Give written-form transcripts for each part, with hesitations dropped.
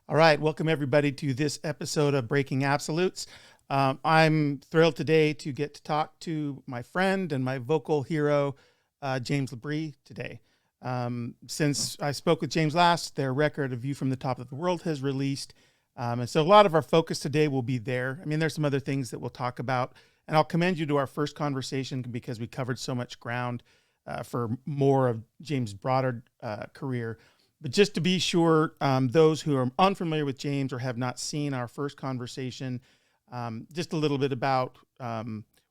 All right, welcome everybody to this episode of Breaking Absolutes. I'm thrilled today to get to talk to my friend and my vocal hero, James LaBrie, today. Since I spoke with James last, their record, A View from the Top of the World, has released. And so a lot of our focus today will be there. I mean, there's some other things that we'll talk about. And I'll commend you to our first conversation because we covered so much ground for more of James' broader career. But just to be sure, those who are unfamiliar with James or have not seen our first conversation, just a little bit about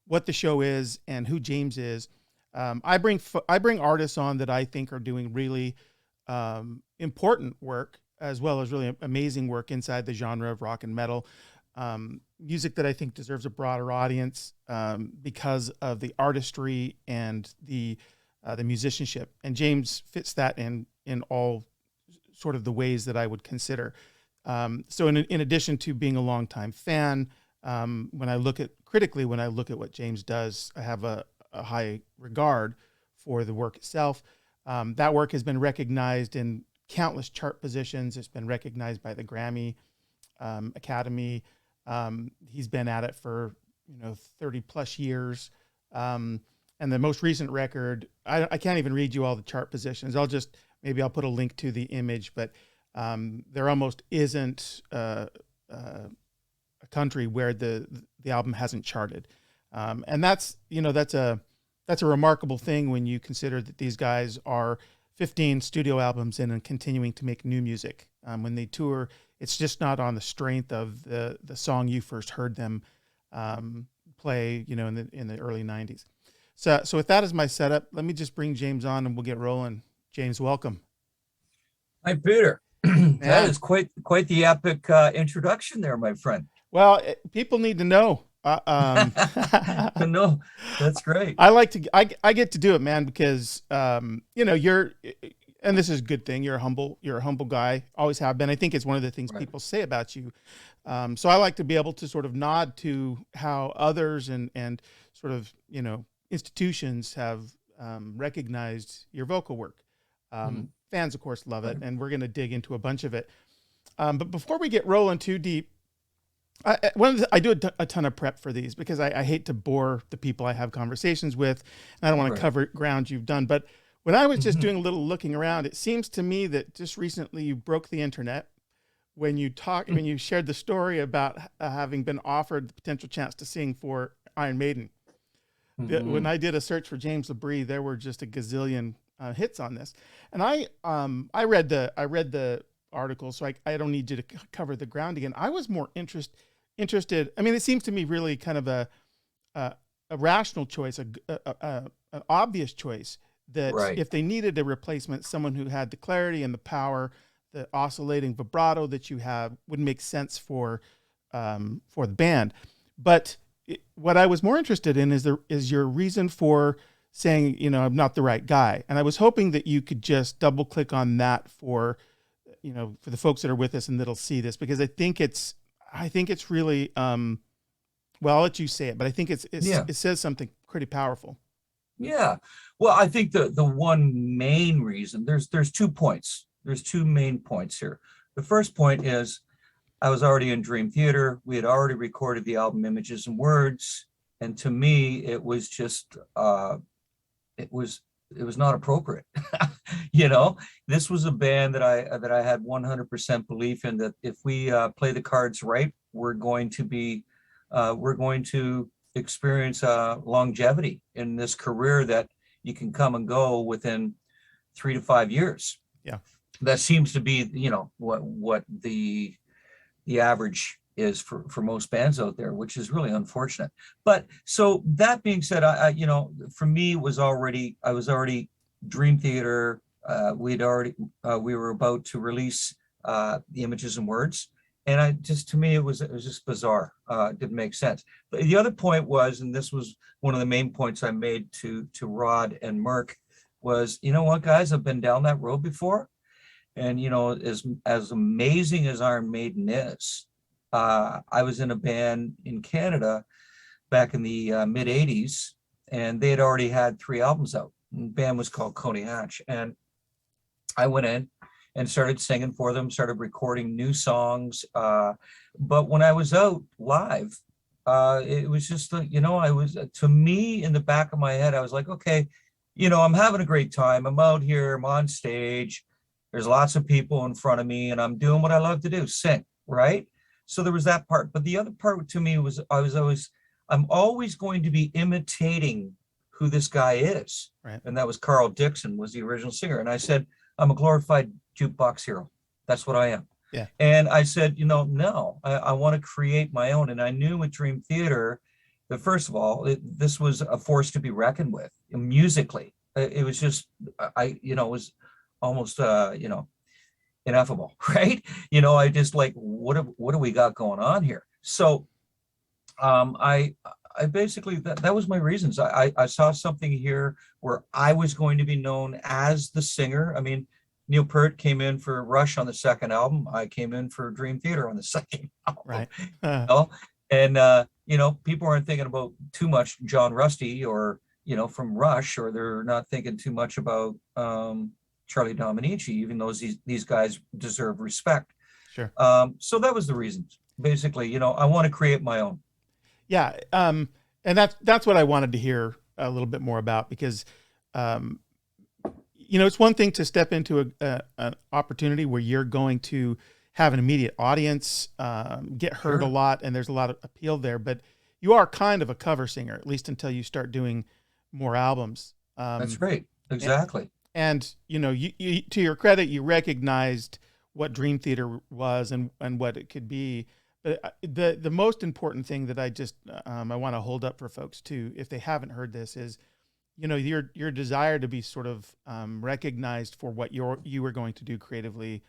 what the show is and who James is. I bring artists on that I think are doing really important work, as well as really amazing work inside the genre of rock and metal. Music that I think deserves a broader audience because of the artistry and the musicianship. And James fits that in all sort of the ways that I would consider. So in addition to being a longtime fan, when I look at what James does, I have a high regard for the work itself. That work has been recognized in countless chart positions. It's been recognized by the Grammy Academy. He's been at it for 30 plus years. And the most recent record, I can't even read you all the chart positions. Maybe I'll put a link to the image, but there almost isn't a country where the album hasn't charted. And that's a remarkable thing when you consider that these guys are 15 studio albums in and continuing to make new music. When they tour, it's just not on the strength of the song you first heard them play, in the early 90s. So with that as my setup, let me just bring James on and we'll get rolling. James, welcome. Hi, Peter. That is quite the epic introduction there, my friend. Well, people need to know. No, that's great. I get to do it, man, because you're, and this is a good thing. You're a humble guy. Always have been. I think it's one of the things people say about you. So I like to be able to sort of nod to how others and sort of institutions have recognized your vocal work. Fans, of course, love it, and we're going to dig into a bunch of it. But before we get rolling too deep, I do a ton of prep for these because I hate to bore the people I have conversations with, and I don't want to cover ground you've done. But when I was just doing a little looking around, it seems to me that just recently you broke the internet when you shared the story about having been offered the potential chance to sing for Iron Maiden. When I did a search for James LaBrie, there were just a gazillion hits on this, and I read the article, so I don't need you to cover the ground again. I was more interested. I mean, it seems to me really kind of a rational choice, an obvious choice that if they needed a replacement, someone who had the clarity and the power, the oscillating vibrato that you have would make sense for the band. But what I was more interested in is your reason for saying, I'm not the right guy. And I was hoping that you could just double click on that for the folks that are with us and that'll see this, because I think it's really, well, I'll let you say it, but I think it says something pretty powerful. Yeah. Well, I think the one main reason, there's 2 points. There's 2 main points here. The first point is I was already in Dream Theater. We had already recorded the album Images and Words. And to me, it was just, it was not appropriate. This was a band that I had 100% belief in, that if we play the cards right, we're going to experience longevity in this career that you can come and go within 3 to 5 years. Yeah, that seems to be what the average is for most bands out there, which is really unfortunate. But so that being said, for me, I was already Dream Theater. We were about to release the Images and Words, and to me, it was just bizarre. It didn't make sense. But the other point was, and this was one of the main points I made to Rod and Mark, was, what, guys, I've been down that road before, and as amazing as Iron Maiden is, I was in a band in Canada back in the mid 80s, and they had already had 3 albums out. The band was called Coney Hatch, and I went in and started singing for them, started recording new songs. But when I was out live, it was just, to me, in the back of my head, I was like, okay, I'm having a great time. I'm out here, I'm on stage. There's lots of people in front of me and I'm doing what I love to do, sing, right? So there was that part. But the other part to me was I'm always going to be imitating who this guy is. Right. And that was Carl Dixon, was the original singer. And I said, I'm a glorified jukebox hero. That's what I am. Yeah. And I said, no, I want to create my own. And I knew with Dream Theater that, first of all, this was a force to be reckoned with musically. It was just, it was almost, ineffable, right? I just like, what do we got going on here? So I basically, that was my reasons. I saw something here where I was going to be known as the singer. I mean, Neil Peart came in for Rush on the second album. I came in for Dream Theater on the second album. Right. And, people aren't thinking about too much John Rusty or, from Rush, or they're not thinking too much about Charlie Dominici, even though these guys deserve respect. Sure. So that was the reasons. Basically, I want to create my own. Yeah. And that's what I wanted to hear a little bit more about, because, it's one thing to step into an opportunity where you're going to have an immediate audience, get heard a lot, and there's a lot of appeal there, but you are kind of a cover singer, at least until you start doing more albums. That's right. Exactly. And you to your credit, you recognized what Dream Theater was and what it could be. But the most important thing that I want to hold up for folks too, if they haven't heard this, is, your desire to be sort of recognized for what you were going to do creatively,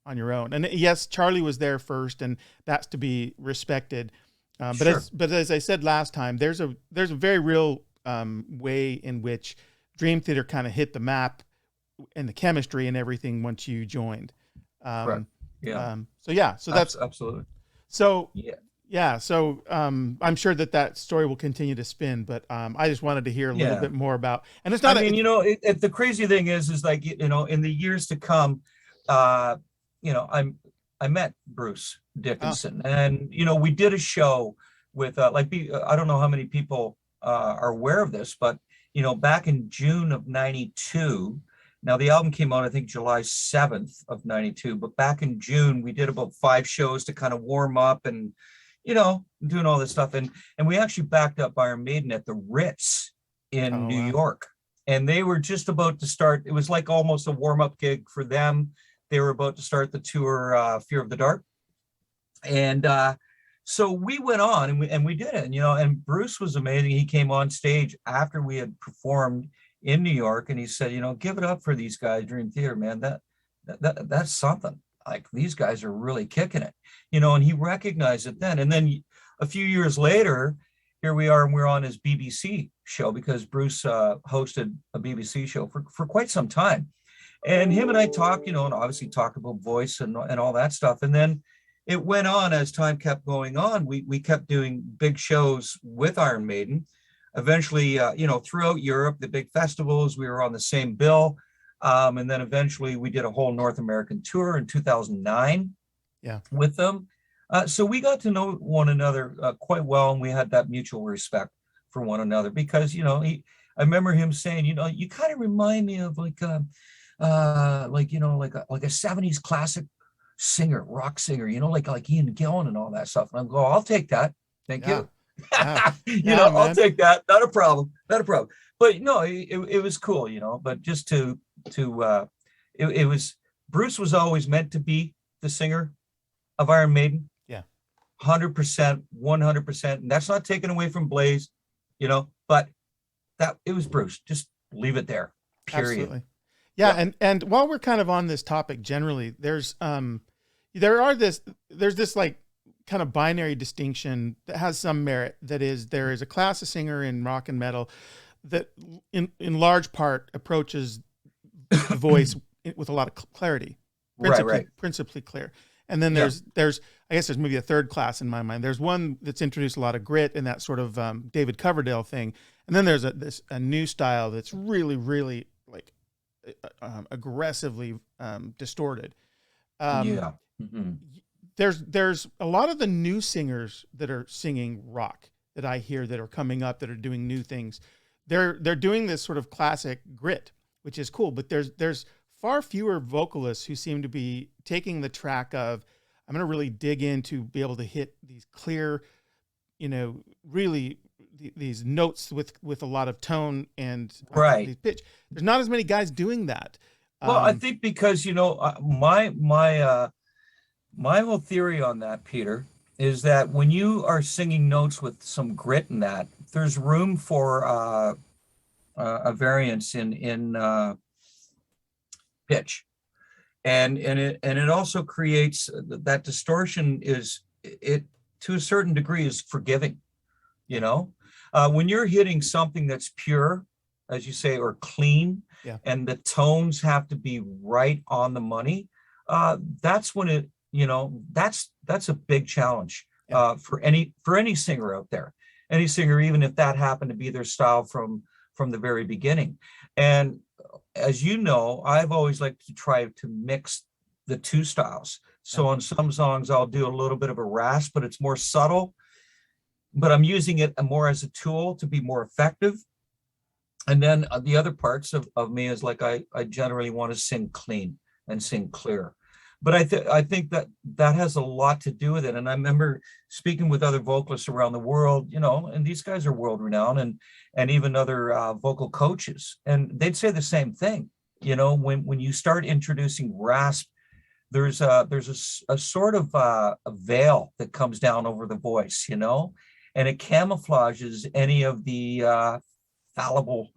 on your own. And yes, Charlie was there first, and that's to be respected. But as I said last time, there's a very real way in which Dream Theater kind of hit the map and the chemistry and everything once you joined. Right. Yeah. So that's absolutely. So yeah. So I'm sure that story will continue to spin, but I just wanted to hear a little bit more about. And it's not. The crazy thing is like, in the years to come, I met Bruce Dickinson, and we did a show with I don't know how many people are aware of this, but back in June of '92. Now, the album came out, I think, July 7th of '92, but back in June, we did about 5 shows to kind of warm up and, doing all this stuff. And we actually backed up Iron Maiden at the Ritz in New York. And they were just about to start. It was like almost a warm-up gig for them. They were about to start the tour, Fear of the Dark. And so we went on and we did it. And Bruce was amazing. He came on stage after we had performed in New York, and he said, give it up for these guys, Dream Theater, man. That's something. Like, these guys are really kicking it, and he recognized it then. And then a few years later, here we are, and we're on his BBC show, because Bruce hosted a BBC show for quite some time. And him and I talked, and obviously talked about voice and all that stuff. And then it went on as time kept going on. We kept doing big shows with Iron Maiden. Eventually, throughout Europe, the big festivals, we were on the same bill. And then eventually we did a whole North American tour in 2009 with them. So we got to know one another quite well, and we had that mutual respect for one another, because, I remember him saying, you kind of remind me of like a 70s classic singer, rock singer, like Ian Gillan and all that stuff. And I'm going, I'll take that. Thank you. I'll take that. Not a problem. But no, it was cool, but just it was, Bruce was always meant to be the singer of Iron Maiden. 100%, 100%. And that's not taken away from Blaze, but that it was Bruce. Just leave it there. Period. Absolutely. Yeah. And while we're kind of on this topic generally, there's this like kind of binary distinction that has some merit. That is, there is a class of singer in rock and metal that in large part approaches the voice with a lot of clarity, principally clear. And then there's I guess there's maybe a third class in my mind. There's one that's introduced a lot of grit and that sort of David Coverdale thing. And then there's a new style that's really, really like aggressively distorted. Um, Yeah. Hmm. there's a lot of the new singers that are singing rock that I hear that are coming up that are doing new things. They're doing this sort of classic grit, which is cool, but there's far fewer vocalists who seem to be taking the track of, I'm going to really dig in to be able to hit these clear, really these notes with a lot of tone and Right. pitch. There's not as many guys doing that. Well, I think because, my whole theory on that, Peter, is that when you are singing notes with some grit in that, there's room for a variance in pitch, and it also creates that distortion. Is it to a certain degree is forgiving, when you're hitting something that's pure, as you say, or clean, Yeah. and the tones have to be right on the money. That's when it, that's a big challenge for any singer out there, any singer, even if that happened to be their style from the very beginning. And as you know, I've always liked to try to mix the two styles. So on some songs, I'll do a little bit of a rasp, but it's more subtle, but I'm using it more as a tool to be more effective. And then the other parts of me is like, I generally want to sing clean and sing clear. But I think that has a lot to do with it. And I remember speaking with other vocalists around the world, and these guys are world renowned, and even other vocal coaches, and they'd say the same thing. When you start introducing rasp, there's a sort of a veil that comes down over the voice, and it camouflages any of the fallible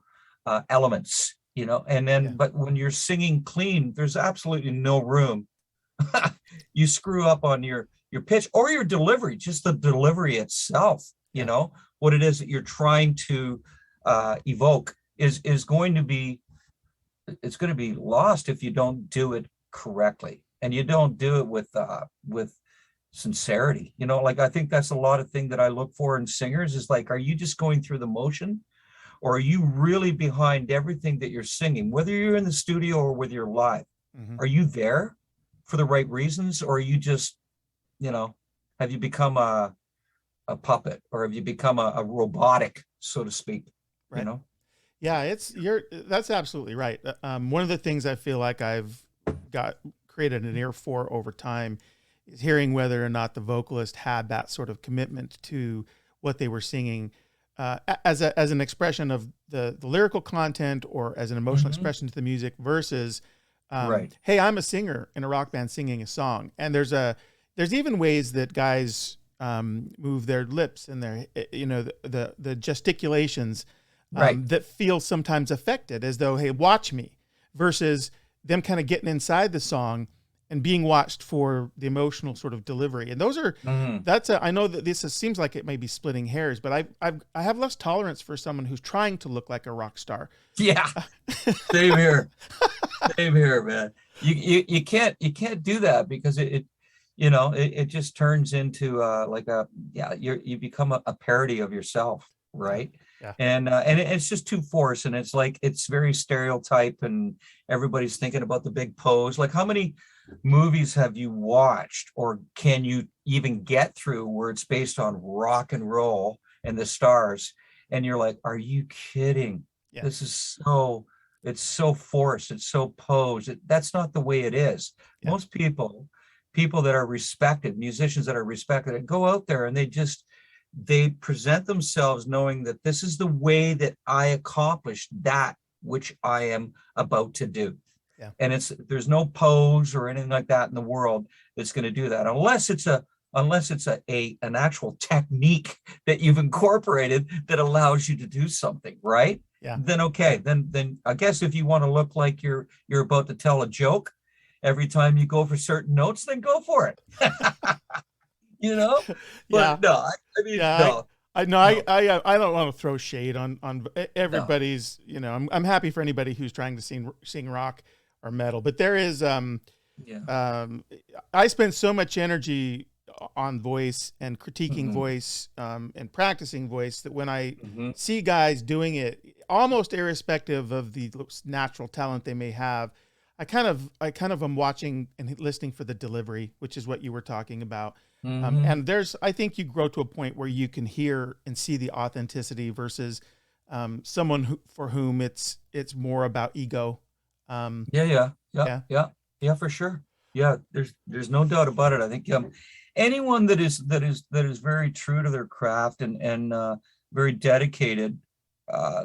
elements, and then, but when you're singing clean, there's absolutely no room. You screw up on your pitch or your delivery, just the delivery itself, what it is that you're trying to evoke is going to be, it's going to be lost if you don't do it correctly, and you don't do it with sincerity. I think that's a lot of thing that I look for in singers is like, are you just going through the motion, or are you really behind everything that you're singing, whether you're in the studio or whether you're live? Are you there for the right reasons, or are you just, have you become a puppet, or have you become a robotic, so to speak? Right. Yeah, that's absolutely right. One of the things I feel like I've created an ear for over time is hearing whether or not the vocalist had that sort of commitment to what they were singing, as an expression of the lyrical content, or as an emotional expression to the music, versus right. Hey, I'm a singer in a rock band singing a song. And there's even ways that guys move their lips and their, the gesticulations that feel sometimes affected, as though, hey, watch me, versus them kind of getting inside the song and being watched for the emotional sort of delivery. And those are, I know that seems like it may be splitting hairs, but I have less tolerance for someone who's trying to look like a rock star. Yeah. Same here. Same here, man. You can't do that, because it just turns into you become a parody of yourself, right? Yeah. And it's just too forced, and it's like, it's very stereotype, and everybody's thinking about the big pose. Like, how many movies have you watched, or can you even get through, where it's based on rock and roll and the stars, and you're like, are you kidding? Yeah. This is it's so forced, it's so posed. That's not the way it is. Yeah. Most people that are respected, musicians that are respected, go out there and they present themselves knowing that this is the way that I accomplish that which I am about to do. Yeah. And there's no pose or anything like that in the world that's going to do that, unless it's an actual technique that you've incorporated that allows you to do something, right? Yeah. Then okay, then I guess if you want to look like you're about to tell a joke every time you go for certain notes, then go for it. But yeah. No, I mean, yeah, no. I don't want to throw shade on everybody's. No. I'm happy for anybody who's trying to sing rock or metal, but there is I spend so much energy on voice and critiquing voice and practicing voice, that when I see guys doing it, almost irrespective of the natural talent they may have, I kind of am watching and listening for the delivery, which is what you were talking about. And I think you grow to a point where you can hear and see the authenticity versus someone for whom it's more about ego. Yeah, for sure. Yeah, there's no doubt about it. I think anyone that is very true to their craft and very dedicated.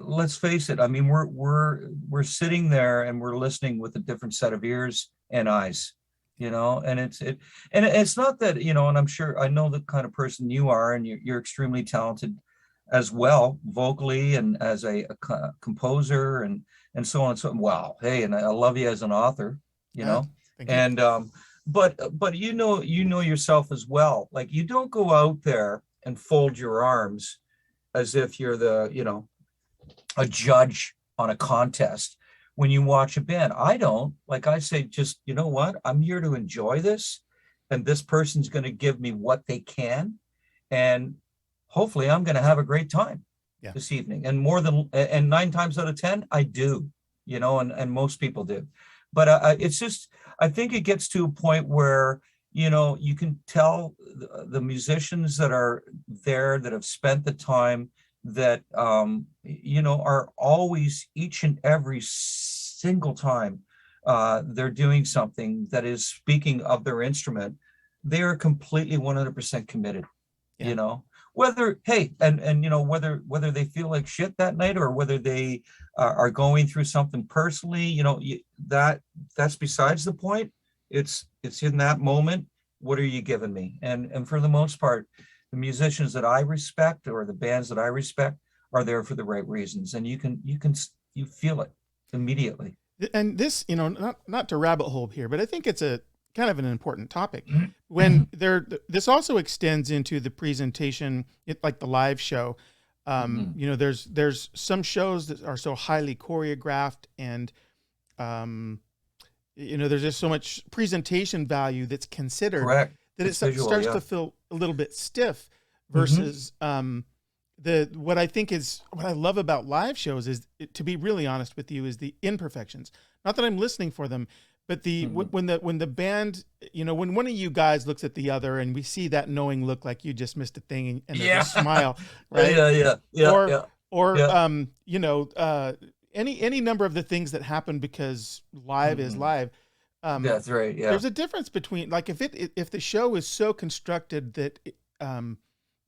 Let's face it. I mean, we're sitting there and we're listening with a different set of ears and eyes, and it's not that, and I'm sure I know the kind of person you are, and you're extremely talented as well, vocally and as a composer and so on and so on. Wow. Hey, and I love you as an author, and, but you know yourself as well. Like, you don't go out there and fold your arms as if you're a judge on a contest when you watch a band. I don't. Like, I say, just, you know what, I'm here to enjoy this, and this person's going to give me what they can, and hopefully I'm going to have a great time this evening. And 9 times out of 10 I do, and most people do. But it's just, I think it gets to a point where you can tell the musicians that are there, that have spent the time, that are always, each and every single time they're doing something that is speaking of their instrument, they are completely 100% committed. Whether whether they feel like shit that night, or whether they are going through something personally, that's besides the point. It's in that moment, what are you giving me? And for the most part, the musicians that I respect, or the bands that I respect, are there for the right reasons, and you feel it immediately. And this, not to rabbit hole here, but I think it's a kind of an important topic. When this also extends into the presentation, like the live show. There's some shows that are so highly choreographed, and there's just so much presentation value that's considered. Correct. That it starts to feel a little bit stiff versus what I love about live shows is, to be really honest with you, is the imperfections. Not that I'm listening for them, but when the band, when one of you guys looks at the other and we see that knowing look, like you just missed a thing, and there's a smile, right? Any number of the things that happen, because live is live. That's right. Yeah. There's a difference between, like, if the show is so constructed that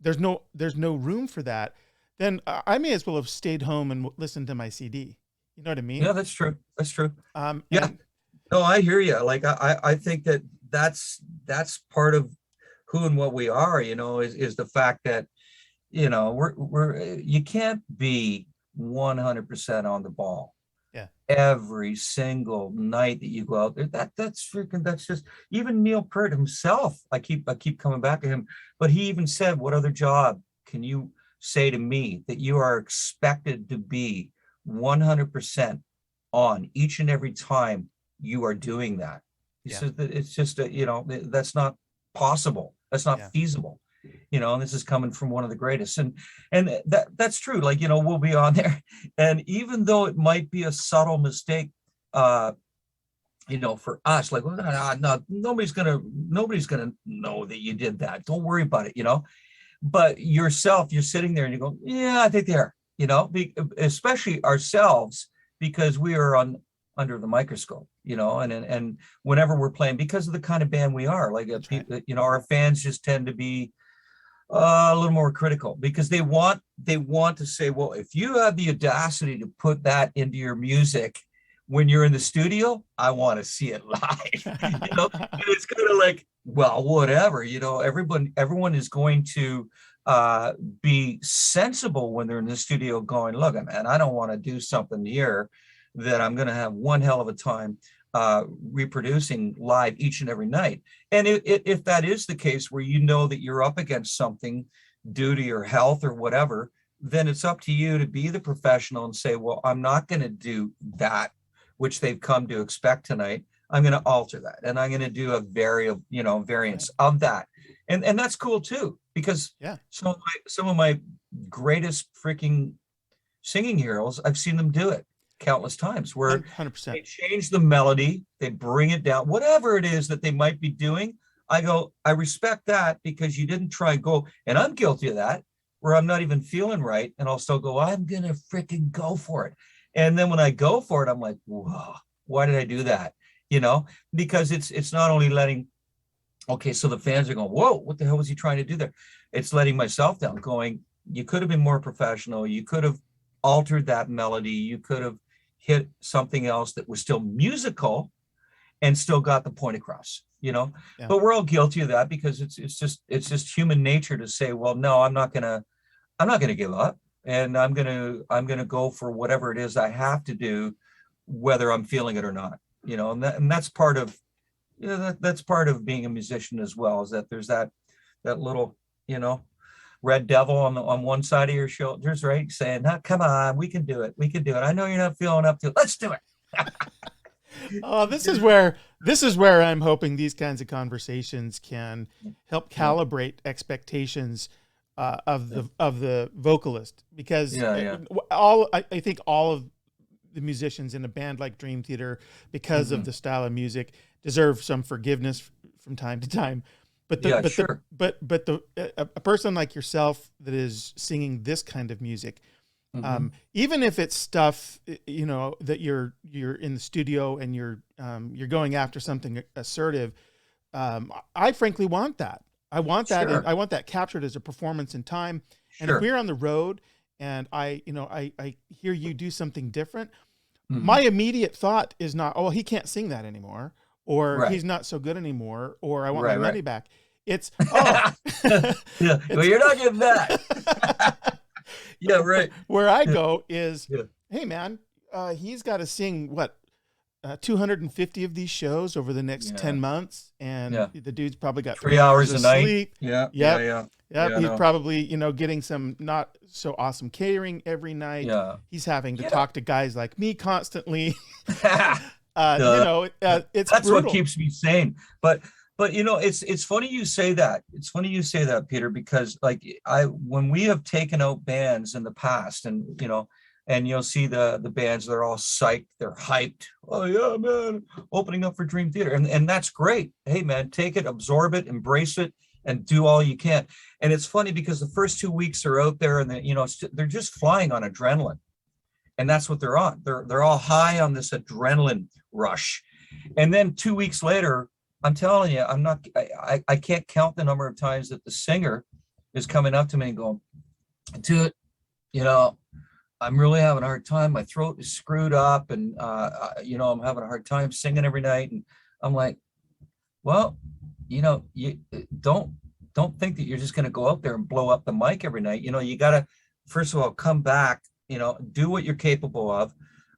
there's no room for that, then I may as well have stayed home and listened to my CD. You know what I mean? Yeah, that's true. That's true. No, I hear you. Like, I think that's part of who and what we are, is the fact that, you can't be 100% on the ball. Yeah. Every single night that you go out there, that's just, even Neil Peart himself. I keep coming back to him, but he even said, what other job can you say to me that you are expected to be 100% on each and every time you are doing that? He says that it's just that's not possible. That's not feasible. And this is coming from one of the greatest, and that's true. Like, we'll be on there, and even though it might be a subtle mistake, for us, like, well, no, nobody's gonna know that you did that. Don't worry about it, But yourself, you're sitting there and you go, yeah, I think they are, especially ourselves, because we are under the microscope, and whenever we're playing, because of the kind of band we are, like, our fans just tend to be a little more critical, because they want to say, well, if you have the audacity to put that into your music when you're in the studio, I want to see it live. And it's kind of like, well, whatever, everyone is going to be sensible when they're in the studio, going, look, man, I don't want to do something here that I'm going to have one hell of a time reproducing live each and every night. And if that is the case, where that you're up against something due to your health or whatever, then it's up to you to be the professional and say, well, I'm not going to do that which they've come to expect tonight. I'm going to alter that, and I'm going to do a variance of that. And that's cool too, because Yeah. some of my greatest freaking singing heroes, I've seen them do it countless times, where 100%. they change the melody, they bring it down, whatever it is that they might be doing. I go, I respect that, because you didn't try and go, and I'm guilty of that, where I'm not even feeling right, and I'll still go, I'm gonna freaking go for it. And then when I go for it, I'm like, whoa, why did I do that? You know, because it's not only letting, okay, so the fans are going, whoa, what the hell was he trying to do there? It's letting myself down, going, you could have been more professional, you could have altered that melody, you could have hit something else that was still musical and still got the point across, you know. Yeah. But we're all guilty of that, because it's just human nature to say, well, no, I'm not gonna give up, and I'm gonna go for whatever it is I have to do, whether I'm feeling it or not, you know. And that's part of, you know, that's part of being a musician as well, is that there's that little, you know, red devil on one side of your shoulders, right, saying, "No, come on, we can do it, I know you're not feeling up to it, let's do it." Oh, this is where I'm hoping these kinds of conversations can help calibrate expectations of the vocalist, because I think all of the musicians in a band like Dream Theater, because of the style of music, deserve some forgiveness from time to time. But a person like yourself that is singing this kind of music, even if it's stuff, you know, that you're in the studio and you're going after something assertive, I frankly want that. I want that. Sure. I want that captured as a performance in time. Sure. And if we're on the road and I hear you do something different, my immediate thought is not, oh, he can't sing that anymore, or he's not so good anymore, or I want my money back. It's, oh, yeah. Well, you're not getting that. Yeah, right. Where I go is, hey man, he's got to sing 250 of these shows over the next 10 months. And the dude's probably got 3 hours a night. Sleep. Yeah. He's probably, you know, getting some not so awesome catering every night. Yeah. He's having to talk to guys like me constantly. You know, it's that's brutal. What keeps me sane. But you know, it's funny you say that. It's funny you say that, Peter, because like when we have taken out bands in the past, and you know, and you'll see the bands, they're all psyched, they're hyped. Oh yeah, man, opening up for Dream Theater, and that's great. Hey man, take it, absorb it, embrace it, and do all you can. And it's funny because the first 2 weeks are out there, and they're just flying on adrenaline, and that's what they're on. They're all high on this adrenaline rush, and then 2 weeks later, I'm telling you, I can't count the number of times that the singer is coming up to me and going, dude, you know, I'm really having a hard time. My throat is screwed up, and you know, I'm having a hard time singing every night. And I'm like, well, you know, you don't think that you're just going to go out there and blow up the mic every night. You know, you got to, first of all, come back, you know, do what you're capable of.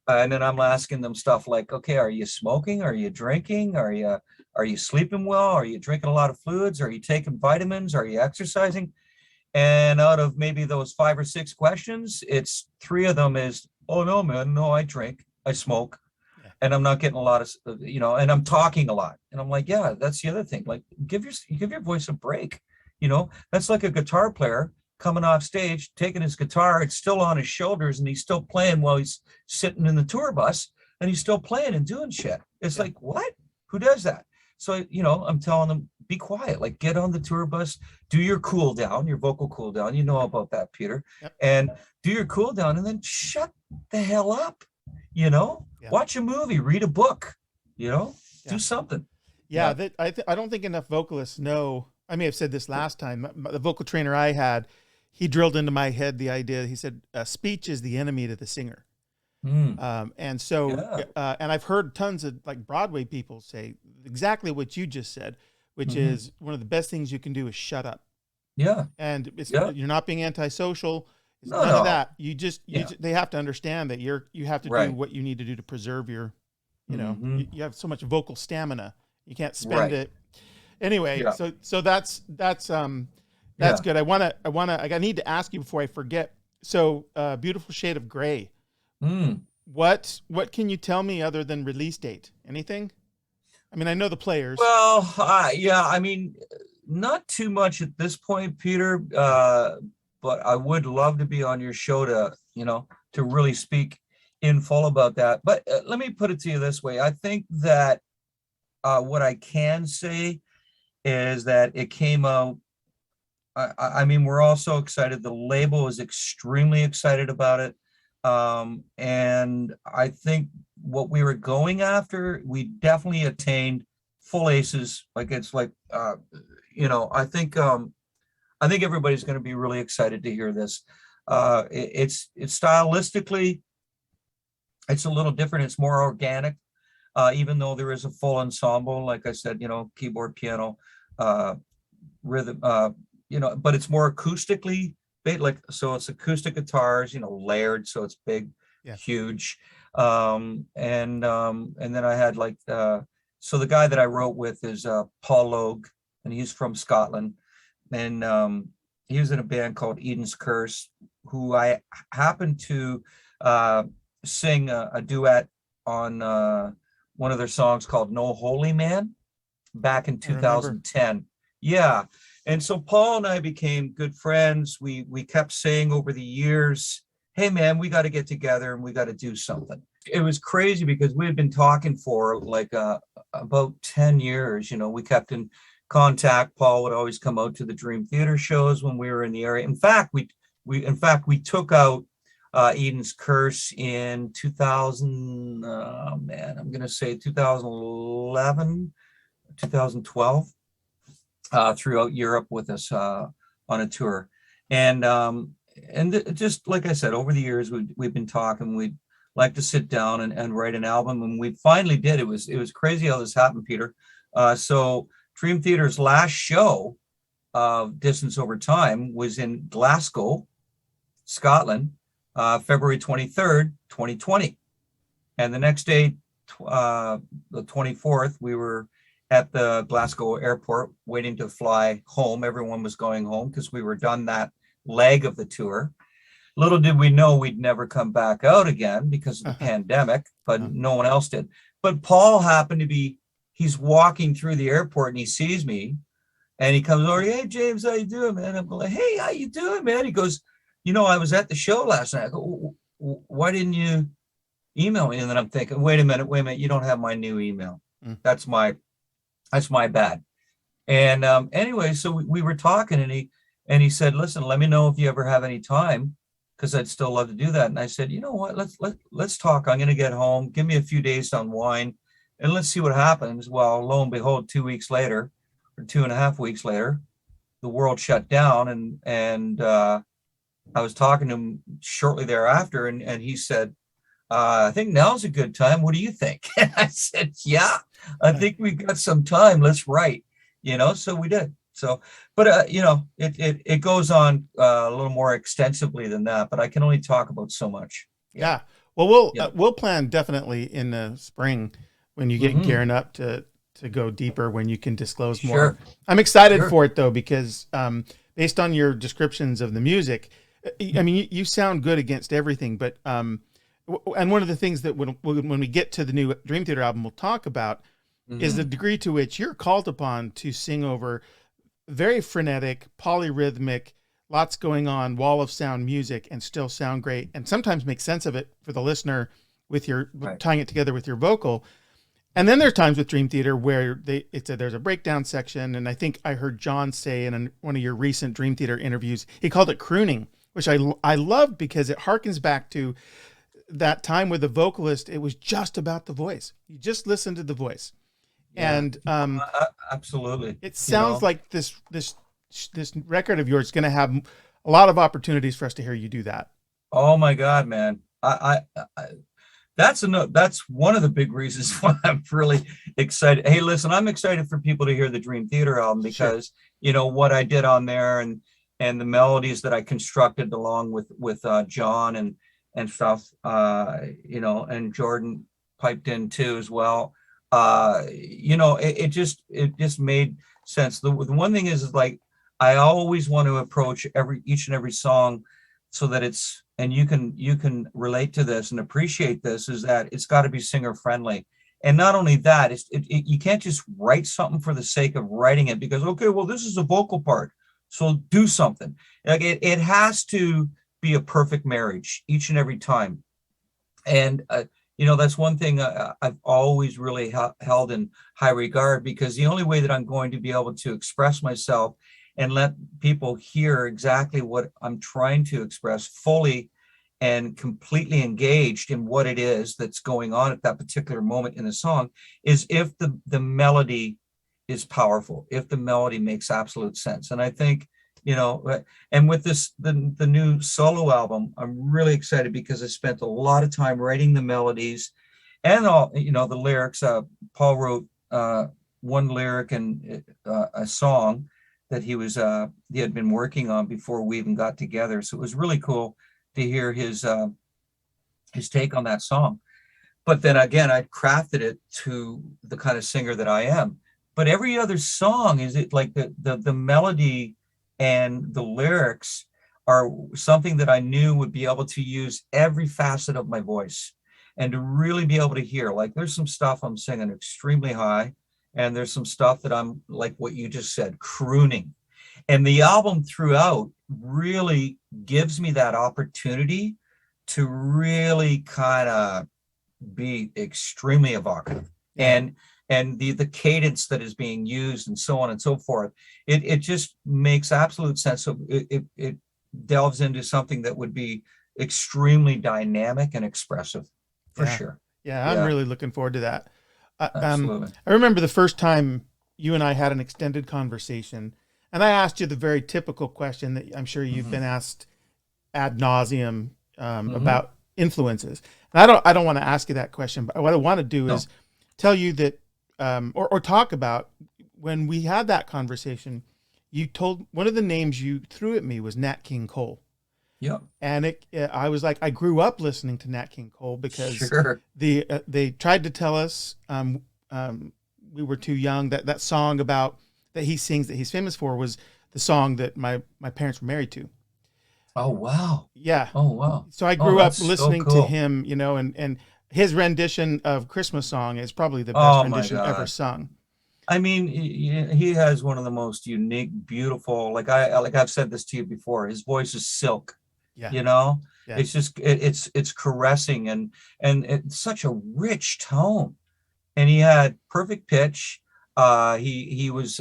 And then I'm asking them stuff like, okay, are you smoking? Are you drinking? Are you sleeping well? Are you drinking a lot of fluids? Are you taking vitamins? Are you exercising? And out of maybe those 5 or 6 questions, it's 3 of them is, oh no, man, no, I drink, I smoke, and I'm not getting a lot of, you know, and I'm talking a lot. And I'm like, yeah, that's the other thing. Like, give your voice a break. You know, that's like a guitar player coming off stage, taking his guitar, it's still on his shoulders, and he's still playing while he's sitting in the tour bus, and he's still playing and doing shit. It's like, what? Who does that? So, you know, I'm telling them, be quiet, like get on the tour bus, do your cool down, your vocal cool down. You know about that, Peter. Yep. And do your cool down, and then shut the hell up, you know, watch a movie, read a book, you know, do something. Yeah. That I don't think enough vocalists know. I may have said this last time. The vocal trainer I had, he drilled into my head the idea. He said, speech is the enemy to the singer. And so, and I've heard tons of like Broadway people say exactly what you just said, which is one of the best things you can do is shut up. Yeah. And it's, you're not being antisocial. It's none of that. You just, they have to understand that you have to do what you need to do to preserve your, you know, you have so much vocal stamina. You can't spend it. Anyway, so that's good. I need to ask you before I forget. So, Beautiful Shade of Grey. What can you tell me other than release date? Anything? I mean, I know the players. Well, I mean, Not too much at this point, Peter, but I would love to be on your show to, to really speak in full about that. But let me put it to you this way. I think that what I can say is that it came out. I mean, we're all so excited. The label is extremely excited about it. And I think what we were going after, we definitely attained full aces. Like, it's like, I think everybody's going to be really excited to hear this. It's stylistically, it's a little different. It's more organic, even though there is a full ensemble. Like I said, keyboard, piano, rhythm, but it's more acoustically like, so it's acoustic guitars, layered, so it's big, huge. And then I had like, so the guy that I wrote with is Paul Logue, and he's from Scotland. And he was in a band called Eden's Curse, who I happened to sing a duet on one of their songs called No Holy Man back in 2010. Yeah. And so Paul and I became good friends. We kept saying over the years, hey man, we got to get together and we got to do something. It was crazy because we had been talking for like about 10 years. We kept in contact. Paul would always come out to the Dream Theater shows when we were in the area. In fact, we took out Eden's Curse in 2000, I'm going to say 2011, 2012, throughout Europe with us on a tour. And just like I said, over the years, we've been talking. We'd like to sit down and write an album, and we finally did. It was crazy how this happened, Peter. So Dream Theater's last show of Distance Over Time was in Glasgow, Scotland, February 23rd, 2020. And the next day, the 24th, we were at the Glasgow airport waiting to fly home. Everyone was going home because we were done that leg of the tour. Little did we know we'd never come back out again because of the pandemic, but no one else did. But Paul happened to be, he's walking through the airport and he sees me and he comes over, hey, James, how you doing, man? I'm like, hey, how you doing, man? He goes, I was at the show last night. I go, why didn't you email me? And then I'm thinking, wait a minute, you don't have my new email. That's my bad. And anyway, so we were talking and he said, listen, let me know if you ever have any time, because I'd still love to do that. And I said, you know what, let's talk. I'm going to get home. Give me a few days to unwind and let's see what happens. Well, lo and behold, 2 weeks later, or 2.5 weeks later, the world shut down. And I was talking to him shortly thereafter, and he said, I think now's a good time. What do you think? And I said, yeah, I think we got some time. Let's write, so we did. So, but, it goes on a little more extensively than that, but I can only talk about so much. Yeah. Well, we'll plan definitely in the spring when you get gearing up to go deeper, when you can disclose more. Sure. I'm excited for it though, because based on your descriptions of the music, I mean, you sound good against everything, but, and one of the things that when we get to the new Dream Theater album, we'll talk about is the degree to which you're called upon to sing over very frenetic, polyrhythmic, lots going on, wall of sound music, and still sound great, and sometimes make sense of it for the listener with your tying it together with your vocal. And then there's times with Dream Theater where there's a breakdown section, and I think I heard John say in one of your recent Dream Theater interviews, he called it crooning, which I loved because it harkens back to that time with the vocalist. It was just about the voice. You just listen to the voice. Yeah. And absolutely, it sounds like this record of yours is going to have a lot of opportunities for us to hear you do that. Oh my God, man! That's one of the big reasons why I'm really excited. Hey, listen, I'm excited for people to hear the Dream Theater album because what I did on there and the melodies that I constructed along with John and stuff, and Jordan piped in too as well. It just made sense. The one thing is like, I always want to approach each and every song so that it's, and you can relate to this and appreciate this, is that it's got to be singer friendly. And not only that, you can't just write something for the sake of writing it because, okay, well, this is a vocal part, so do something. Like it has to be a perfect marriage each and every time. And, that's one thing I've always really held in high regard, because the only way that I'm going to be able to express myself and let people hear exactly what I'm trying to express fully and completely engaged in what it is that's going on at that particular moment in the song is if the melody is powerful, if the melody makes absolute sense. And I think, and with the new solo album, I'm really excited because I spent a lot of time writing the melodies and all, the lyrics. Paul wrote one lyric and a song that he had been working on before we even got together. So it was really cool to hear his take on that song. But then again, I crafted it to the kind of singer that I am. But every other song is it like the melody and the lyrics are something that I knew would be able to use every facet of my voice and to really be able to hear. Like there's some stuff I'm singing extremely high, and there's some stuff that I'm like what you just said, crooning. And the album throughout really gives me that opportunity to really kind of be extremely evocative. And the cadence that is being used and so on and so forth, it just makes absolute sense. So it delves into something that would be extremely dynamic and expressive for sure. Yeah, I'm really looking forward to that. Absolutely. I remember the first time you and I had an extended conversation, and I asked you the very typical question that I'm sure you've been asked ad nauseum about influences. And I don't want to ask you that question, but what I want to do is tell you that, or talk about when we had that conversation. You told one of the names you threw at me was Nat King Cole. Yeah. And I was like, I grew up listening to Nat King Cole because they tried to tell us we were too young. That song about that he sings that he's famous for was the song that my parents were married to. Oh wow. Yeah. Oh wow. So I grew up listening to him, and his rendition of Christmas Song is probably the best rendition ever sung. I mean, he has one of the most unique, beautiful, like I've said this to you before, his voice is silk. Yeah. It's just it's caressing and it's such a rich tone, and he had perfect pitch. He was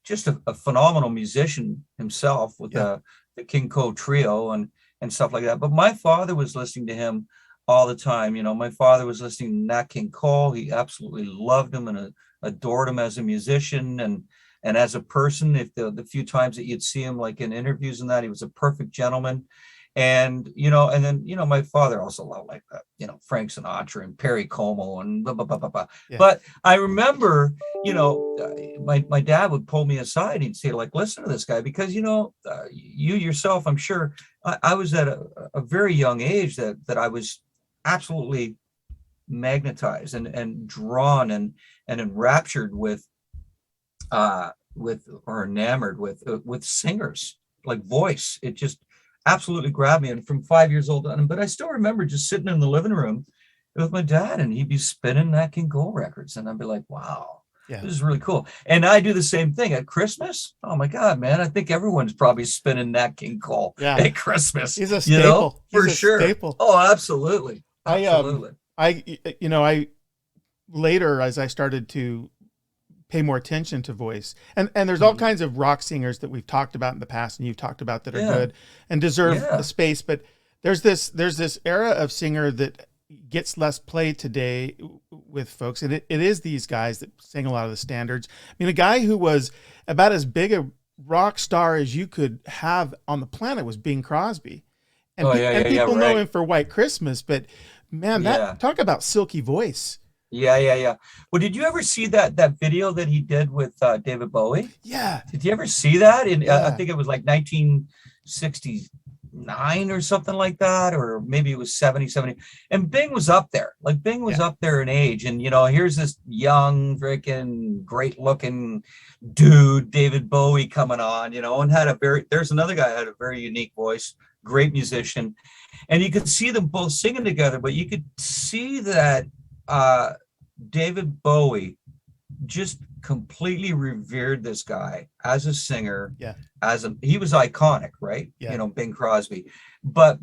just a phenomenal musician himself with the King Cole trio and stuff like that. But my father was listening to him all the time. My father was listening to Nat King Cole. He absolutely loved him and adored him as a musician and as a person. If the few times that you'd see him like in interviews and that, he was a perfect gentleman. And and then my father also loved like Frank Sinatra and Perry Como and blah blah blah blah blah. Yeah. But I remember my dad would pull me aside and he'd say, like, listen to this guy, because you yourself, I'm sure I was at a very young age that I was absolutely magnetized and drawn and enraptured with or enamored with singers, like voice. It just absolutely grabbed me. And from 5 years old on, but I still remember just sitting in the living room with my dad, and he'd be spinning Nat King Cole records, and I'd be like, wow, this is really cool. And I do the same thing at Christmas. Oh my God, man, I think everyone's probably spinning Nat King Cole at Christmas. He's a staple. For sure. Staple. Oh, absolutely. Absolutely. I later, as I started to pay more attention to voice, and there's all kinds of rock singers that we've talked about in the past and you've talked about that are good and deserve the space, but there's this era of singer that gets less play today with folks, and it is these guys that sing a lot of the standards. I mean, a guy who was about as big a rock star as you could have on the planet was Bing Crosby, and people know him for White Christmas, but man, talk about silky voice. Yeah. Well, did you ever see that video that he did with David Bowie? Yeah. Did you ever see that? I think it was like 1969 or something like that, or maybe it was 70. And Bing was up there. Like Bing was up there in age. And, here's this young, freaking great looking dude, David Bowie, coming on, and there's another guy who had a very unique voice, great musician. And you could see them both singing together, but you could see that David Bowie just completely revered this guy as a singer. Yeah. He was iconic, right? Yeah. You know, Bing Crosby. But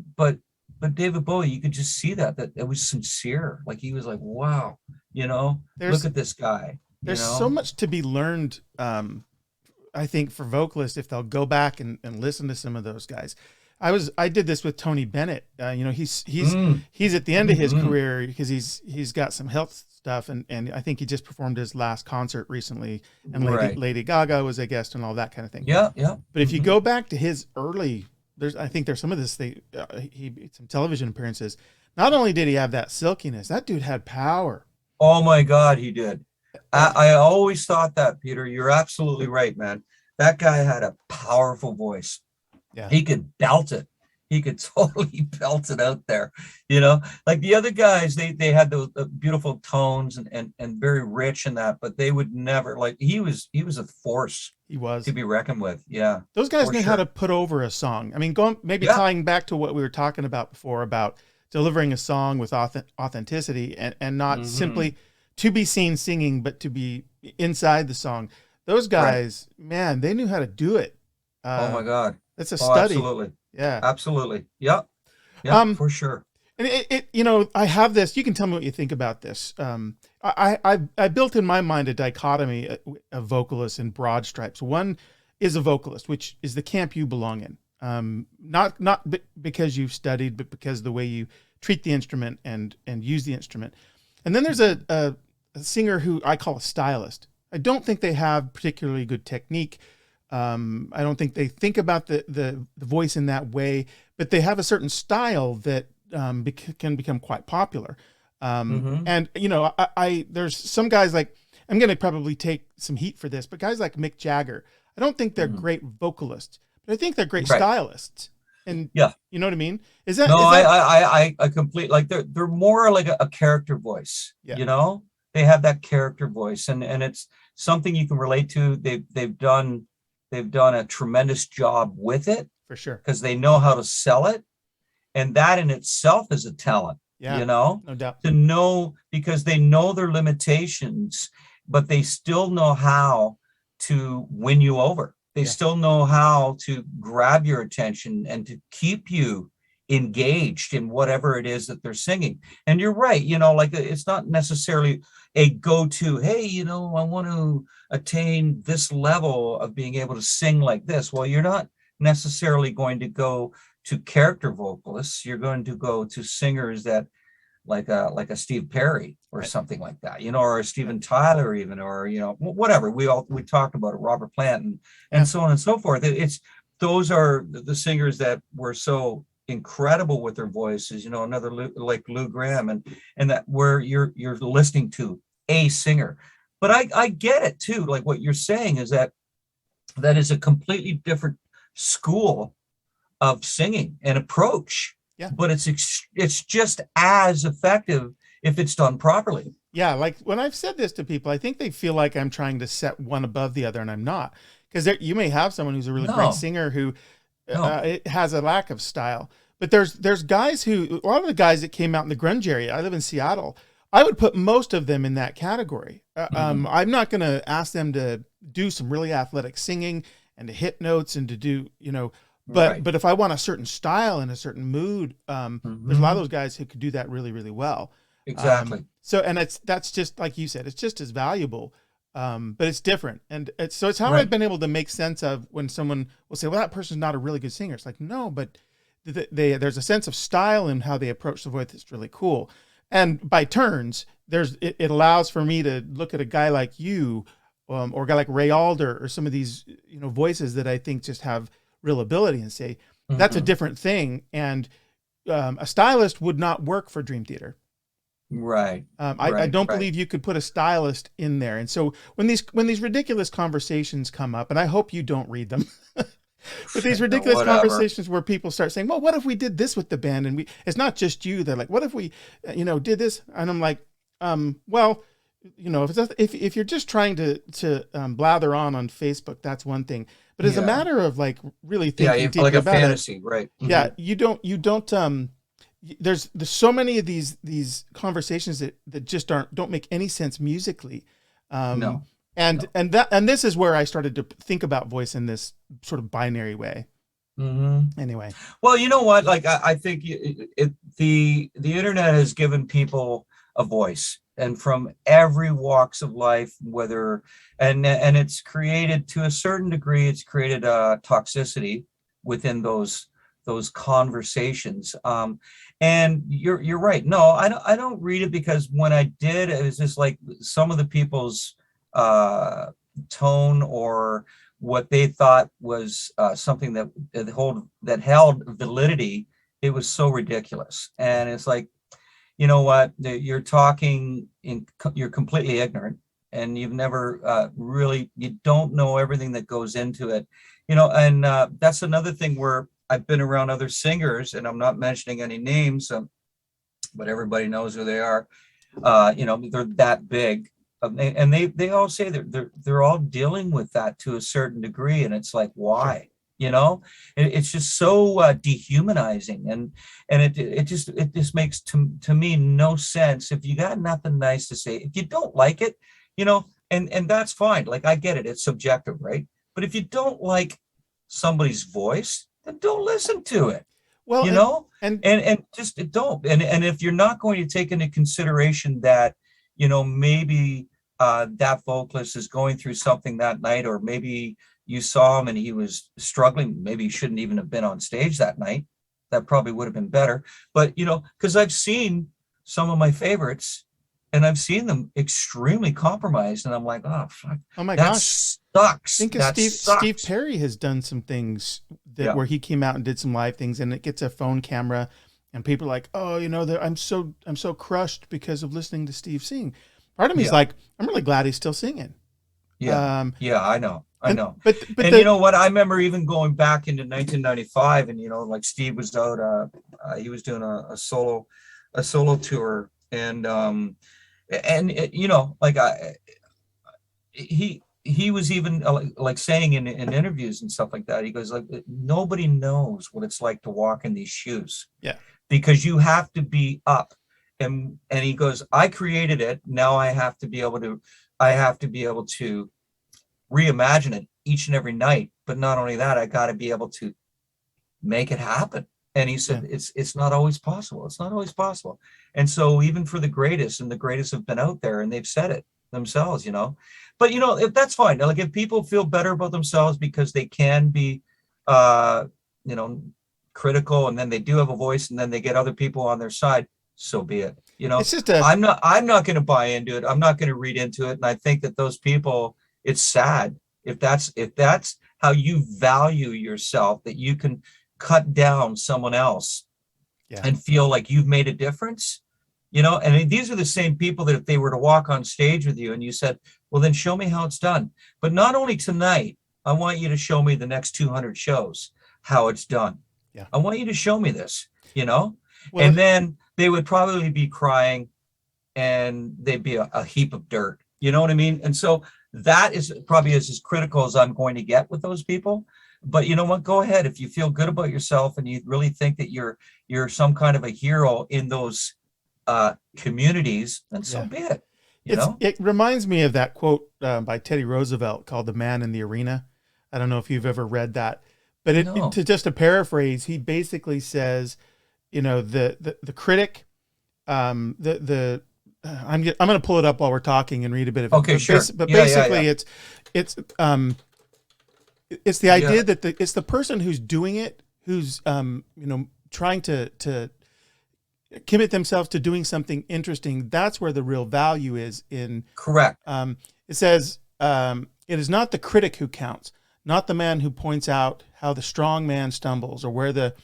David Bowie, you could just see that it was sincere. Like he was like, wow, you know, look at this guy. There's so much to be learned, I think, for vocalists if they'll go back and listen to some of those guys. I did this with Tony Bennett. You know, he's at the end of his career because he's got some health stuff, and I think he just performed his last concert recently, and Lady Gaga was a guest and all that kind of thing. Yeah. But if you go back to his early, I think there's some of this some television appearances. Not only did he have that silkiness, that dude had power. Oh my God, he did. I always thought that, Peter. You're absolutely right, man. That guy had a powerful voice. Yeah. He could belt it. He could totally belt it out there. You know, like the other guys, they had those beautiful tones and very rich in that, but they would never, like, he was a force. He was to be reckoned with. Yeah. Those guys knew how to put over a song. I mean, tying back to what we were talking about before about delivering a song with authenticity and not simply to be seen singing, but to be inside the song. Those guys, man, they knew how to do it. Oh my God. That's a study. Absolutely. Yeah. Absolutely. Yep. Yeah, for sure. And it, you know, I have this, you can tell me what you think about this. I built in my mind a dichotomy of vocalists in broad stripes. One is a vocalist, which is the camp you belong in. Not because you've studied, but because the way you treat the instrument and use the instrument. And then there's a singer who I call a stylist. I don't think they have particularly good technique. I don't think they think about the voice in that way, but they have a certain style that can become quite popular. And, you know, there's some guys like, I'm going to probably take some heat for this, but guys like Mick Jagger, I don't think they're great vocalists, but I think they're great stylists. And you know what I mean? I completely, like they're more like a character voice, you know, they have that character voice and it's something you can relate to. They've done a tremendous job with it for sure, because they know how to sell it. And that in itself is a talent, you know, no doubt, to know, because they know their limitations, but they still know how to win you over. They still know how to grab your attention and to keep you engaged in whatever it is that they're singing. And you're right, you know, like it's not necessarily a go-to, hey, you know, I want to attain this level of being able to sing like this. Well, you're not necessarily going to go to character vocalists. You're going to go to singers that like a Steve Perry or something like that, you know, or a Steven Tyler even, or, you know, whatever. We talked about it, Robert Plant and so on and so forth. Those are the singers that were so incredible with their voices, you know, another like Lou Gramm and that where you're listening to a singer. But I get it too. Like what you're saying is that is a completely different school of singing and approach. Yeah. But it's just as effective if it's done properly. Yeah. Like when I've said this to people, I think they feel like I'm trying to set one above the other, and I'm not. Because you may have someone who's a really great singer who has a lack of style. But there's guys who, a lot of the guys that came out in the grunge area, I live in Seattle, I would put most of them in that category. I'm not going to ask them to do some really athletic singing and to hit notes and to do, you know, but if I want a certain style and a certain mood, there's a lot of those guys who could do that really, really well. Exactly. That's just like you said, it's just as valuable, but it's different. And it's how I've been able to make sense of when someone will say, well, that person's not a really good singer. It's like, no, but there's a sense of style in how they approach the voice that's really cool. And by turns, it allows for me to look at a guy like you, or a guy like Ray Alder, or some of these, you know, voices that I think just have real ability, and say that's a different thing. And a stylist would not work for Dream Theater. Right. I don't believe you could put a stylist in there. And so when these ridiculous conversations come up, and I hope you don't read them, but these ridiculous conversations where people start saying, well, what if we did this with the band? And it's not just you. They're like, what if we, you know, did this? And I'm like, well, you know, if you're just trying to blather on Facebook, that's one thing. But as a matter of like really thinking deeply like a about fantasy, it, right? Yeah, you don't there's so many of these conversations that just don't make any sense musically. No. And this is where I started to think about voice in this sort of binary way. Mm-hmm. Anyway. Well, you know what? Like, I think the internet has given people a voice, and from every walks of life, whether, and it's created, to a certain degree, it's created toxicity within those conversations. And you're right. No, I don't read it, because when I did, it was just like some of the people's tone, or what they thought was something that held validity. It was so ridiculous. And it's like, you know what, you're you're completely ignorant, and you've never you don't know everything that goes into it, and that's another thing where I've been around other singers, and I'm not mentioning any names, but everybody knows who they are. They're that big. And they all say they're all dealing with that to a certain degree, and it's like, why? It's just so dehumanizing, and it just makes to me no sense. If you got nothing nice to say, if you don't like it, and that's fine. Like, I get it, it's subjective, right? But if you don't like somebody's voice, then don't listen to it. Well, and just don't. And if you're not going to take into consideration that, maybe that vocalist is going through something that night, or maybe you saw him and he was struggling. Maybe he shouldn't even have been on stage that night. That probably would have been better. But, because I've seen some of my favorites, and I've seen them extremely compromised, and I'm like, oh, fuck. Oh my that gosh. Sucks. I think Steve Perry has done some things where he came out and did some live things, and it gets a phone camera, and people are like, oh, I'm so crushed because of listening to Steve sing. Part of me is like, I'm really glad he's still singing. Yeah. I know. But you know what? I remember even going back into 1995, and like Steve was out. He was doing a solo tour, and he was even like saying in interviews and stuff like that. He goes, like, nobody knows what it's like to walk in these shoes. Yeah. Because you have to be up. And he goes, I created it. Now I have to be able to reimagine it each and every night. But not only that, I got to be able to make it happen. And he said, it's not always possible. It's not always possible. And so even for the greatest, and the greatest have been out there, and they've said it themselves, but if that's fine. Like, if people feel better about themselves because they can be, critical, and then they do have a voice, and then they get other people on their side, so be it. It's just I'm not going to buy into it. I'm not going to read into it. And I think that those people, it's sad if that's how you value yourself, that you can cut down someone else and feel like you've made a difference. And these are the same people that if they were to walk on stage with you and you said, well, then show me how it's done. But not only tonight, I want you to show me the next 200 shows how it's done. Yeah. I want you to show me this, Well, and then they would probably be crying, and they'd be a heap of dirt. You know what I mean? And so that is probably as critical as I'm going to get with those people. But you know what? Go ahead. If you feel good about yourself and you really think that you're some kind of a hero in those communities, then so be it. It reminds me of that quote by Teddy Roosevelt called "The Man in the Arena." I don't know if you've ever read that, but to just to paraphrase, he basically says, the critic, I'm going to pull it up while we're talking and read a bit of it. Okay, sure. But basically, it's the idea that it's the person who's doing it, who's trying to commit themselves to doing something interesting. That's where the real value is in. Correct. It says, it is not the critic who counts, not the man who points out how the strong man stumbles, or where the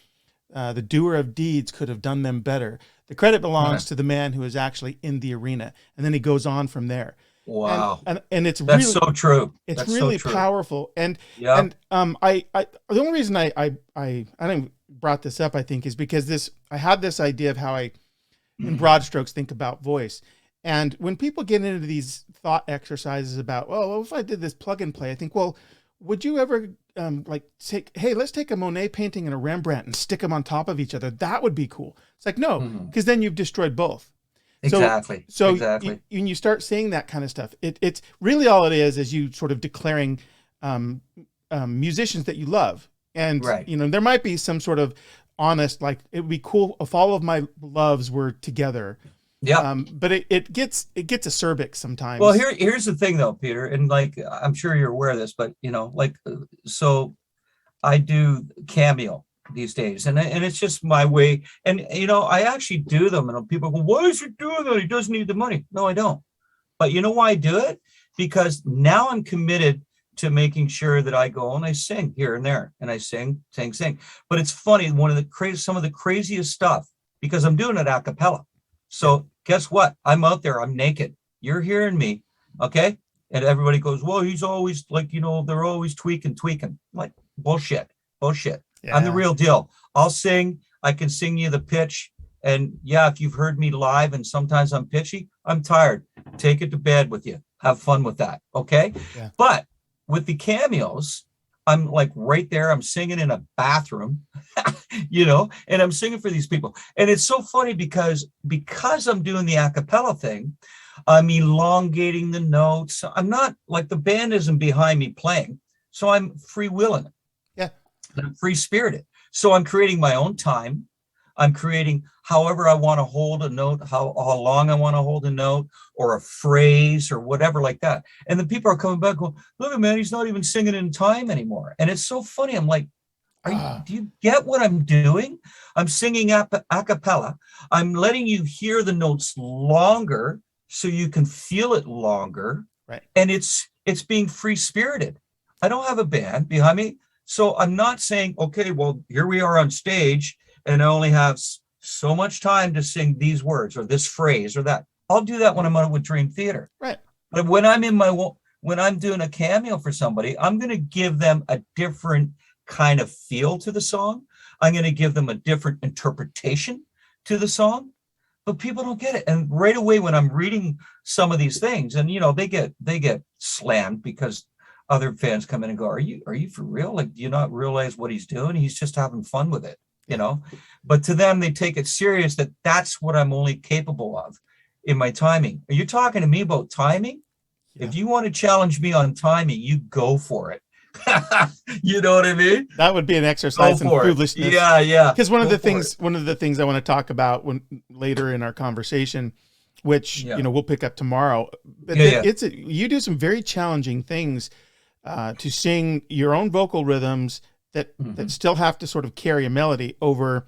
doer of deeds could have done them better. The credit belongs to the man who is actually in the arena. And then he goes on from there. Wow. And it's that's really so true. It's that's really so true. Powerful. And I the only reason I didn't brought this up, I think, is because I had this idea of how I, in broad strokes, think about voice. And when people get into these thought exercises about, well, if I did this plug and play, I think, well, would you ever like hey, let's take a Monet painting and a Rembrandt and stick them on top of each other? That would be cool. It's like, no, because then you've destroyed both. Exactly. So exactly. When you start saying that kind of stuff, it's really all it is you sort of declaring musicians that you love. And, Right. you know, there might be some sort of honest, like, it would be cool if all of my loves were together. Yeah. But it gets acerbic sometimes. Well, here's the thing though, Peter, and like, I'm sure you're aware of this, but you know, like, so I do Cameo these days, and it's just my way. And you know, I actually do them, and people go, "Why is he doing that? He doesn't need the money." No, I don't. But you know why I do it? Because now I'm committed to making sure that I go and I sing here and there, and I sing. But it's funny, some of the craziest stuff, because I'm doing it a cappella. So guess what? I'm out there. I'm naked. You're hearing me, okay? And everybody goes, "Well, he's always like, you know, they're always tweaking." I'm like, bullshit. Yeah. I'm the real deal. I'll sing. I can sing you the pitch. And yeah, if you've heard me live and sometimes I'm pitchy, I'm tired. Take it to bed with you. Have fun with that. Okay. Yeah. But with the cameos, I'm like right there. I'm singing in a bathroom, you know, and I'm singing for these people. And it's so funny because I'm doing the a cappella thing, I'm elongating the notes. I'm not like, the band isn't behind me playing. So I'm freewheeling it. Yeah. I'm free spirited. So I'm creating my own time. I'm creating however I want to hold a note, how long I want to hold a note or a phrase or whatever like that. And the people are coming back going, "Look, man, he's not even singing in time anymore." And it's so funny. I'm like, do you get what I'm doing? I'm singing a cappella. I'm letting you hear the notes longer so you can feel it longer. Right. And it's being free spirited. I don't have a band behind me. So I'm not saying, okay, well, here we are on stage and I only have so much time to sing these words or this phrase or that. I'll do that when I'm on with Dream Theater. Right. But when I'm doing a cameo for somebody, I'm going to give them a different kind of feel to the song. I'm going to give them a different interpretation to the song, but people don't get it. And right away, when I'm reading some of these things, and you know, they get slammed because other fans come in and go, are you for real? Like, do you not realize what he's doing? He's just having fun with it, you know? But to them, they take it serious that that's what I'm only capable of in my timing. Are you talking to me about timing? Yeah. If you want to challenge me on timing, you go for it. You know what I mean? That would be an exercise in foolishness. Yeah. Because one of the things I want to talk about later in our conversation, which you know we'll pick up tomorrow, but you do some very challenging things to sing your own vocal rhythms that still have to sort of carry a melody over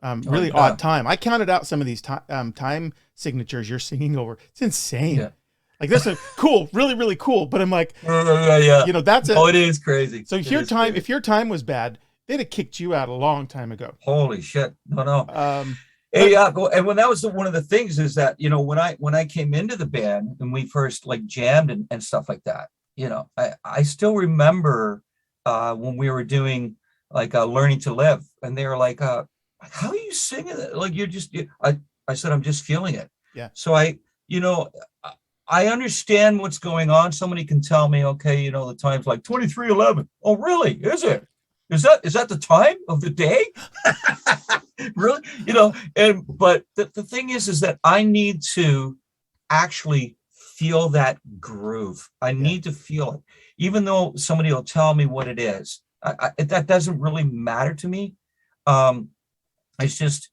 really odd time. I counted out some of these time signatures you're singing over. It's insane. Yeah. Like, this is cool, really, really cool. But I'm like, you know, it is crazy. So if your time was bad, they'd have kicked you out a long time ago. Holy shit. No. And when that was one of the things is that, you know, when I came into the band and we first like jammed and stuff like that, you know, I still remember when we were doing like Learning to Live, and they were like, how are you singing it? Like, I said, I'm just feeling it. Yeah. So I understand what's going on. Somebody can tell me, okay, you know, the time's like 23:11. Oh, really? Is it? Is that the time of the day? Really? You know, but the thing is that I need to actually feel that groove. I need to feel it. Even though somebody will tell me what it is, that doesn't really matter to me. It's just,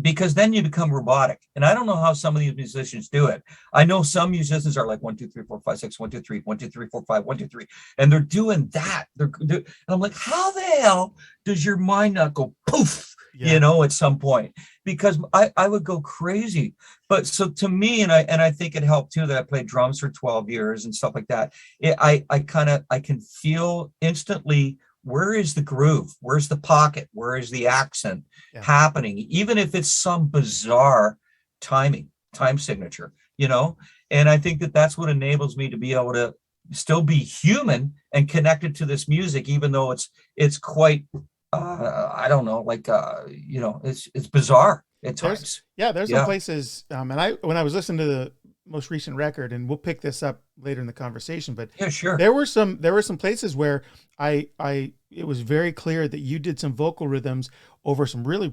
because then you become robotic. And I don't know how some of these musicians do it. I know some musicians are like 1, 2, 3, 4, 5, 6, 1, 2, 3, 1, 2, 3, 4, 5, 1, 2, 3. And they're doing that. And I'm like, how the hell does your mind not go poof, you know, at some point? Because I would go crazy. But so to me, and I think it helped too that I played drums for 12 years and stuff like that. I can feel instantly, where is the groove? Where's the pocket? Where is the accent happening? Even if it's some bizarre time signature, you know? And I think that that's what enables me to be able to still be human and connected to this music, even though it's quite, I don't know, like, you know, it's bizarre at times. There's some places, and when I was listening to most recent record, and we'll pick this up later in the conversation, but Yeah, sure. there were some places where it was very clear that you did some vocal rhythms over some really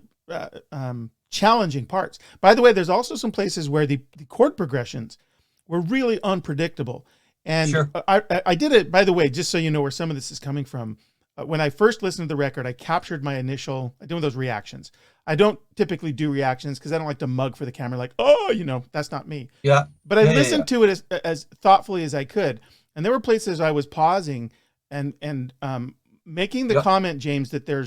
challenging parts. By the way, there's also some places where the chord progressions were really unpredictable. And Sure. I did it, by the way, just so you know where some of this is coming from. When I first listened to the record, I captured my initial, I do those reactions. I don't typically do reactions because I don't like to mug for the camera, like, oh, you know, that's not me. Yeah. But I Yeah, listened to it as thoughtfully as I could. And there were places I was pausing and making the comment, James, that there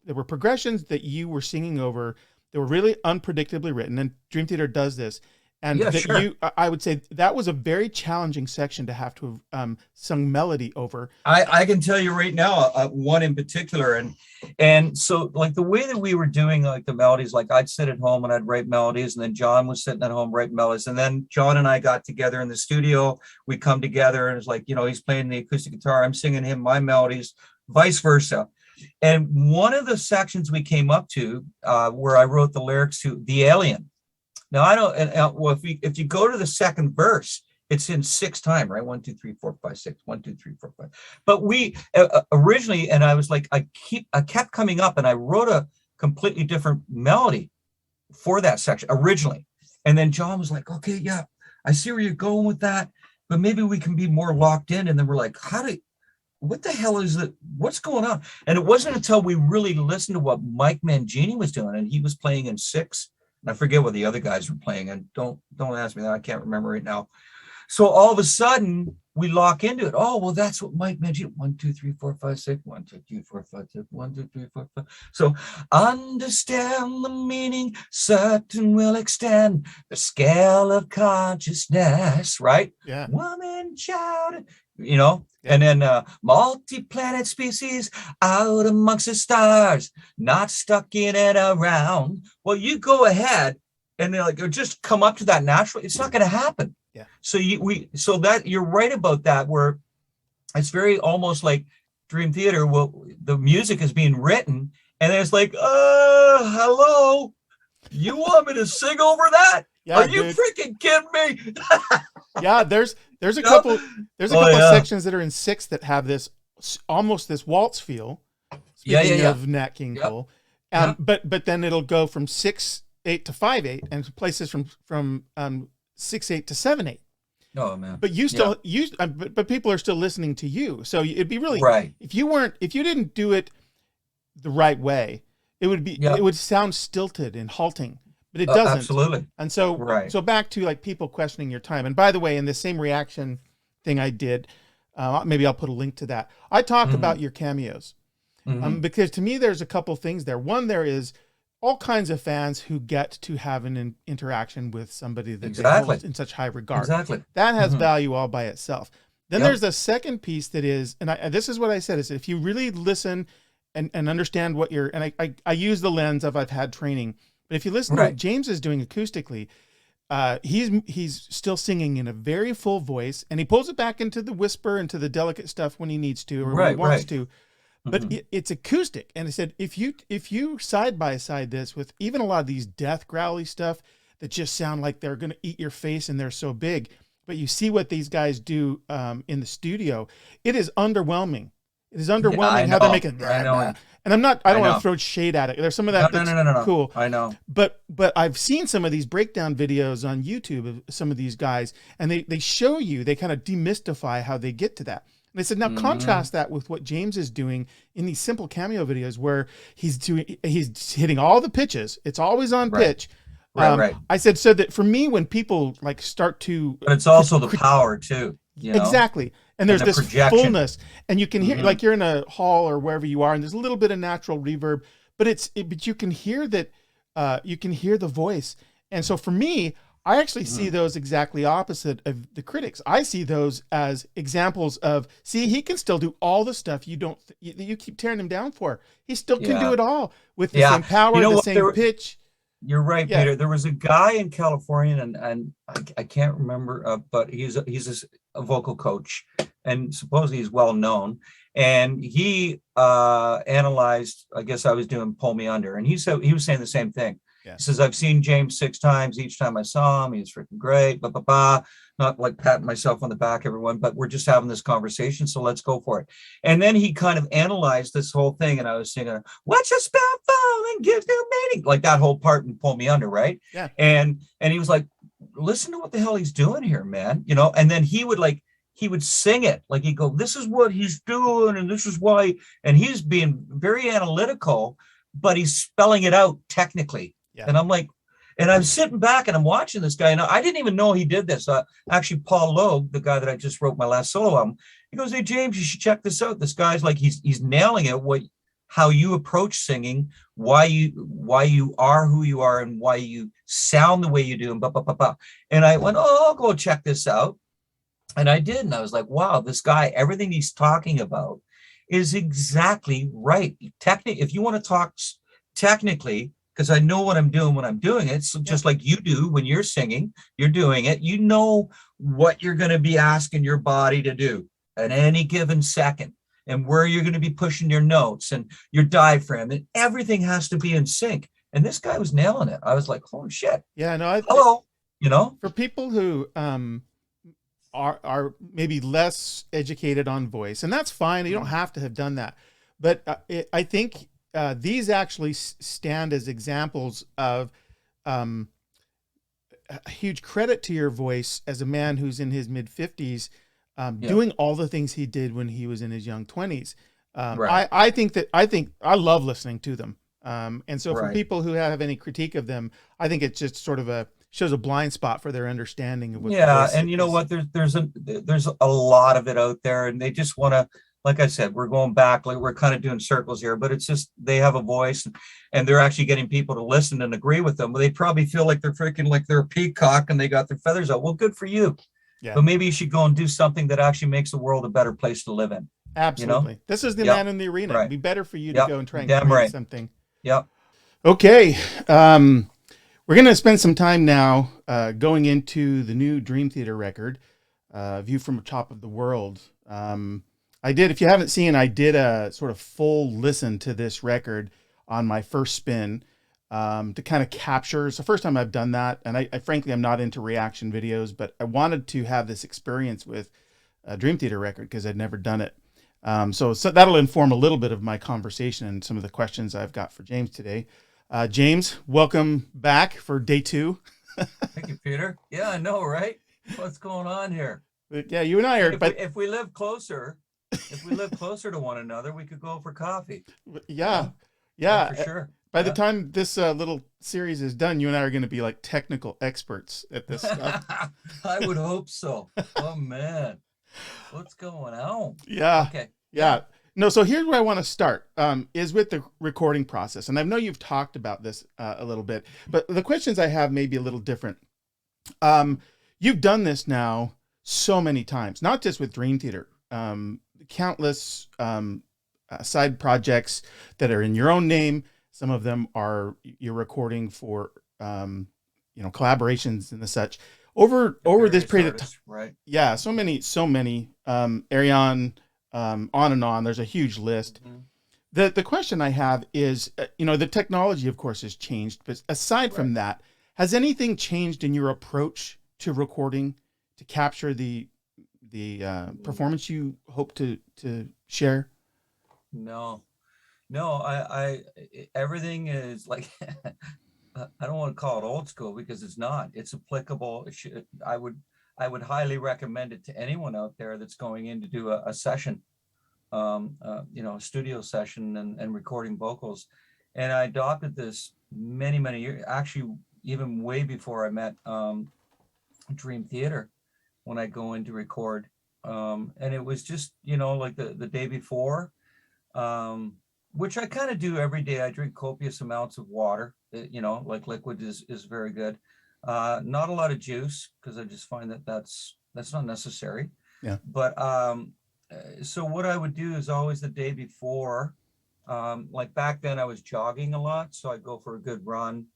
were progressions that you were singing over that were really unpredictably written. And Dream Theater does this. And Yeah, that sure. I would say that was a very challenging section to have to have sung melody over. I can tell you right now, one in particular, and so like the way that we were doing like the melodies, like I'd sit at home and I'd write melodies, and then John was sitting at home writing melodies, and then John and I got together in the studio. We come together, and it's like, you know, he's playing the acoustic guitar, I'm singing him my melodies, vice versa. And one of the sections we came up to, where I wrote the lyrics to "The Alien." Now I don't. Well, if you go to the second verse, it's in 6 time, right? 1, 2, 3, 4, 5, 6. 1, 2, 3, 4, 5. But we originally, and I was like, I kept coming up, and I wrote a completely different melody for that section originally. And then John was like, okay, yeah, I see where you're going with that, but maybe we can be more locked in. And then we're like, what the hell is that? What's going on? And it wasn't until we really listened to what Mike Mangini was doing, and he was playing in 6. And I forget what the other guys were playing, and don't ask me that. I can't remember right now. So all of a sudden we lock into it. Oh, well, that's what Mike mentioned. 1, 2, 3, 4, 5, 6. 1, 2, 3, 4, 5, 6. 1, 2, 3, 4, 5. So understand the meaning, certain will extend the scale of consciousness, right? Yeah. Woman, child, you know. Yeah. And then multi-planet species out amongst the stars, not stuck in and around. Well, you go ahead and they're like, just come up to that naturally. It's not going to happen. Yeah. So so that you're right about that, where it's very almost like Dream Theater. Well, the music is being written, and it's like, hello, you want me to sing over that? Yeah, are you freaking kidding me? Yeah, there's a couple sections that are in 6 that have this almost this waltz feel. Speaking of Nat King Cole, but then it'll go from 6/8 to 5/8, and places from 6/8 to 7/8. Oh man! But you still but people are still listening to you, so it'd be really right if you didn't do it the right way, it would sound stilted and halting. But it doesn't. Absolutely. And so, so back to like people questioning your time. And by the way, in the same reaction thing I did, maybe I'll put a link to that. I talk about your cameos because to me, there's a couple things there. One, there is all kinds of fans who get to have an interaction with somebody that they hold in such high regard. Exactly. That has value all by itself. Then there's the second piece that is, and this is what I said, is if you really listen and understand what you're, and I use the lens of I've had training. But if you listen to what James is doing acoustically, he's still singing in a very full voice, and he pulls it back into the whisper and to the delicate stuff when he needs to or when he wants to. But it's acoustic. And I said, if you side by side this with even a lot of these death growly stuff that just sound like they're going to eat your face and they're so big, but you see what these guys do in the studio, it is underwhelming. It is underwhelming how they're making. I know. And I don't want to throw shade at it. There's some of that that's cool. I know. But I've seen some of these breakdown videos on YouTube of some of these guys, and they show you, they kind of demystify how they get to that. And they said, now contrast that with what James is doing in these simple cameo videos where he's hitting all the pitches. It's always on pitch. Right. I said, so that for me, when people like start to, but it's also the power too. You know? Exactly. And there's this projection. Fullness, and you can hear like you're in a hall or wherever you are, and there's a little bit of natural reverb, but but you can hear that, you can hear the voice. And so for me, I actually see those exactly opposite of the critics. I see those as examples of, see, he can still do all the stuff you keep tearing him down for. He still can do it all with the same power, the same pitch. You're right, Peter. There was a guy in California, and I can't remember, but he's a vocal coach, and supposedly he's well known. And he analyzed, I guess I was doing "Pull Me Under," and he was saying the same thing. Yeah. He says, I've seen James 6 times. Each time I saw him, he's freaking great. Blah, blah, blah. Not like patting myself on the back, everyone, but we're just having this conversation. So let's go for it. And then he kind of analyzed this whole thing. And I was singing, what's a spell falling gives new meaning? Like that whole part and pull me under, right? Yeah. And he was like, listen to what the hell he's doing here, man. And then he would sing it. Like he'd go, this is what he's doing. And this is why. And he's being very analytical, but he's spelling it out technically. Yeah. And I'm like, and I'm sitting back and I'm watching this guy, and I didn't even know he did this. Actually, Paul Loeb, the guy that I just wrote my last solo album, he goes, hey, James, you should check this out. This guy's like, he's nailing it. How you approach singing, why you are who you are, and why you sound the way you do, and blah, blah, blah, blah. And I went, oh, I'll go check this out. And I did. And I was like, wow, this guy, everything he's talking about is exactly right. If you want to talk technically, because I know what I'm doing when I'm doing it. So just like you do when you're singing, you're doing it, you know what you're going to be asking your body to do at any given second, and where you're going to be pushing your notes and your diaphragm, and everything has to be in sync. And this guy was nailing it. I was like, holy shit. Yeah, no, hello. For people who are maybe less educated on voice, and that's fine. You don't have to have done that. But I think these actually stand as examples of a huge credit to your voice as a man who's in his mid-50s, doing all the things he did when he was in his young 20s. Right. I think I love listening to them. And so for people who have any critique of them, I think it's just sort of shows a blind spot for their understanding of what. Yeah, and you know what? There's a lot of it out there, and they just want to. Like I said, we're going back, like we're kind of doing circles here, but it's just they have a voice, and they're actually getting people to listen and agree with them. They probably feel like they're freaking like they're a peacock and they got their feathers out. Well, good for you. Yeah. But maybe you should go and do something that actually makes the world a better place to live in. Absolutely. This is the man in the arena. It'd be better for you to go and try and create something. Yep. Okay. We're going to spend some time now going into the new Dream Theater record, View from the Top of the World. If you haven't seen, I did a sort of full listen to this record on my first spin to kind of capture. It's the first time I've done that. And I frankly, I'm not into reaction videos, but I wanted to have this experience with a Dream Theater record because I'd never done it. So that'll inform a little bit of my conversation and some of the questions I've got for James today. James, welcome back for day 2. Thank you, Peter. Yeah, I know, right? What's going on here? Yeah, you and I are. If we live closer to one another, we could go for coffee. Yeah, for sure. By the time this little series is done, you and I are going to be like technical experts at this stuff. I would hope so. Oh man, what's going on? Yeah. Okay. Yeah. No. So here's where I want to start. Is with the recording process, and I know you've talked about this a little bit, but the questions I have may be a little different. You've done this now so many times, not just with Dream Theater. Countless side projects that are in your own name. Some of them are you're recording for collaborations and the such. Over this period of time, right? Yeah, so many. Ariane, on and on. There's a huge list. Mm-hmm. The question I have is, the technology, of course, has changed, but aside from that, has anything changed in your approach to recording to capture the performance you hope to share? No, I everything is like, I don't want to call it old school because it's not. It's applicable. I would highly recommend it to anyone out there that's going in to do a session, a studio session and recording vocals. And I adopted this many years, actually, even way before I met Dream Theater. When I go in to record, and it was just like the day before, which I kind of do every day. I drink copious amounts of water. Like liquid is very good. Not a lot of juice because I just find that's not necessary. Yeah. But so what I would do is always the day before. Like back then I was jogging a lot, so I'd go for a good run.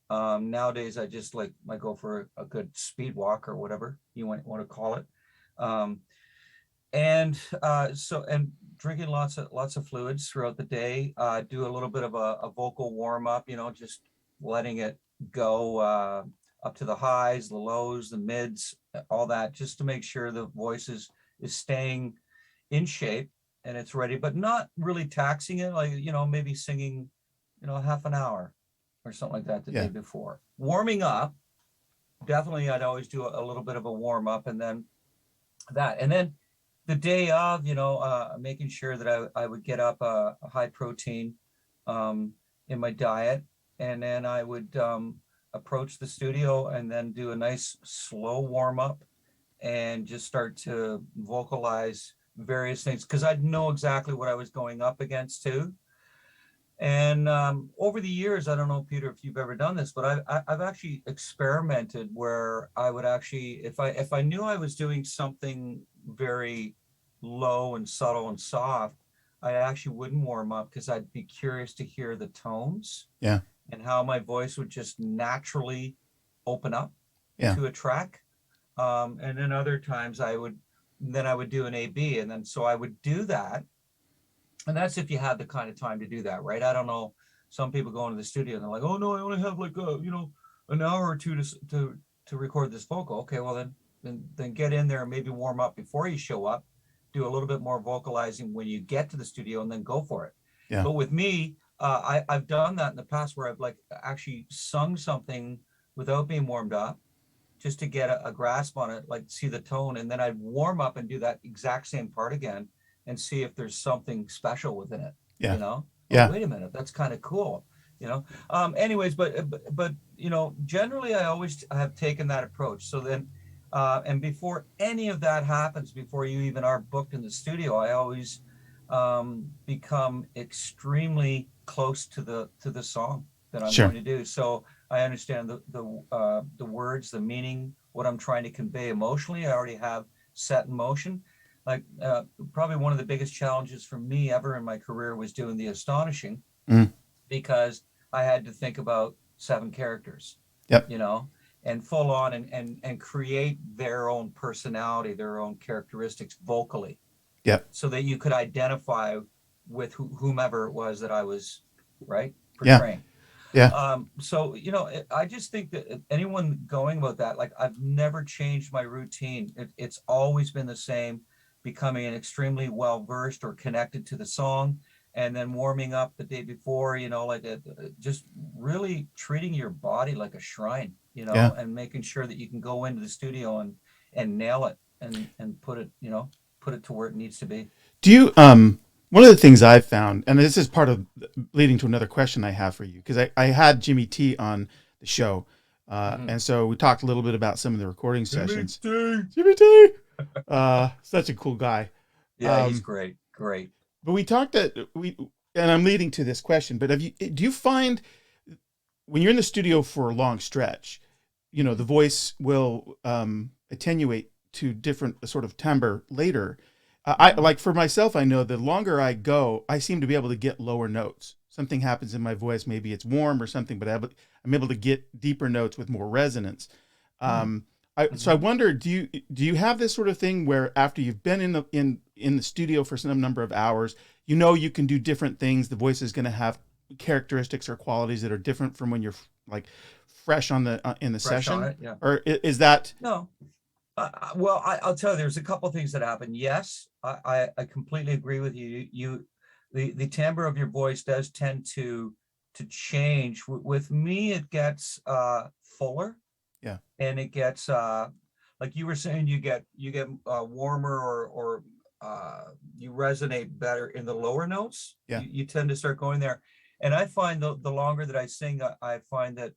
Nowadays I just I go for a good speed walk or whatever you want to call it. And drinking lots of fluids throughout the day. Do a little bit of a vocal warm up, just letting it go up to the highs, the lows, the mids, all that, just to make sure the voice is staying in shape and it's ready, but not really taxing it, like, maybe singing, half an hour or something like that the day before. Warming up, definitely I'd always do a little bit of a warm up, and then that. And then the day of, making sure that I would get up a high protein in my diet, and then I would approach the studio and then do a nice slow warm up and just start to vocalize various things, because I'd know exactly what I was going up against too. And over the years, I don't know, Peter, if you've ever done this, but I've actually experimented where I would actually, if I knew I was doing something very low and subtle and soft, I actually wouldn't warm up, because I'd be curious to hear the tones. Yeah. And how my voice would just naturally open up to a track. And then other times I would do an A/B, and then so I would do that. And that's if you had the kind of time to do that, right? I don't know. Some people go into the studio and they're like, "Oh no, I only have like an hour or two to record this vocal." Okay, well then get in there and maybe warm up before you show up. Do a little bit more vocalizing when you get to the studio, and then go for it. Yeah. But with me, I've done that in the past where I've like actually sung something without being warmed up, just to get a grasp on it, like see the tone, and then I'd warm up and do that exact same part again and see if there's something special within it. Yeah. Oh, Yeah. wait a minute, that's kind of cool. Anyways, but generally I always have taken that approach. So then and before any of that happens, before you even are booked in the studio, I always become extremely close to the song that I'm going to do. So I understand the words, the meaning, what I'm trying to convey emotionally. I already have set in motion. Like probably one of the biggest challenges for me ever in my career was doing The Astonishing, because I had to think about 7 characters. Yep. And full on and create their own personality, their own characteristics vocally. Yep. So that you could identify with whomever it was that I was portraying. Yeah. So, I just think that anyone going about that, like, I've never changed my routine. It's always been the same, becoming an extremely well-versed or connected to the song, and then warming up the day before, just really treating your body like a shrine, and making sure that you can go into the studio and nail it and put it to where it needs to be. Do you, one of the things I've found, and this is part of leading to another question I have for you, because I had Jimmy T on the show, and so we talked a little bit about some of the recording sessions. Jimmy T! Such a cool guy. Yeah, he's great. But we talked and I'm leading to this question, but do you find when you're in the studio for a long stretch, the voice will attenuate to different sort of timbre later? I like, for myself, I know the longer I go, I seem to be able to get lower notes. Something happens in my voice, maybe it's warm or something, but I'm able to get deeper notes with more resonance. So I wonder, do you have this sort of thing where after you've been in the studio for some number of hours, you can do different things, the voice is going to have characteristics or qualities that are different from when you're like fresh in the session? Or is that no? Well, I'll tell you, there's a couple of things that happen. Yes, I completely agree with you. The timbre of your voice does tend to change. With me, it gets fuller. Yeah. And it gets like you were saying, you get warmer or you resonate better in the lower notes. Yeah. You tend to start going there. And I find the longer that I sing, I find that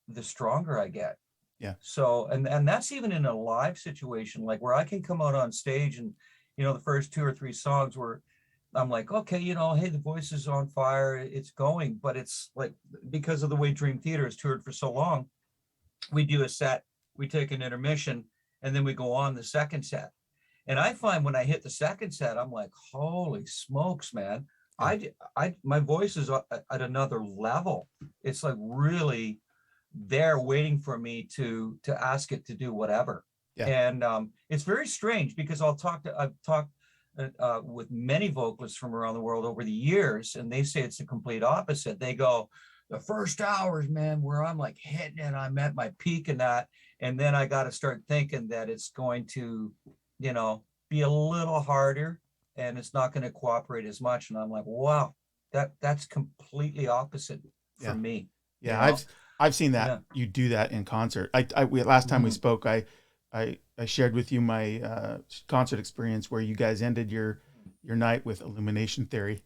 the stronger I get. Yeah. So, and that's even in a live situation, like where I can come out on stage and, the first 2 or 3 songs where I'm like, okay, hey, the voice is on fire, it's going, but it's like, because of the way Dream Theater has toured for so long, we do a set, we take an intermission, and then we go on the second set. And I find when I hit the second set, I'm like, holy smokes, man. My voice is at another level. It's like really there waiting for me to ask it to do whatever. Yeah. And it's very strange, because I've talked with many vocalists from around the world over the years, and they say it's the complete opposite. They go, the first hours, man, where I'm like hitting it, I'm at my peak in that. And then I got to start thinking that it's going to, you know, be a little harder and it's not going to cooperate as much. And I'm like, wow, that's completely opposite for me. Yeah. You know? I've seen that you do that in concert. Last time we spoke, I shared with you my concert experience where you guys ended your night with Illumination Theory.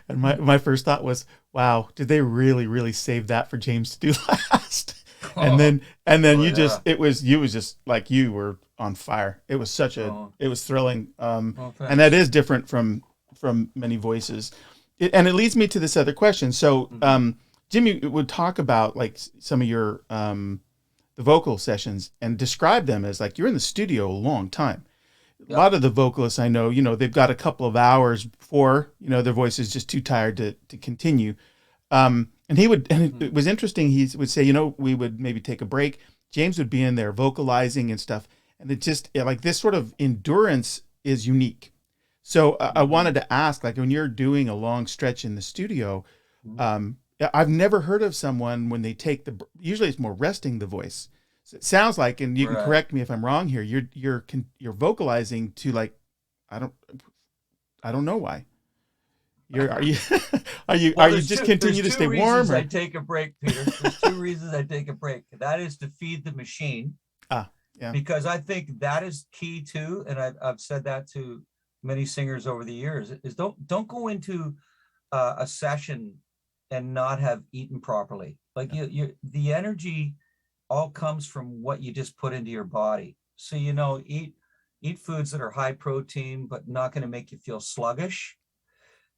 And my first thought was, wow, did they really save that for James to do last? And then it was just like you were on fire. It was it was thrilling. And that is different from many voices. And it leads me to this other question. So Jimmy would talk about like some of your the vocal sessions and describe them as like you're in the studio a long time. A lot of the vocalists I know, they've got a couple of hours before, their voice is just too tired to continue. And it was interesting. He would say, we would maybe take a break. James would be in there vocalizing and stuff. And it just like this sort of endurance is unique. So I wanted to ask, like when you're doing a long stretch in the studio, I've never heard of someone when they take usually it's more resting the voice. So it sounds like, and you can correct me if I'm wrong here. You're vocalizing to like, I don't know why. Are you just continue to stay warm? I take a break, Peter. There's two reasons I take a break. That is to feed the machine. Yeah. Because I think that is key too, and I've said that to many singers over the years. Is don't go into a session and not have eaten properly. Like the energy all comes from what you just put into your body. So eat foods that are high protein, but not going to make you feel sluggish.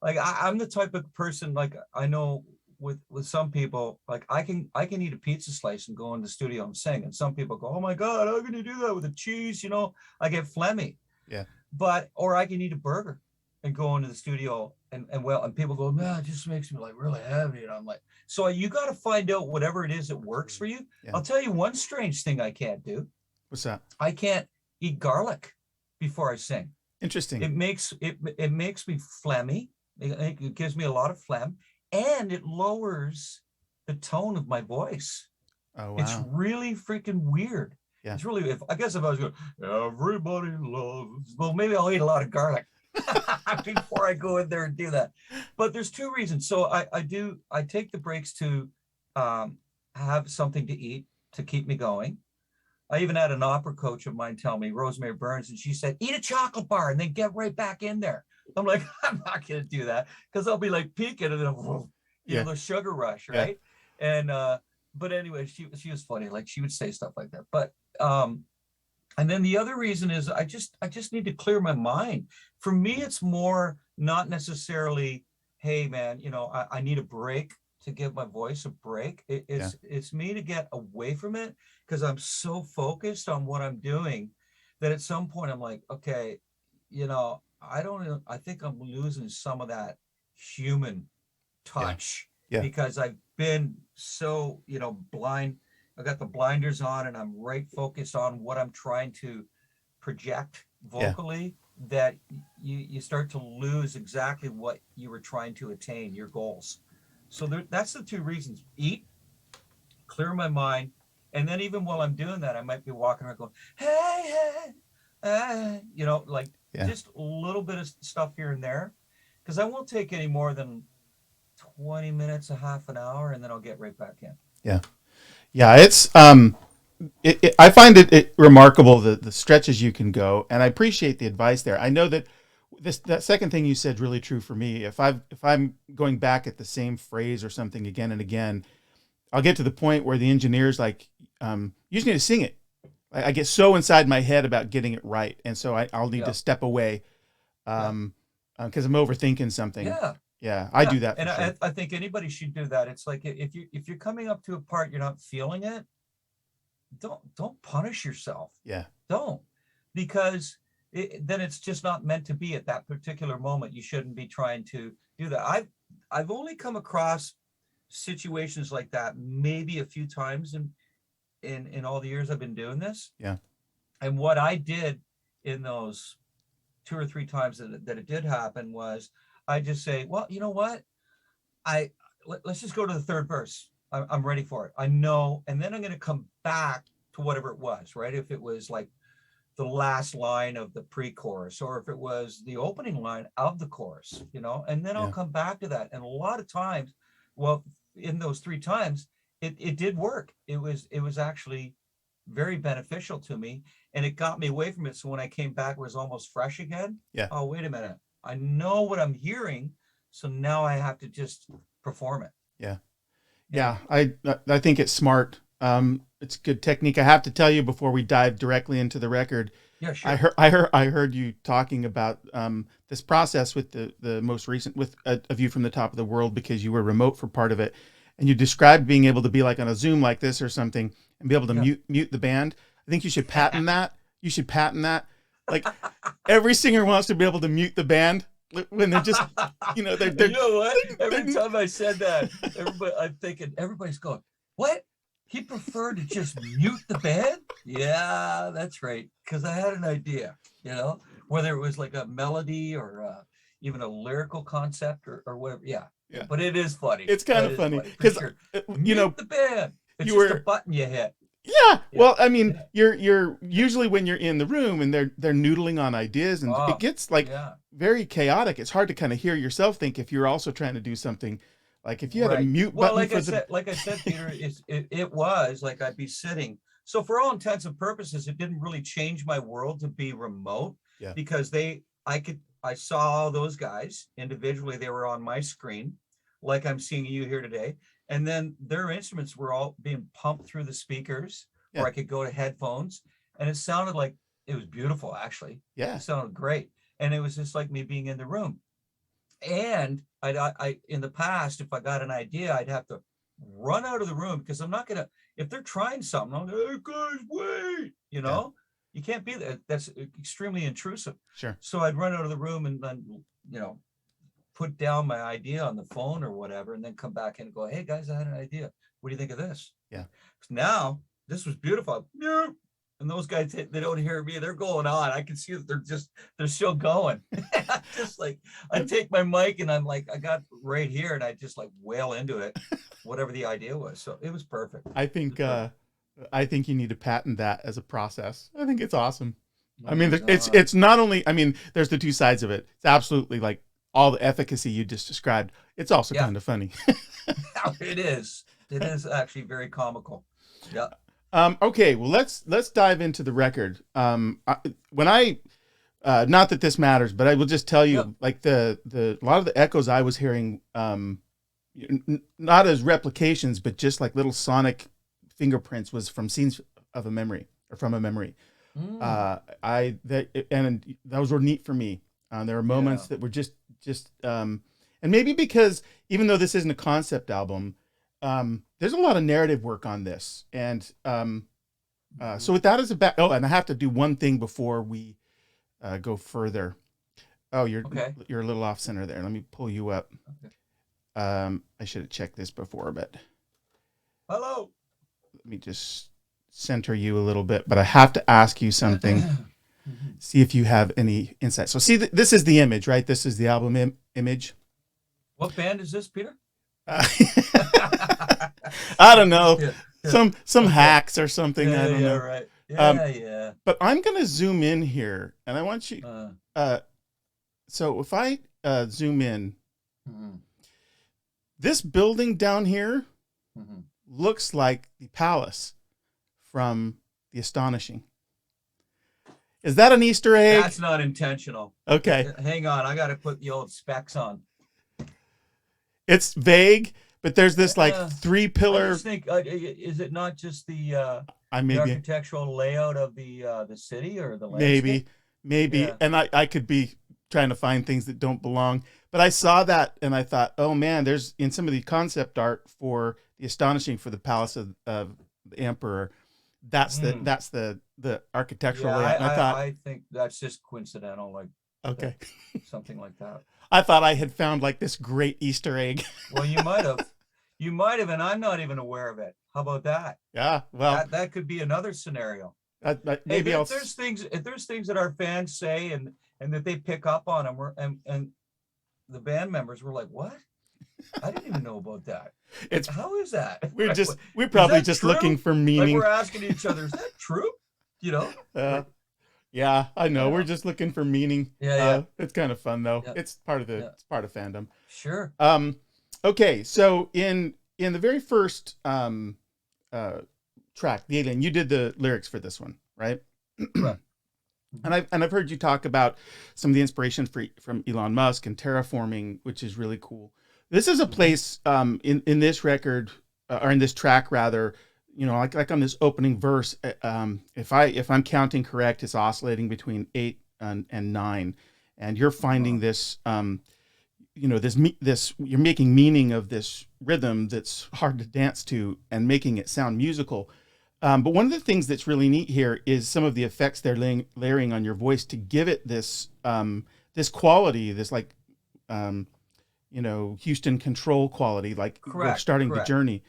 Like I'm the type of person, like I know with some people, like I can eat a pizza slice and go in the studio and sing. And some people go, oh my God, how can you do that with a cheese? I get phlegmy. Yeah. Or I can eat a burger and go into the studio and people go, man, it just makes me like really heavy. And I'm like, so you got to find out whatever it is that works for you. Yeah. I'll tell you one strange thing I can't do. What's that? I can't eat garlic before I sing. Interesting. It makes me phlegmy. It gives me a lot of phlegm, and it lowers the tone of my voice. Oh, wow. It's really freaking weird. Yeah. It's really, I guess if I was going, everybody loves, well, maybe I'll eat a lot of garlic before I go in there and do that. But there's two reasons. So I take the breaks to have something to eat to keep me going. I even had an opera coach of mine tell me, Rosemary Burns, and she said, eat a chocolate bar and then get right back in there. I'm like, I'm not going to do that because I'll be like peaking and then, the sugar rush, right? Yeah. And, but anyway, she was funny. Like she would say stuff like that. But, and then the other reason is I just need to clear my mind. For me, it's more not necessarily, hey man, I need a break to give my voice a break. It's me to get away from it because I'm so focused on what I'm doing that at some point I'm like, okay, I think I'm losing some of that human touch because I've been so, blind. I got the blinders on and I'm right focused on what I'm trying to project vocally that you start to lose exactly what you were trying to attain, your goals. So that's the two reasons: eat, clear my mind, and then even while I'm doing that, I might be walking around going, hey, just a little bit of stuff here and there, because I won't take any more than 20 minutes, a half an hour, and then I'll get right back in. Yeah. It's I find it remarkable the stretches you can go, and I appreciate the advice there. I know that that second thing you said is really true for me. If I'm going back at the same phrase or something again and again, I'll get to the point where the engineer's like, you just need to sing it. I get so inside my head about getting it right, and so I'll need to step away because I'm overthinking something. Yeah, I do that. And sure. I think anybody should do that. It's like if you're coming up to a part you're not feeling it, don't punish yourself. Yeah, don't, because then it's just not meant to be at that particular moment. You shouldn't be trying to do that. I've only come across situations like that maybe a few times in all the years I've been doing this. Yeah. And what I did in those 2 or 3 times that it did happen was I just say, well, you know what? let's just go to the third verse. I'm ready for it. I know. And then I'm going to come back to whatever it was, right? If it was like the last line of the pre-chorus, or if it was the opening line of the chorus, you know, and then I'll come back to that. And a lot of times, well, in those 3 times, it did work. It was actually very beneficial to me, and it got me away from it. So when I came back, it was almost fresh again. Yeah. Oh, wait a minute. I know what I'm hearing. So now I have to just perform it. Yeah. Yeah. I think it's smart. It's good technique. I have to tell you before we dive directly into the record. Yeah, sure. I heard you talking about this process with the most recent with a View from the Top of the World, because you were remote for part of it, and you described being able to be like on a Zoom like this or something and be able to mute the band. I think you should patent that. You should patent that. Like every singer wants to be able to mute the band when they're just, you know, they're you know what? Every time I said that, I'm thinking everybody's going, what? He preferred to just mute the band? Yeah, that's right. Because I had an idea, you know, whether it was like a melody or even a lyrical concept or whatever. Yeah. But it is funny. It's kind of funny because, you know, the band. It's just a button you hit. Yeah. Well, I mean, you're usually when you're in the room and they're noodling on ideas, and it gets like very chaotic. It's hard to kind of hear yourself think if you're also trying to do something. Like if you had a mute button. Well, like I said, Peter, it was like I'd be sitting. So for all intents and purposes, it didn't really change my world to be remote, because I saw all those guys individually. They were on my screen, like I'm seeing you here today. And then their instruments were all being pumped through the speakers, or I could go to headphones, and it sounded like it was beautiful, actually. Yeah. It sounded great. And it was just like me being in the room. And I in the past, if I got an idea, I'd have to run out of the room, because I'm not gonna, if they're trying something, I'm like, hey guys, wait, you know, you can't be there. That's extremely intrusive. Sure. So I'd run out of the room and then, you know, put down my idea on the phone or whatever, and then come back in and go, hey guys, I had an idea. What do you think of this? Yeah. Now this was beautiful. And those guys, they don't hear me. They're going on. I can see that they're still going. Just like I take my mic and I'm like, I got right here, and I just like wail into it, whatever the idea was. So it was perfect. I think you need to patent that as a process. I think it's awesome. I mean, it's not only, I mean, there's the 2 sides of it. It's absolutely like all the efficacy you just described. It's also kind of funny. It is. It is actually very comical. Yeah. Okay, well, let's dive into the record. When I, not that this matters, but I will just tell you, like a lot of the echoes I was hearing, not as replications, but just like little sonic fingerprints, was from scenes of a memory, or from a memory. And those were neat for me. There were moments that were just, and maybe because even though this isn't a concept album, there's a lot of narrative work on this. And so with that as a and I have to do one thing before we go further. Oh, you're a little off center there. Let me pull you up. Okay. I should have checked this before, but hello. Let me just center you a little bit, but I have to ask you something. See if you have any insight. So see, this is the image, right? This is the album image. What band is this, Peter? I don't know. Some hacks or something. I don't know. Right. Yeah. But I'm going to zoom in here, and I want you. So if I zoom in, this building down here looks like the palace from The Astonishing. Is that an Easter egg? That's not intentional. Okay. Hang on. I got to put the old specs on. It's vague, but there's this like 3-pillar. I just think, is it not just the the architectural layout of the city or the landscape? Maybe. Yeah. And I could be trying to find things that don't belong. But I saw that and I thought, oh man, there's in some of the concept art for The Astonishing, for the Palace of the Emperor. That's the architectural layout. And I think that's just coincidental, like something like that. I thought I had found like this great Easter egg. Well, you might have, and I'm not even aware of it. How about that? Yeah, well, that could be another scenario. Maybe if there's things that our fans say and that they pick up on, and the band members were like, what? I didn't even know about that. It's How is that? we're Is probably that just true? looking for Like meaning. we're asking each other, is that true? You know? Uh, yeah, I know. We're Yeah. just looking for meaning. Yeah. It's kind of fun though. Yeah. It's part of Yeah. it's part of fandom. Sure. Okay, so in the very first track, the Alien, you did the lyrics for this one, right? Right. And I've heard you talk about some of the inspiration from Elon Musk and terraforming, which is really cool. This is a place in this record or in this track rather, like on this opening verse. If I'm counting correct, it's oscillating between 8 and 9, and you're finding this. You're making meaning of this rhythm that's hard to dance to and making it sound musical. But one of the things that's really neat here is some of the effects they're layering on your voice to give it this this quality, this like Houston control quality, like we're starting the journey.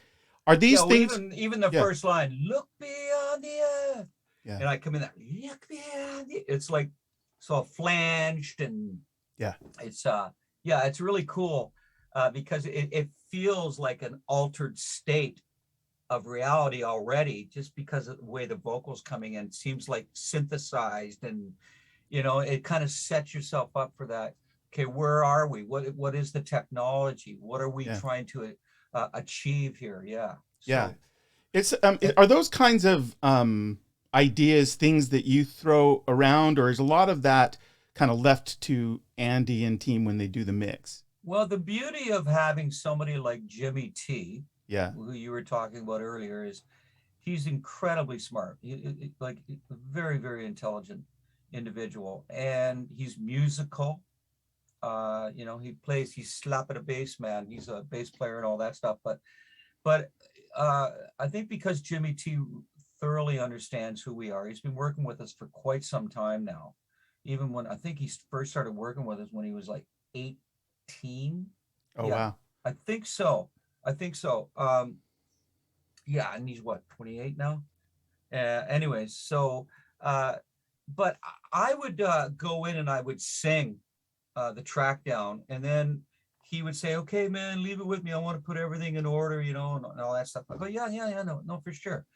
Are these things? Even the first line, "Look beyond the earth," yeah. And I come in that, "Look beyond the," it's like so flanged and it's really cool because it feels like an altered state of reality already, just because of the way the vocals coming in seems like synthesized, and it kind of sets yourself up for that. Okay, where are we? What is the technology? What are we trying to achieve here? It's are those kinds of ideas things that you throw around, or is a lot of that kind of left to Andy and team when they do the mix? Well, the beauty of having somebody like Jimmy T, who you were talking about earlier, is he's incredibly smart. Like a very, very intelligent individual, and he's musical. He's slapping a bass, man. He's a bass player and all that stuff. But I think because Jimmy T thoroughly understands who we are, he's been working with us for quite some time now. Even when I think he first started working with us when he was like 18. Wow. I think so. And he's what, 28 now? Anyways, so but I would go in and I would sing the track down, and then he would say, "Okay, man, leave it with me. I want to put everything in order, and all that stuff." I go, yeah, no, for sure.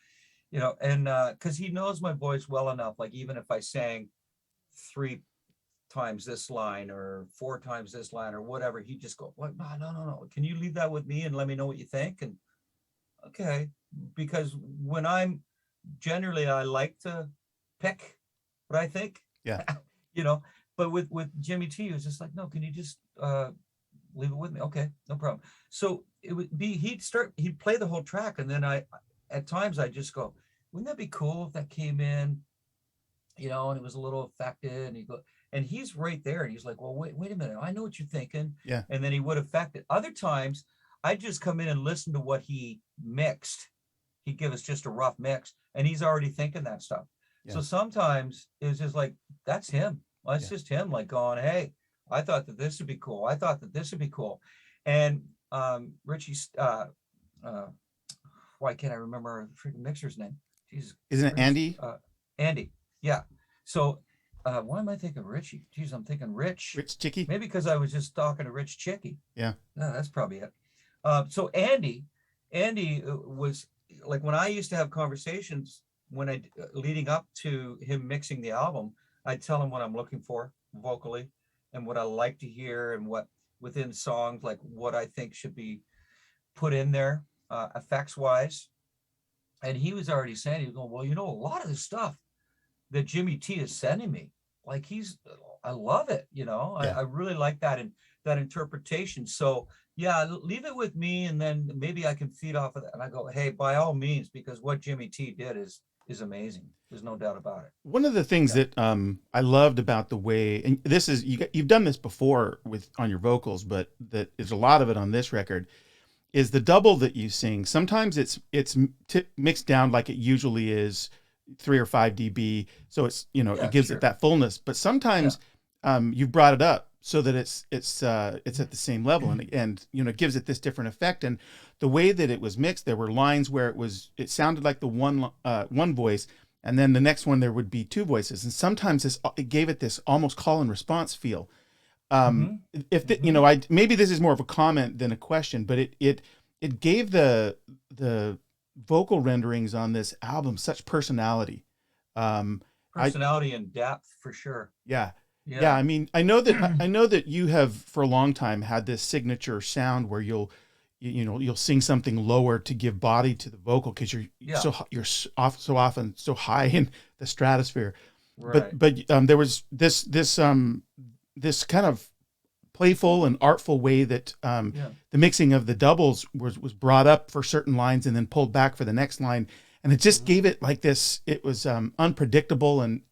And because he knows my voice well enough, like even if I sang 3 times this line or 4 times this line or whatever, he'd just go, "What? No. Can you leave that with me and let me know what you think?" And okay, because when I like to pick what I think. Yeah. But with Jimmy T, he was just like, "No, can you just leave it with me?" Okay, no problem. So it would be, he'd play the whole track, and then at times I just go, "Wouldn't that be cool if that came in?" And it was a little affected, and he's right there, and he's like, "Well, wait a minute, I know what you're thinking." Yeah. And then he would affect it. Other times I just come in and listen to what he mixed. He'd give us just a rough mix, and he's already thinking that stuff. Yeah. So sometimes it's just like, that's him. Well, it's just him, like going, "Hey, I thought that this would be cool. I thought that this would be cool." And Richie's why can't I remember the freaking mixer's name? Jesus. Isn't it Andy? Andy. Yeah. So why am I thinking Richie? Geez, I'm thinking Rich Chicky. Maybe because I was just talking to Rich Chicky. Yeah. That's probably it. So Andy was like, when I used to have conversations leading up to him mixing the album, I'd tell him what I'm looking for vocally and what I like to hear, and what within songs, like what I think should be put in there effects wise. And he was already saying, he was going, "Well, a lot of the stuff that Jimmy T is sending me, like I love it. I really like that and that interpretation. So yeah, leave it with me, and then maybe I can feed off of that." And I go, "Hey, by all means," because what Jimmy T did is amazing. There's no doubt about it. One of the things that I loved about the way, and this is, you've done this before on your vocals, but that is a lot of it on this record, is the double that you sing. Sometimes it's mixed down like it usually is, 3 or 5 dB. So it's, it gives it that fullness, but sometimes you've brought it up so that it's at the same level, and it gives it this different effect. And the way that it was mixed, there were lines where it sounded like the one voice, and then the next one there would be 2 voices, and sometimes it gave it this almost call and response feel. um, Mm-hmm. if the, Mm-hmm. maybe this is more of a comment than a question, but it gave the vocal renderings on this album such personality. I Personality and depth for sure. Yeah. Yeah, Yeah. I mean, I know that you have for a long time had this signature sound where you'll sing something lower to give body to the vocal because Yeah. so often so high in the stratosphere. Right. But there was this kind of playful and artful way that Yeah. the mixing of the doubles was brought up for certain lines and then pulled back for the next line, and it just Mm-hmm. gave it like this. It was unpredictable and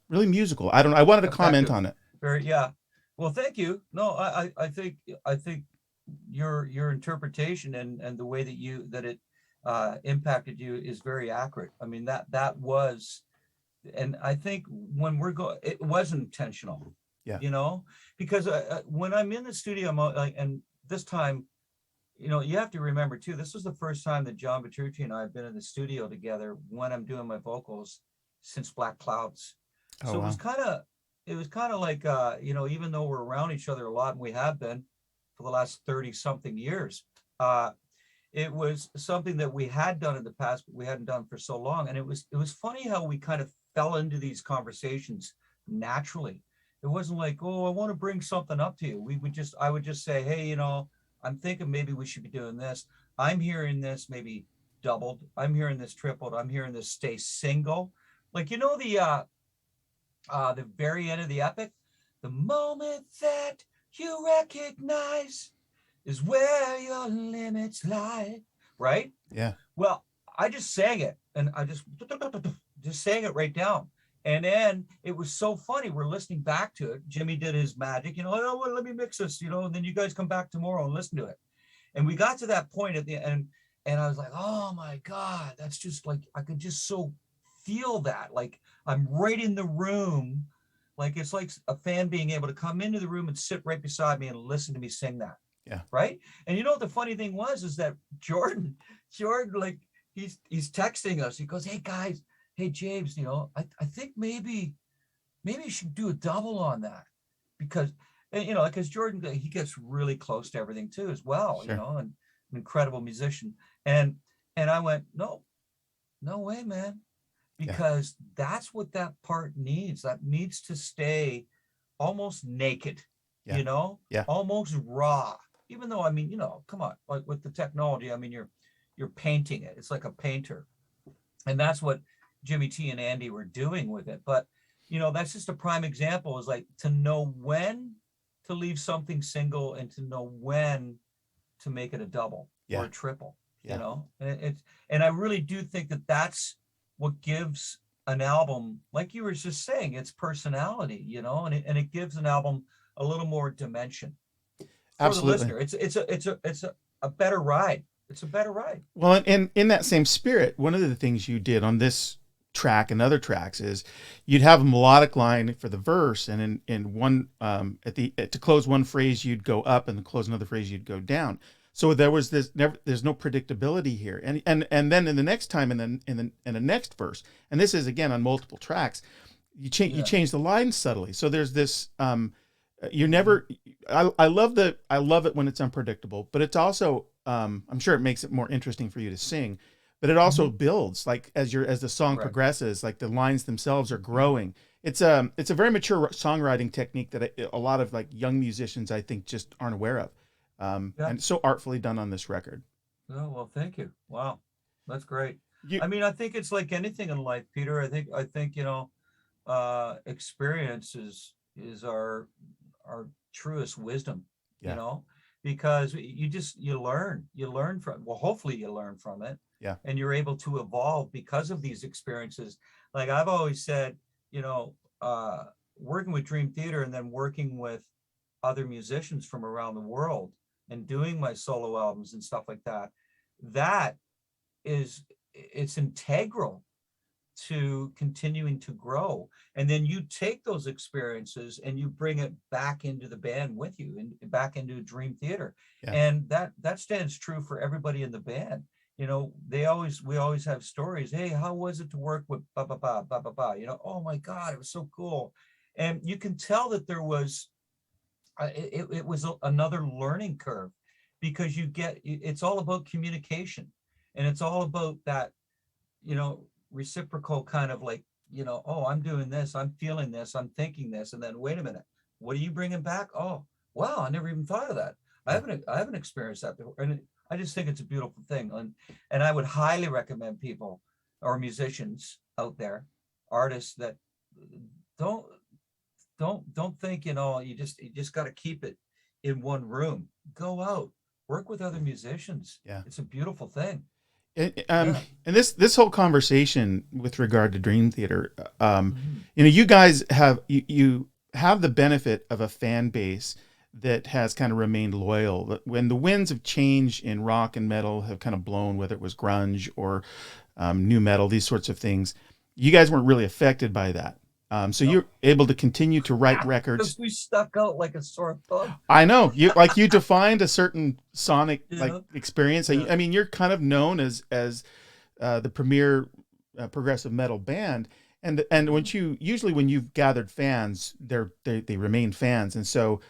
really musical. I don't know. I wanted to comment Effective. on it. Very, yeah. Well, thank you. No, I think your interpretation and the way that it impacted you is very accurate. I mean, that was, and I think when we're going, it was intentional, Yeah. because when I'm in the studio, I'm like, and this time, you have to remember too, this was the first time that John Petrucci and I have been in the studio together when I'm doing my vocals since Black Clouds. Oh So wow. it was kind of like, even though we're around each other a lot, and we have been for the last 30 something years, it was something that we had done in the past, but we hadn't done for so long. And it was funny how we kind of fell into these conversations naturally. It wasn't like, oh, I want to bring something up to you. I would just say, hey, I'm thinking maybe we should be doing this. I'm hearing this maybe doubled. I'm hearing this tripled. I'm hearing this stay single. Like, the very end of the epic, the moment that you recognize is where your limits lie, right? Yeah. Well, I just sang it, and I just sang it right down. And then it was so funny. We're listening back to it. Jimmy did his magic, oh, well, let me mix this, and then you guys come back tomorrow and listen to it. And we got to that point at the end, and I was like, oh my God, that's just like, I could just so feel that. Like I'm right in the room. Like it's like a fan being able to come into the room and sit right beside me and listen to me sing that. Yeah. Right. And what the funny thing was is that Jordan, like he's texting us. He goes, hey guys, hey James, I think maybe you should do a double on that, because Jordan, he gets really close to everything too as well, Sure. and an incredible musician. And I went, no way, man, because that's what that part needs. That needs to stay almost naked, Yeah. Yeah. almost raw. Even though, I mean, come on, like with the technology, I mean, you're painting it. It's like a painter. And that's what Jimmy T and Andy were doing with it. But, that's just a prime example, is like to know when to leave something single and to know when to make it a double or a triple, Yeah. and I really do think that that's what gives an album, like you were just saying, its personality, and it gives an album a little more dimension for the Absolutely. listener. It's a better ride. It's a better ride. Well, and in that same spirit, one of the things you did on this track and other tracks is you'd have a melodic line for the verse, and in one to close one phrase you'd go up, and to close another phrase you'd go down. So there's no predictability here, and then in the next time in the next verse, and this is again on multiple tracks, you change the line subtly. So there's this you never. I love it when it's unpredictable, but it's also I'm sure it makes it more interesting for you to sing, but it also builds, like as the song progresses, like the lines themselves are growing. It's a very mature songwriting technique that a lot of like young musicians, I think, just aren't aware of, and so artfully done on this record. Oh, well, thank you. Wow, that's great. You, I mean, I think it's like anything in life, Peter. I think experience is our truest wisdom. yeah. Because you learn from, well, hopefully you learn from it. Yeah. And you're able to evolve because of these experiences. Like I've always said, working with Dream Theater and then working with other musicians from around the world and doing my solo albums and stuff like that, it's integral to continuing to grow. And then you take those experiences and you bring it back into the band with you and back into Dream Theater. Yeah. And that stands true for everybody in the band. We always have stories. Hey, how was it to work with ba ba ba ba ba ba? Oh my God, it was so cool. And you can tell that there was it was another learning curve, because it's all about communication, and it's all about that, reciprocal kind of like, oh, I'm doing this, I'm feeling this, I'm thinking this, and then wait a minute, what are you bringing back? Oh, wow, I never even thought of that. I haven't experienced that before, and I just think it's a beautiful thing, and I would highly recommend people or musicians out there, artists, that don't think, you just got to keep it in one room. Go out, work with other musicians. Yeah, it's a beautiful thing. And this whole conversation with regard to Dream Theater, you guys have you have the benefit of a fan base that has kind of remained loyal. When the winds of change in rock and metal have kind of blown, whether it was grunge or new metal, these sorts of things, you guys weren't really affected by that. So you're able to continue to write records. Because we stuck out like a sore thumb. I know you defined a certain sonic experience. Yeah. I mean, you're kind of known as the premier progressive metal band, and when you've gathered fans, they remain fans, and so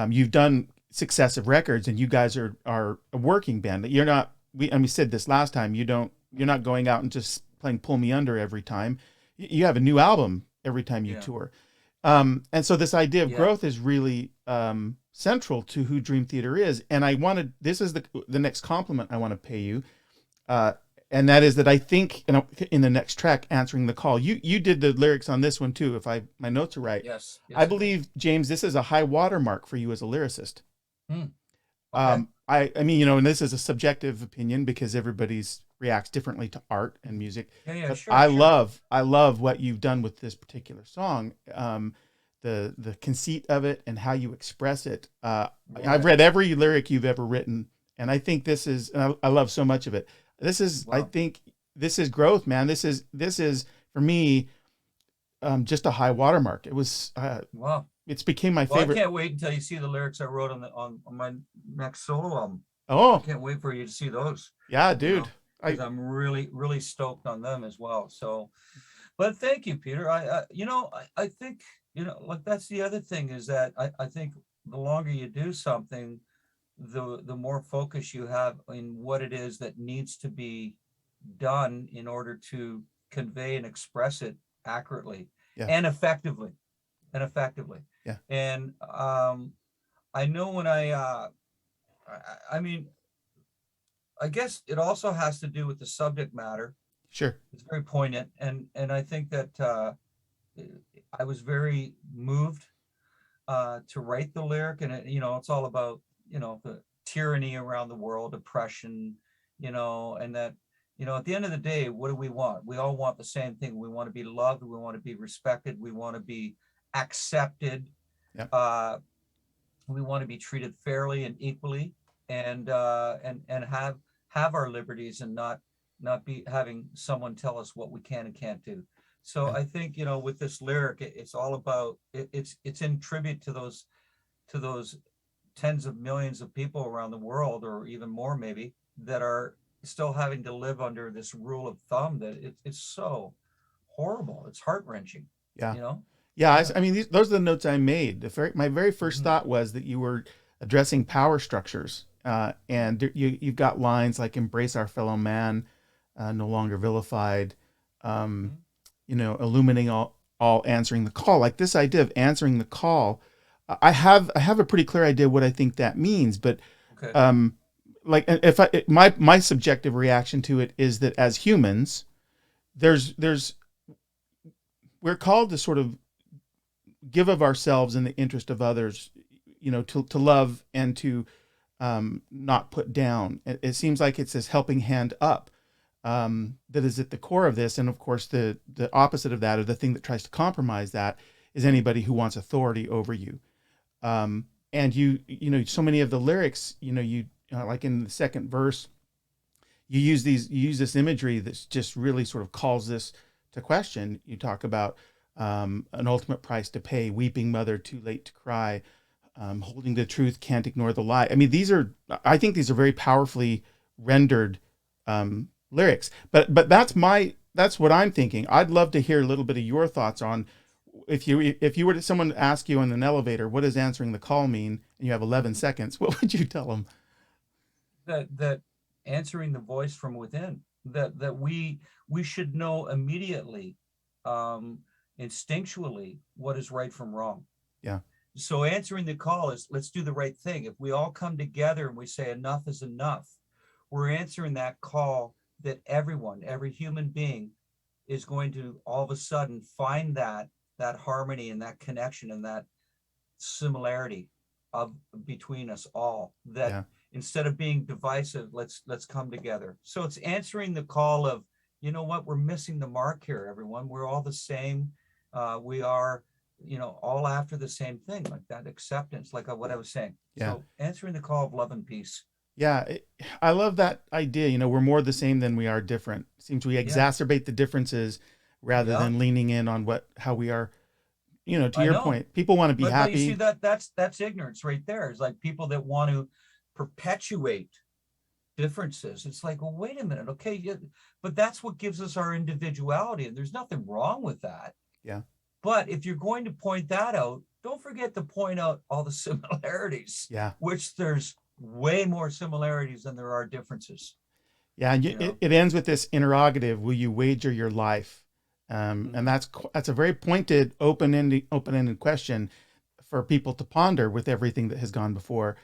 you've done successive records, and you guys are a working band. You're not. We said this last time. You're not going out and just playing "Pull Me Under" every time. You have a new album every time you tour. And so this idea of growth is really central to who Dream Theater is. And this is the next compliment I want to pay you. And that is that I think in the next track, Answering the Call, you did the lyrics on this one too, if my notes are right. Yes. I believe, James, this is a high watermark for you as a lyricist. Okay. I mean, and this is a subjective opinion because everybody's reacts differently to art and music. Yeah, sure. I love what you've done with this particular song. The conceit of it and how you express it. Right. I've read every lyric you've ever written, and I think this is, and I love so much of it. This is, wow. I think this is growth, man. This is for me, just a high watermark. It was, wow. It's became my favorite. I can't wait until you see the lyrics I wrote on my next solo album. Oh, I can't wait for you to see those. Yeah, dude. I'm really, really stoked on them as well. So, but thank you, Peter. I think, like that's the other thing is that I think the longer you do something, the more focus you have in what it is that needs to be done in order to convey and express it accurately and effectively. Yeah. And I know when I mean, I guess it also has to do with the subject matter. Sure. It's very poignant. And I think that I was very moved to write the lyric. And, it's all about, the tyranny around the world, oppression, and that, at the end of the day, what do we want? We all want the same thing. We want to be loved. We want to be respected. We want to be accepted. Yep. We want to be treated fairly and equally, and have our liberties and not be having someone tell us what we can and can't do. So I think, with this lyric, it's all about it's in tribute to those tens of millions of people around the world, or even more maybe, that are still having to live under this rule of thumb that it's so horrible. It's heart-wrenching. Yeah. Yeah. I mean, those are the notes I made. My very first thought was that you were addressing power structures. And you've got lines like "embrace our fellow man, no longer vilified," illuminating all, answering the call. Like this idea of answering the call, I have a pretty clear idea what I think that means. But like if my subjective reaction to it is that as humans, we're called to sort of give of ourselves in the interest of others, to love and to not put down. It seems like it's this helping hand up that is at the core of this. And of course, the opposite of that, or the thing that tries to compromise that, is anybody who wants authority over you. And so many of the lyrics, like in the second verse, you use this imagery that's just really sort of calls this to question. You talk about an ultimate price to pay, weeping mother, too late to cry, holding the truth, can't ignore the lie. I mean, I think these are very powerfully rendered lyrics. But that's what I'm thinking. I'd love to hear a little bit of your thoughts on if you were to someone ask you in an elevator, what does answering the call mean? And you have 11 seconds, what would you tell them? That answering the voice from within, that we should know immediately, instinctually, what is right from wrong. Yeah. So answering the call is, let's do the right thing. If we all come together and we say enough is enough, we're answering that call that every human being is going to all of a sudden find that harmony and that connection and that similarity of between us all, that Yeah. instead of being divisive, let's come together. So it's answering the call of, you know what, we're missing the mark here, everyone. We're all the same. We are, all after the same thing, like that acceptance, like what I was saying. Yeah. So answering the call of love and peace. Yeah. I love that idea. We're more the same than we are different. It seems we exacerbate the differences rather than leaning in on how we are, to your point, people want to be happy. But you see that's ignorance right there. It's like people that want to perpetuate differences. It's like, well, wait a minute. Okay. Yeah, but that's what gives us our individuality. And there's nothing wrong with that. Yeah. But if you're going to point that out, don't forget to point out all the similarities. Yeah. Which there's way more similarities than there are differences. Yeah. And it ends with this interrogative: will you wager your life? And that's a very pointed, open-ended question for people to ponder with everything that has gone before.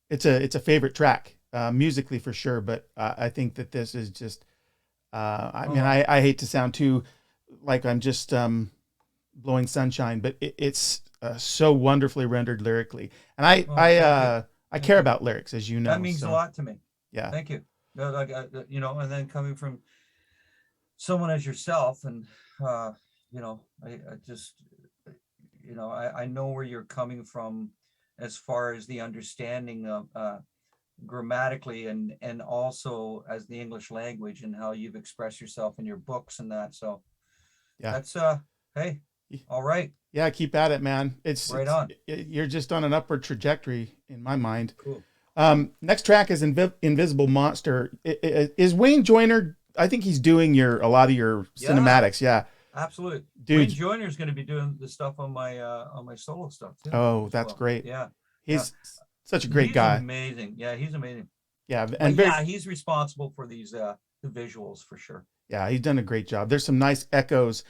It's a favorite track, musically for sure, but I think that this is just, I hate to sound too like I'm just blowing sunshine, but it's so wonderfully rendered lyrically. And I care about lyrics, as you know. That means a lot to me. Yeah. Thank you. And then coming from someone as yourself, and I just, I know where you're coming from as far as the understanding of grammatically and also as the English language and how you've expressed yourself in your books and that. So yeah, that's hey, all right. Yeah, keep at it, man. On. You're just on an upward trajectory in my mind. Cool. Next track is Invisible Monster. Is Wayne Joyner? I think he's doing a lot of your cinematics. Yeah, absolutely. Dude, Wayne Joyner is going to be doing the stuff on my solo stuff too. Oh, that's great. Yeah, he's such a great guy. Amazing. Yeah, he's amazing. Yeah, and he's responsible for these the visuals for sure. Yeah, he's done a great job. There's some nice echoes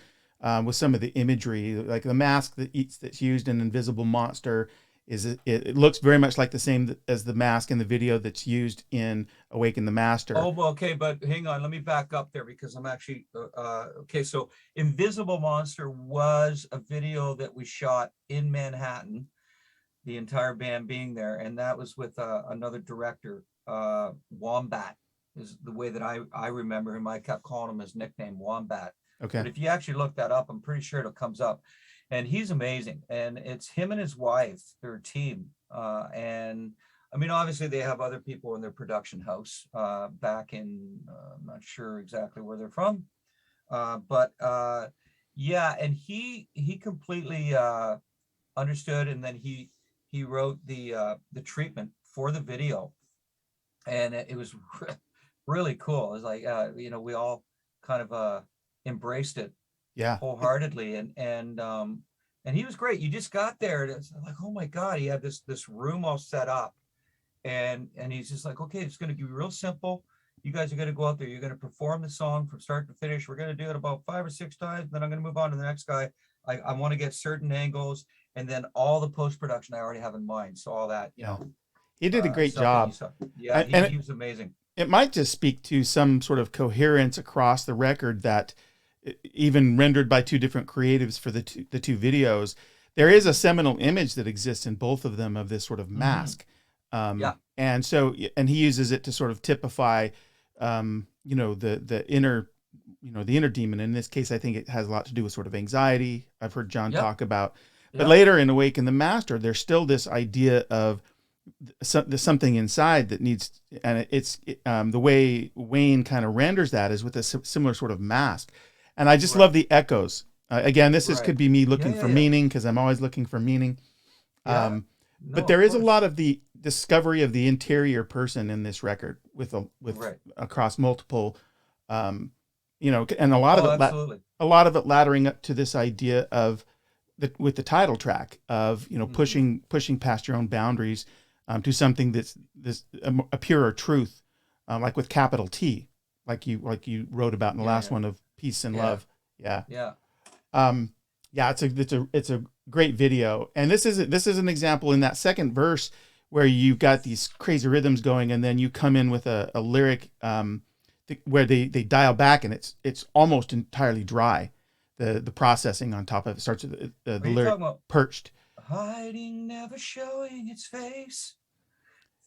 with some of the imagery, like the mask that's used in Invisible Monster. It looks very much like the same as the mask in the video that's used in Awaken the Master. Oh, okay, but hang on, let me back up there because I'm actually okay. So Invisible Monster was a video that we shot in Manhattan, the entire band being there, and that was with another director, Wombat is the way that I remember him. I kept calling him his nickname, Wombat. Okay. But if you actually look that up, I'm pretty sure it comes up. And he's amazing. And it's him and his wife, their team. And I mean, obviously they have other people in their production house back in, I'm not sure exactly where they're from. But and he completely understood. And then he wrote the treatment for the video. And it was really cool. It was like, we all kind of embraced it. Yeah, wholeheartedly, and he was great. You just got there, and it's like, oh my God, he had this room all set up, and he's just like, okay, it's going to be real simple. You guys are going to go out there. You're going to perform the song from start to finish. We're going to do it about 5 or 6 times. Then I'm going to move on to the next guy. I want to get certain angles, and then all the post production I already have in mind. So all that, he did a great job. Yeah, he was amazing. It might just speak to some sort of coherence across the record that, even rendered by 2 different creatives for the two videos, there is a seminal image that exists in both of them of this sort of mask. And he uses it to sort of typify, the inner, the inner demon. In this case, I think it has a lot to do with sort of anxiety. I've heard John talk about, but later in Awaken the Master, there's still this idea of there's something inside that needs, and it's the way Wayne kind of renders that is with a similar sort of mask. And I just love the echoes. Again, this could be me looking for meaning, because I'm always looking for meaning. But there is a lot of the discovery of the interior person in this record with across multiple you know, and a lot Oh, of it, absolutely. a lot of it laddering up to this idea of with the title track of, you know, Mhm. pushing past your own boundaries to something that's this a purer truth, like with capital T, like you wrote about in the Yeah, last yeah, one of peace and yeah, love. Yeah. yeah. Um, yeah, it's a great video, and this is an example in that second verse where you've got these crazy rhythms going, and then you come in with a lyric where they dial back, and it's almost entirely dry. The processing on top of it starts with the Are you lyric talking about perched. hiding, never showing its face,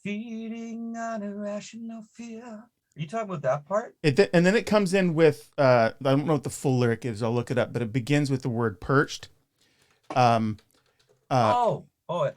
feeding on irrational fear? Are you talking about that part? And then it comes in with I don't know what the full lyric is. I'll look it up, but it begins with the word perched. Um, uh, Oh,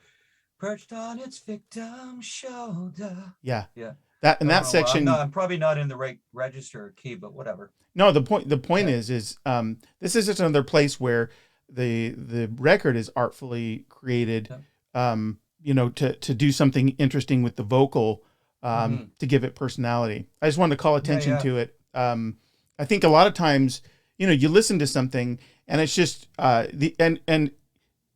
perched on its victim's shoulder. yeah, Yeah. that in I don't that know. Well, I'm not. section. I'm probably not in the right register or key, but whatever. No, the point Yeah. is this is just another place where the record is artfully created, Yeah. you know, to do something interesting with the vocal, Mm-hmm. to give it personality. I just wanted to call Yeah. attention Yeah. to it. I think a lot of times, you know, you listen to something and it's just and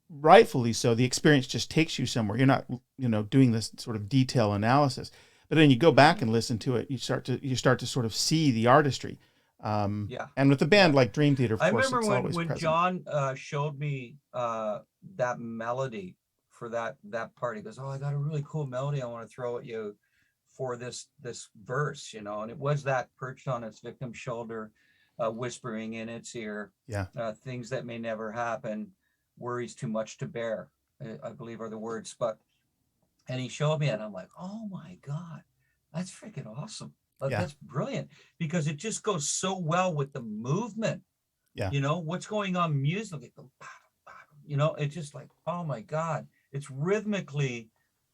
rightfully so, the experience just takes you somewhere. You're not, you know, doing this sort of detail analysis, but then you go back Mm-hmm. and listen to it, you start to sort of see the artistry. Yeah. And with a Yeah. band like Dream Theater, of I course, remember it's when always present. John showed me that melody for that part. He goes, "Oh, I got a really cool melody I want to throw at you for this verse, you know." And it was that perched on its victim's shoulder, whispering in its ear, Yeah, things that may never happen, worries too much to bear, I believe are the words. But and he showed me, and I'm like, "Oh my God, that's freaking awesome! yeah, That's brilliant," because it just goes so well with the movement. yeah, You know what's going on musically, you know, it's just like, oh my God, it's rhythmically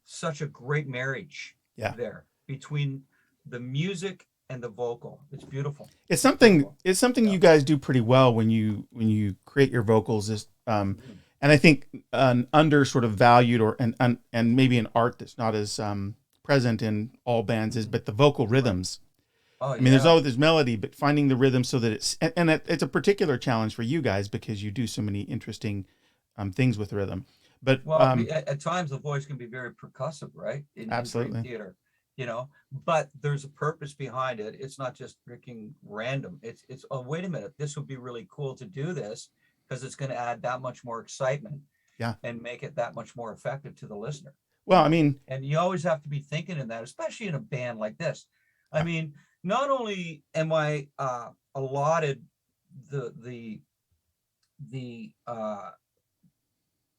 such a great marriage yeah. there between the music and the vocal. It's beautiful. It's It's something. beautiful. It's something Yeah. you guys do pretty well when you create your vocals. Is Mhm. and I think an under sort of valued or and maybe an art that's not as present in all bands is, Mhm. but the vocal Right. rhythms. Oh I mean, there's yeah. always this melody, but finding the rhythm so that it's a particular challenge for you guys because you do so many interesting things with rhythm. But Well, at times the voice can be very percussive, right? In Dream absolutely, Theater, you know, but there's a purpose behind it. It's not just freaking random. It's oh, wait a minute, this would be really cool to do this because it's going to add that much more excitement yeah. and make it that much more effective to the listener, you Well, I know. mean, And you always have to be thinking in that, especially in a band like this. I yeah, mean, not only am I allotted the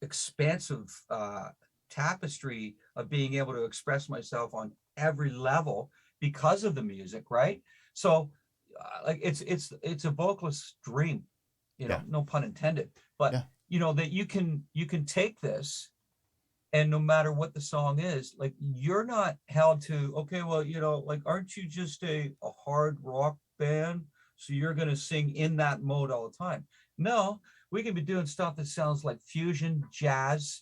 expansive tapestry of being able to express myself on every level because of the music, right? So like it's a vocalist's dream, you know, yeah, no pun intended, but yeah, you know that you can take this, and no matter what the song is, like you're not held to, okay, well, you know, like aren't you just a hard rock band, so you're going to sing in that mode all the time? No, we can be doing stuff that sounds like fusion, jazz,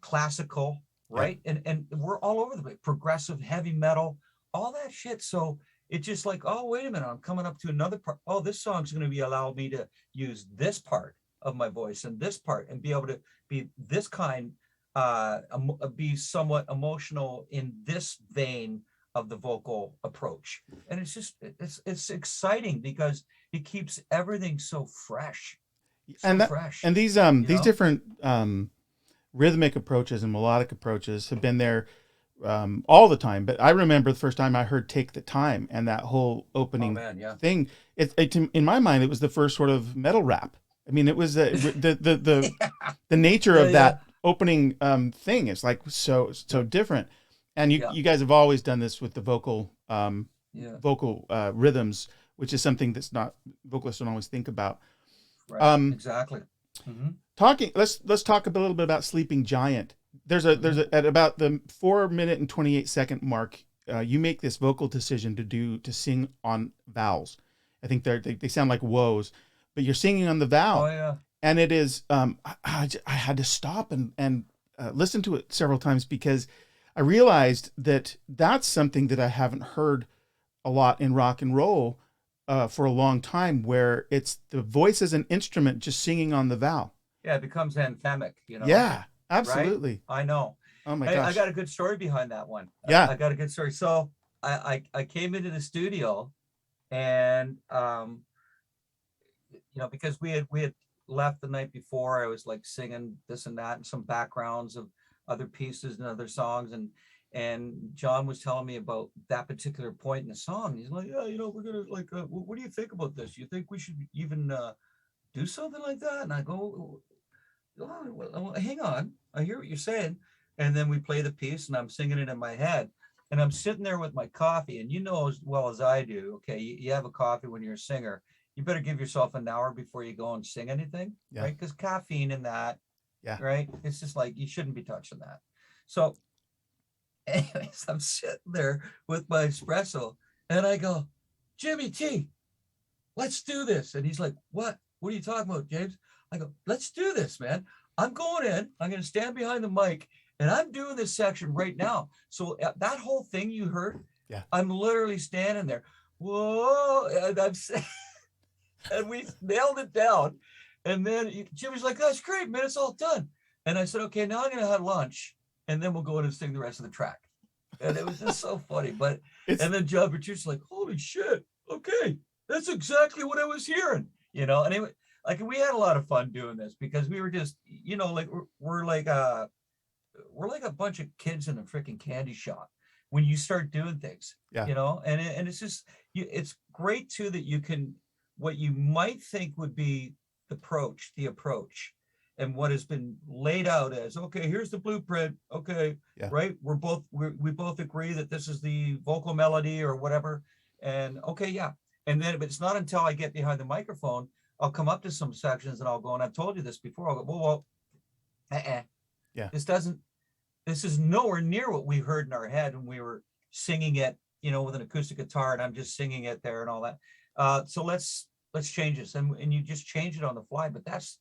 classical, yeah. right? And we're all over the place, progressive, heavy metal, all that shit. So it's just like, oh, wait a minute, I'm coming up to another part. Oh, this song's going to be allow me to use this part of my voice and this part and be able to be this kind, be somewhat emotional in this vein of the vocal approach. And it's just it's exciting because it keeps everything so fresh, so And that fresh, and you these know. different rhythmic approaches and melodic approaches have been there all the time. But I remember the first time I heard "Take the Time" and that whole Oh opening man, yeah. thing. In my mind, it was the first sort of metal rap. I mean, it was the nature Yeah, of yeah, that opening thing. It's like so different. And yeah, you guys have always done this with the yeah. vocal rhythms, which is something that's not vocalists don't always think about. Right, Um, exactly. Mm-hmm. let's talk a little bit about Sleeping Giant. There's Mm-hmm. a at about the 4 minute and 28 second mark, you make this vocal decision to sing on vowels. I think they sound like woes, but you're singing on the Oh vowel, yeah. and it is I had to stop and listen to it several times because I realized that that's something that I haven't heard a lot in rock and roll. for a long time, where it's the voice as an instrument just singing on the vowel. Yeah, it becomes anthemic, Yeah, right? absolutely. I know. Oh my I gosh. got a good story behind that one. Yeah. I got a good story. So I came into the studio, and because we had left the night before, I was like singing this and that and some backgrounds of other pieces and other songs, and John was telling me about that particular point in the song. He's like, yeah, we're gonna like, what do you think about this? You think we should even do something like that? And I go, oh, well, hang on, I hear what you're saying. And then we play the piece, and I'm singing it in my head, and I'm sitting there with my coffee, and as well as I do, okay, you have a coffee when you're a singer, you better give yourself an hour before you go and sing anything, right? Because caffeine in that, right? It's just like, you shouldn't be touching that. So anyways, I'm sitting there with my espresso, and I go, Jimmy T, let's do this. And he's like, what are you talking about, James? I go, let's do this, man. I'm going in, I'm going to stand behind the mic, and I'm doing this section right now. So that whole thing you heard, I'm literally standing there, whoa, and I'm saying, and we nailed it down. And then Jimmy's like, that's great, man, it's all done. And I said, okay, now I'm going to have lunch, and then we'll go in and sing the rest of the track. And it was just so funny. But and then John Bertucci's like, holy shit, okay, that's exactly what I was hearing, And anyway, like, we had a lot of fun doing this, because we were just, like, we're like a bunch of kids in a freaking candy shop when you start doing things, and it's just, it's great too that you can, what you might think would be the approach, and what has been laid out as, okay, here's the blueprint, okay, right? We both agree that this is the vocal melody or whatever, and okay, and then, but it's not until I get behind the microphone, I'll come up to some sections and I'll go, and I've told you this before, I'll go, this is nowhere near what we heard in our head when we were singing it, with an acoustic guitar, and I'm just singing it there and all that. So let's change this, and you just change it on the fly. But that's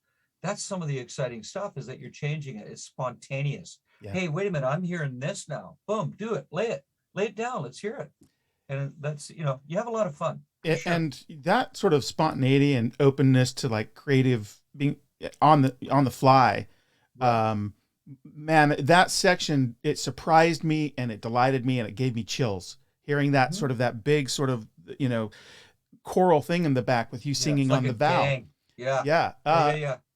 some of the exciting stuff, is that you're changing it. It's spontaneous. Hey, wait a minute, I'm hearing this now. Boom, do it, lay it down. Let's hear it. And that's, you have a lot of fun. Sure. And that sort of spontaneity and openness to like creative, being on the fly. Right. Man, that section, it surprised me, and it delighted me, and it gave me chills hearing that sort of, that big sort of, choral thing in the back with you singing like on the vowel. Gang. Yeah.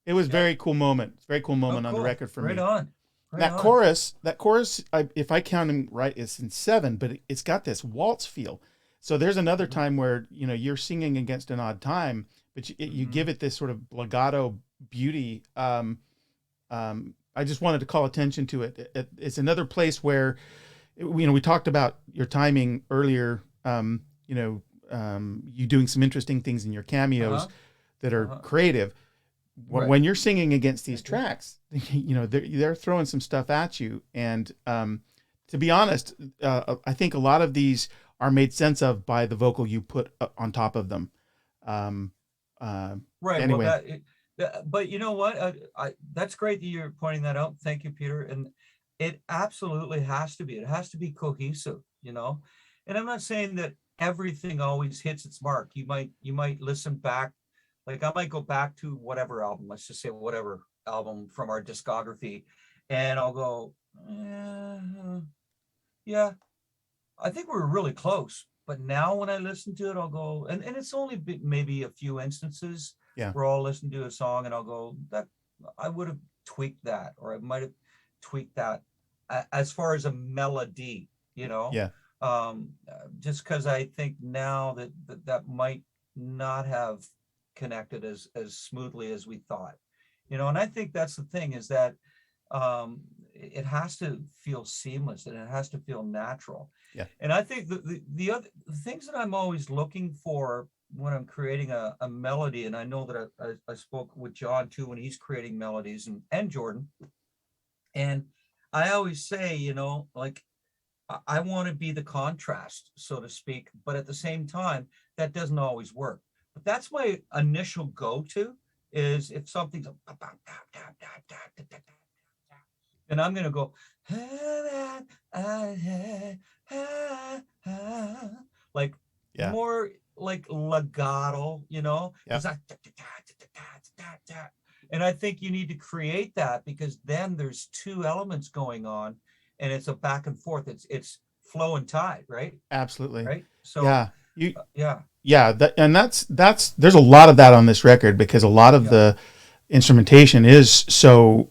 It was very cool moment. Very cool moment on the record for me. Right on. That chorus, if I count them right, it's in 7, but it's got this waltz feel. So there's another time where, you're singing against an odd time, but you give it this sort of legato beauty. I just wanted to call attention to it. It's another place where, we talked about your timing earlier, you doing some interesting things in your cameos that are creative. Right. When you're singing against these tracks, they're throwing some stuff at you. And to be honest, I think a lot of these are made sense of by the vocal you put on top of them. Right. Anyway. But you know what? That's great that you're pointing that out. Thank you, Peter. And it absolutely has to be. It has to be cohesive, And I'm not saying that everything always hits its mark. You might listen back. Like, I might go back to whatever album, let's just say whatever album from our discography, and I'll go, yeah, I think we were really close. But now when I listen to it, I'll go, and it's only maybe a few instances where I'll listen to a song and I'll go, that I would have tweaked that, or I might have tweaked that as far as a melody, just because I think now that might not have connected as smoothly as we thought, and I think that's the thing, is that it has to feel seamless, and it has to feel natural. And I think the other things that I'm always looking for when I'm creating a melody, and I know that I spoke with John too when he's creating melodies, and Jordan, and I always say, like, I want to be the contrast, so to speak, but at the same time, that doesn't always work. But that's my initial go-to, is if something's and I'm going to go, like, more like legato, you know, Yeah. it's like, and I think you need to create that, because then there's two elements going on, and it's a back and forth. It's flow and tide, right? Absolutely. Right. So Yeah. You, yeah, yeah. That's, there's a lot of that on this record because a lot of yeah, the instrumentation is so,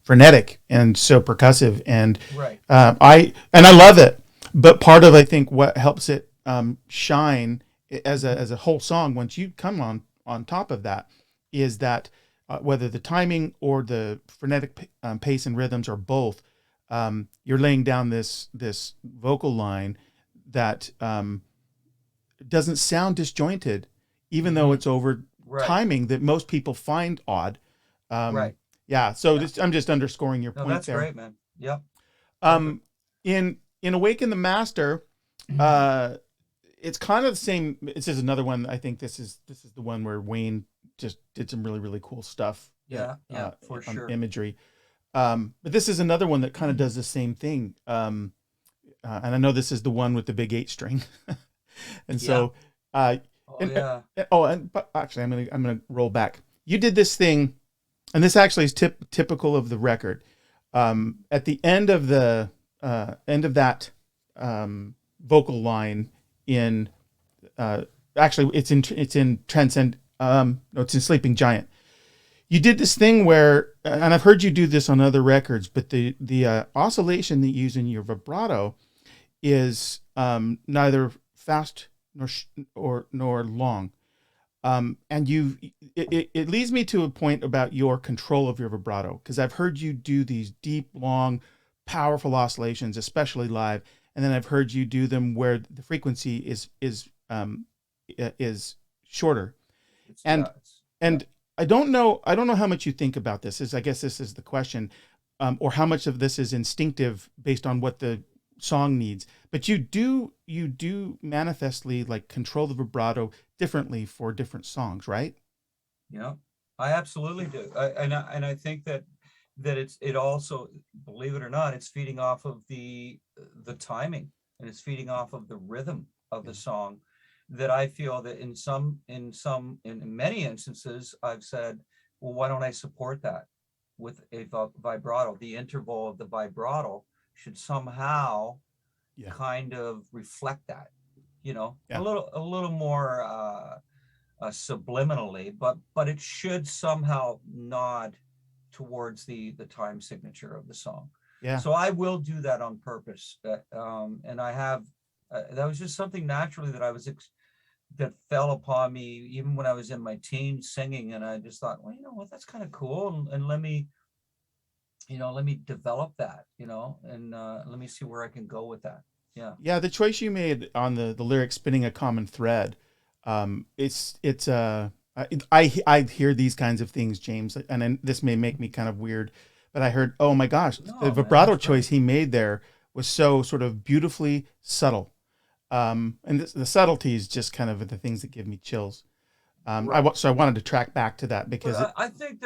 frenetic and so percussive. And, right. I love it, but part of, I think what helps it, shine as a whole song, once you come on top of that, is that, whether the timing or the frenetic pace and rhythms or both, you're laying down this vocal line that, doesn't sound disjointed, even though it's over Right. timing that most people find odd. Um, Right. yeah. So Yeah. I'm just underscoring your No, point that's there. great, man. Yep. Um, in Awaken the Master, it's kind of the same. This is another one. I think this is the one where Wayne just did some really, really cool stuff. Yeah, yeah, for on sure. imagery. But this is another one that kind of does the same thing. And I know this is the one with the big 8 string. And so, Oh and, yeah. but actually, I'm gonna roll back. You did this thing, and this actually is typical of the record. At the end of that vocal line in, actually it's in Transcend. No, it's in Sleeping Giant. You did this thing where, and I've heard you do this on other records, but the oscillation that you use in your vibrato is, neither fast nor long. And it leads me to a point about your control of your vibrato, because I've heard you do these deep, long, powerful oscillations, especially live, and then I've heard you do them where the frequency is shorter. And I don't know how much you think about this. I guess this is the question, or how much of this is instinctive based on what the song needs. But you do manifestly like control the vibrato differently for different songs, right? Yeah, I absolutely do. I think that it also, believe it or not, it's feeding off of the timing, and it's feeding off of the rhythm of the song, that I feel that in many instances I've said, well, why don't I support that with a vibrato? The interval of the vibrato should somehow kind of reflect that, a little more subliminally, but it should somehow nod towards the time signature of the song. Yeah. So I will do that on purpose, and I have. That was just something naturally that fell upon me even when I was in my teens singing, and I just thought, well, you know what, that's kind of cool, and let me develop that, and let me see where I can go with that. Yeah, the choice you made on the lyrics spinning a common thread, it's I hear these kinds of things, James, and this may make me kind of weird, but I heard, oh my gosh, the vibrato choice he made there was so sort of beautifully subtle. And the subtlety is just kind of the things that give me chills. So I wanted to track back to that, because I think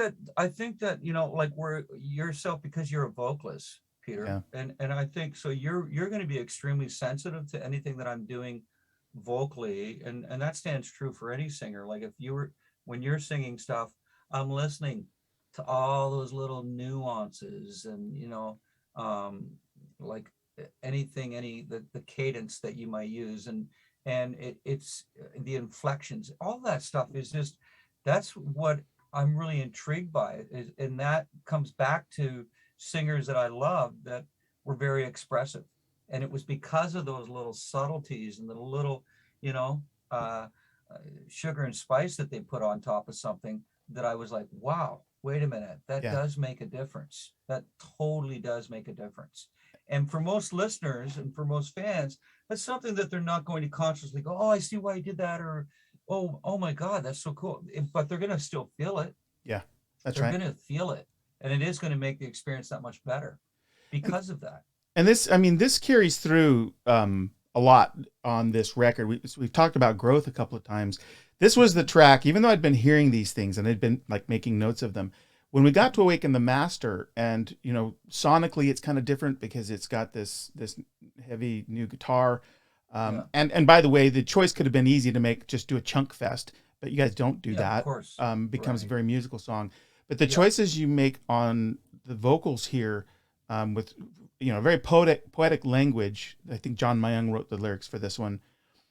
that like where yourself, because you're a vocalist, Peter, and I think so you're going to be extremely sensitive to anything that I'm doing vocally, and that stands true for any singer. Like when you're singing stuff, I'm listening to all those little nuances, and like anything, the cadence that you might use, and it's the inflections, all that stuff is just, that's what I'm really intrigued by, and that comes back to singers that I love that were very expressive, and it was because of those little subtleties and the little sugar and spice that they put on top of something, that I was like, wow, wait a minute, that does make a difference. That totally does make a difference. And for most listeners and for most fans, that's something that they're not going to consciously go, oh, I see why you did that, or oh my God, that's so cool. But they're going to still feel it. Yeah, that's right. They're going to feel it. And it is going to make the experience that much better because of that. And this carries through a lot on this record. We've talked about growth a couple of times. This was the track, even though I'd been hearing these things and I'd been like making notes of them, when we got to Awaken the Master, and sonically it's kind of different because it's got this heavy new guitar, Yeah. And by the way, the choice could have been easy to make, just do a chunk fest, but you guys don't do Yeah, of that. course. Becomes a Right. very musical song. But the Yeah. choices you make on the vocals here, with very poetic language. I think John Mayung wrote the lyrics for this one.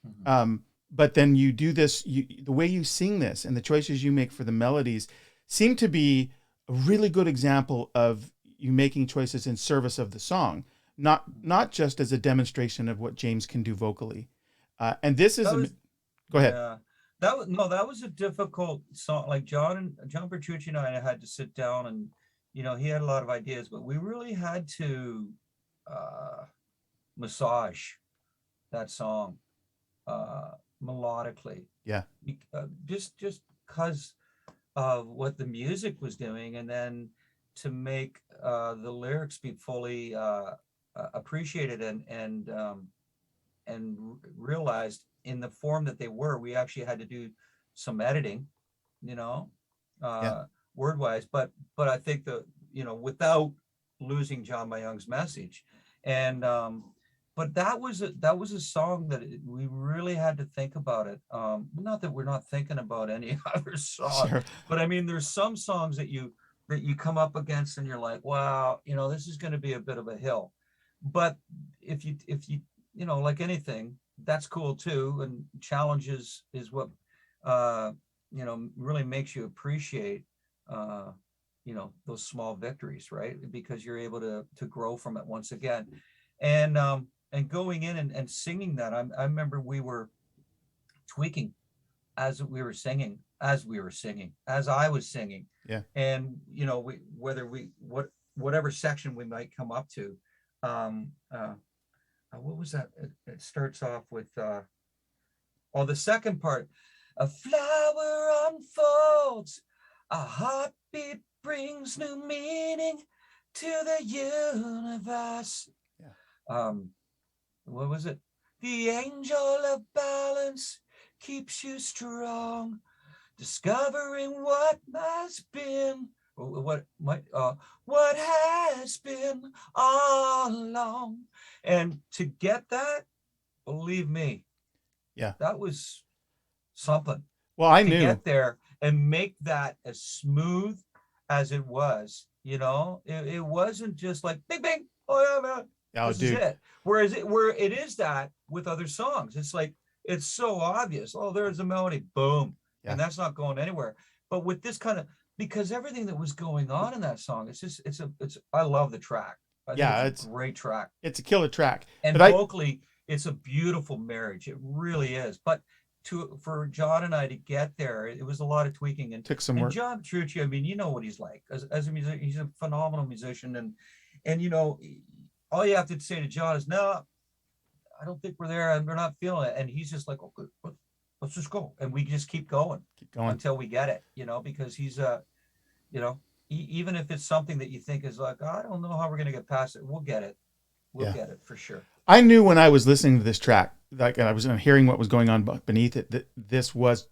Mhm. But then you do this, the way you sing this and the choices you make for the melodies seem to be a really good example of you making choices in service of the song, not just as a demonstration of what James can do vocally. And this is That was, go ahead. yeah. That was no, that was a difficult song. Like John Petrucci and I had to sit down and, he had a lot of ideas, but we really had to uh massage that song melodically. Yeah. Just because of what the music was doing, and then to make the lyrics be fully appreciated and realized in the form that they were. We actually had to do some editing, you know, Yeah. word wise, but I think without losing John Mayung's message. And but that was a song that we really had to think about it. Not that we're not thinking about any other song, Sure. but I mean, there's some songs that you come up against and you're like, wow, this is going to be a bit of a hill. But if you like anything, that's cool too. And challenges is what really makes you appreciate those small victories, right? Because you're able to grow from it once again. And going in and singing that, I remember we were tweaking as I was singing, Yeah. and whatever section we might come up to, what was that? It starts off with the second part. A flower unfolds, a heartbeat brings new meaning to the universe. Yeah. What was it? The angel of balance keeps you strong, discovering what has been, what has been all along. And to get that, believe me, Yeah. that was something. Well, I to knew. get there and make that as smooth as it was. It wasn't just like bing bing. Oh yeah, man. Oh, This dude. is it. Where it is that with other songs, it's like it's so obvious. Oh, there's a melody, boom, Yeah. and that's not going anywhere. But with this kind of, because everything that was going on in that song, I love the track. I think it's a great track. It's a killer track. And but vocally, it's a beautiful marriage. It really is. But for John and I to get there, it was a lot of tweaking and took some work. John Petrucci, I mean, you know what he's like as a musician. He's a phenomenal musician, and all you have to say to John is, no, I don't think we're there, and we're not feeling it. And he's just like, okay, let's just go, and we just keep going until we get it. Because he's even if it's something that you think is like, I don't know how we're gonna get past it, we'll get it. We'll get it for sure. I knew when I was listening to this track, like I was hearing what was going on beneath it, that this was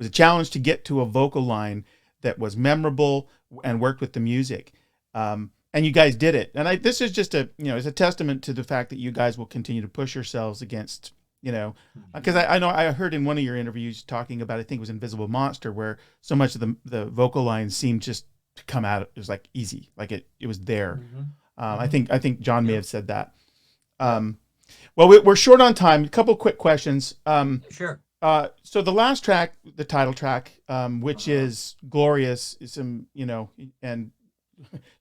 a challenge to get to a vocal line that was memorable and worked with the music. And you guys did it. And this is just it's a testament to the fact that you guys will continue to push yourselves against, because I know I heard in one of your interviews talking about, I think it was Invisible Monster, where so much of the vocal lines seemed just to come out. It was like easy, like it was there. I think John may have said that. Well, we're short on time. A couple quick questions. Sure. So the last track, the title track, which is glorious, is some, and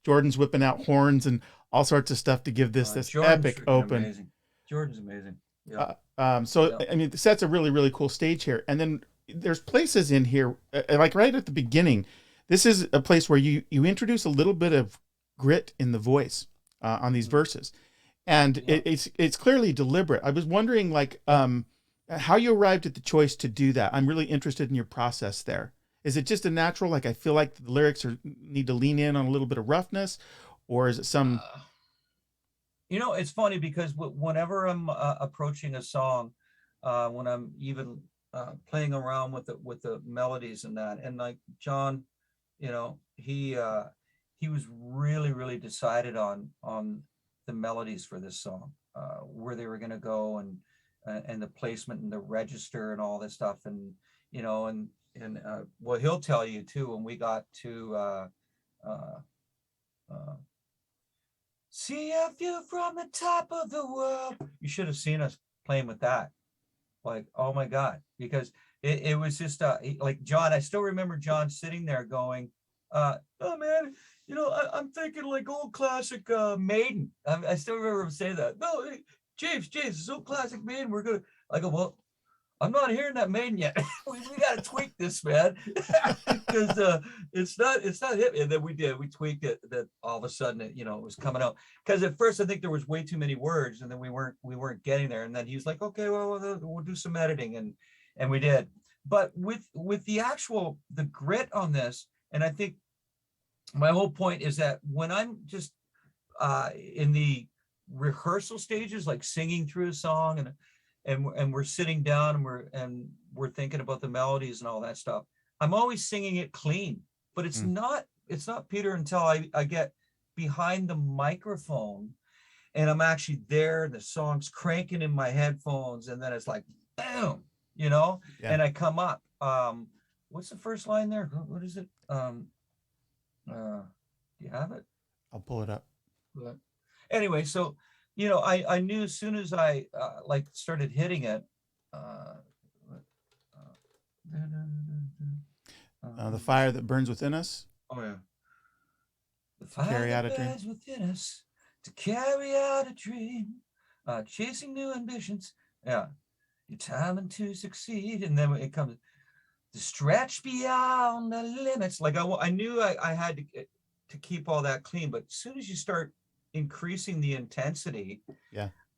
Jordan's whipping out horns and all sorts of stuff to give this Jordan's epic open. Amazing. Jordan's amazing. Yeah. I mean, it sets a really, really cool stage here. And then there's places in here, like right at the beginning, this is a place where you introduce a little bit of grit in the voice on these verses. And it's clearly deliberate. I was wondering, like, how you arrived at the choice to do that. I'm really interested in your process there. Is it just a natural, like, I feel like the lyrics need to lean in on a little bit of roughness, or is it some? It's funny because whenever I'm approaching a song, when I'm even playing around with the melodies and that, and like John, he was really, really decided on the melodies for this song. where they were going to go, and the placement and the register and all this stuff. And, you know, and well, he'll tell you too, when we got to see a view from the top of the world, you should have seen us playing with that. Like, oh my God, because it was just like John, I still remember John sitting there going, oh man, you know, I'm thinking like old classic Maiden. I still remember him saying that. No, hey, James, it's old classic Maiden. We're gonna. I go, well, I'm not hearing that Maiden yet. we got to tweak this, man, because it's not hit. And then we tweaked it. That all of a sudden, it was coming out. Because at first I think there was way too many words, and then we weren't getting there. And then he was like, okay, well, we'll do some editing, and we did. But with the grit on this, and I think my whole point is that when I'm just in the rehearsal stages, like singing through a song, and we're sitting down and we're thinking about the melodies and all that stuff, I'm always singing it clean. But it's not Peter, until I get behind the microphone and I'm actually there, the song's cranking in my headphones, and then it's like boom, and I come up. What's the first line there? What is it? Do you have it? I'll pull it up. But anyway, so I knew as soon as I started hitting it, the fire that burns within us. Oh yeah. The fire that burns within us to carry out a dream, chasing new ambitions. Yeah, your time to succeed, and then it comes to stretch beyond the limits. Like I knew I had to keep all that clean, but as soon as you start increasing the intensity,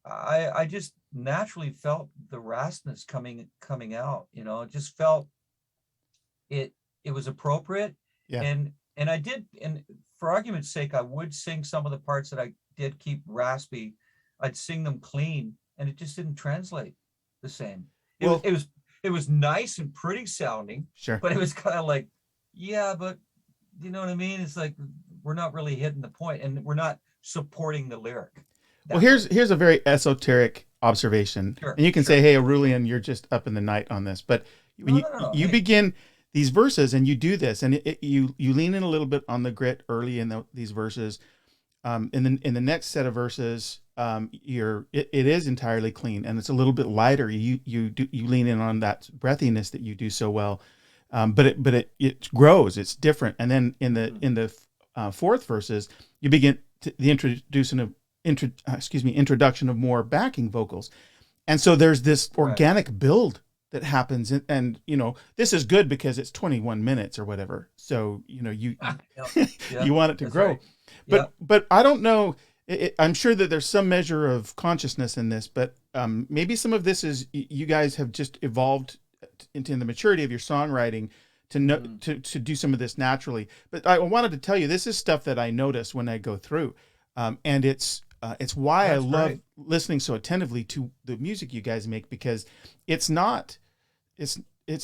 I just naturally felt the raspness coming out. It just felt it was appropriate. And I did, and for argument's sake, I would sing some of the parts that I did keep raspy. I'd sing them clean, and it just didn't translate the same. It was nice and pretty sounding, sure, but it was kind of like, but you know what I mean? It's like we're not really hitting the point, and we're not supporting the lyric. Well, here's a very esoteric observation, and you can say, "Hey, Orullian, you're just up in the night on this." But when you begin these verses and you do this, and you lean in a little bit on the grit early in these verses, in the next set of verses, it is entirely clean, and it's a little bit lighter. You lean in on that breathiness that you do so well, but it grows. It's different, and then in the fourth verses, you begin the introduction of more backing vocals, and so there's this organic build that happens, and this is good because it's 21 minutes or whatever. So you want it to grow, right. But I don't know. I'm sure that there's some measure of consciousness in this, but maybe some of this is you guys have just evolved into the maturity of your songwriting to know to do some of this naturally. But I wanted to tell you, this is stuff that I notice when I go through, and it's why I love listening so attentively to the music you guys make, because there's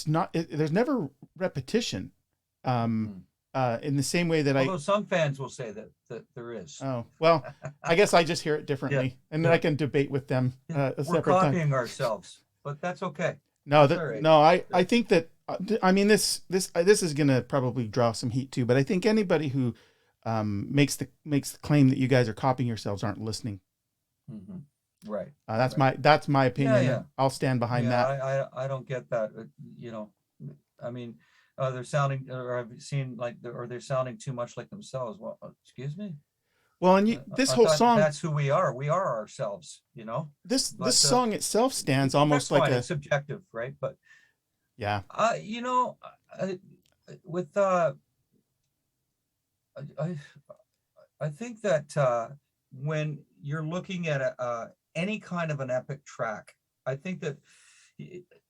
never repetition. In the same way that although some fans will say that there is. Oh, well, I guess I just hear it differently, and I can debate with them a We're separate copying time. ourselves, but that's okay. No, right. I think that this is going to probably draw some heat too, but I think anybody who makes the claim that you guys are copying yourselves aren't listening. Mm-hmm. Right. That's my opinion. Yeah. I'll stand behind that. I don't get that. I mean, they're sounding, or I've seen they're sounding too much like themselves. Well, excuse me. Well, and this whole song, that's who we are. We are ourselves, This song itself stands almost like it's subjective, right? But yeah. With I think that when you're looking at any kind of an epic track, I think that,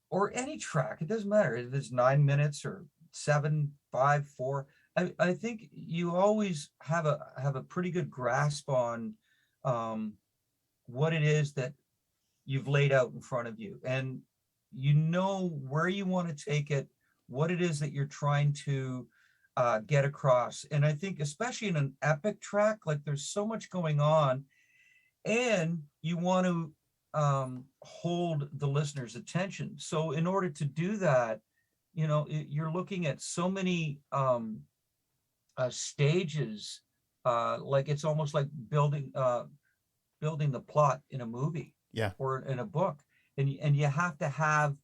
or any track, it doesn't matter if it's 9 minutes or 7, 5, 4. I think you always have a pretty good grasp on what it is that you've laid out in front of you, and where you want to take it, what it is that you're trying to get across. And I think especially in an epic track, like there's so much going on, and you want to hold the listener's attention. So in order to do that, you're looking at so many stages, like it's almost like building the plot in a movie, Yeah. or in a book, and you have to have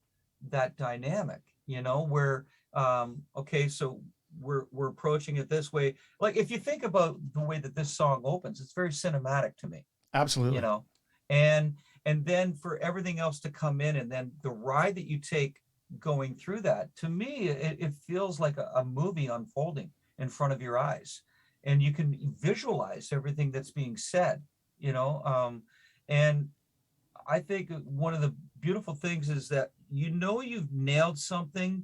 that dynamic, where okay, so we're approaching it this way. Like if you think about the way that this song opens, it's very cinematic to me. Absolutely. And then for everything else to come in, and then the ride that you take going through that, to me it feels like a movie unfolding in front of your eyes, and you can visualize everything that's being said, and I think one of the beautiful things is that you've nailed something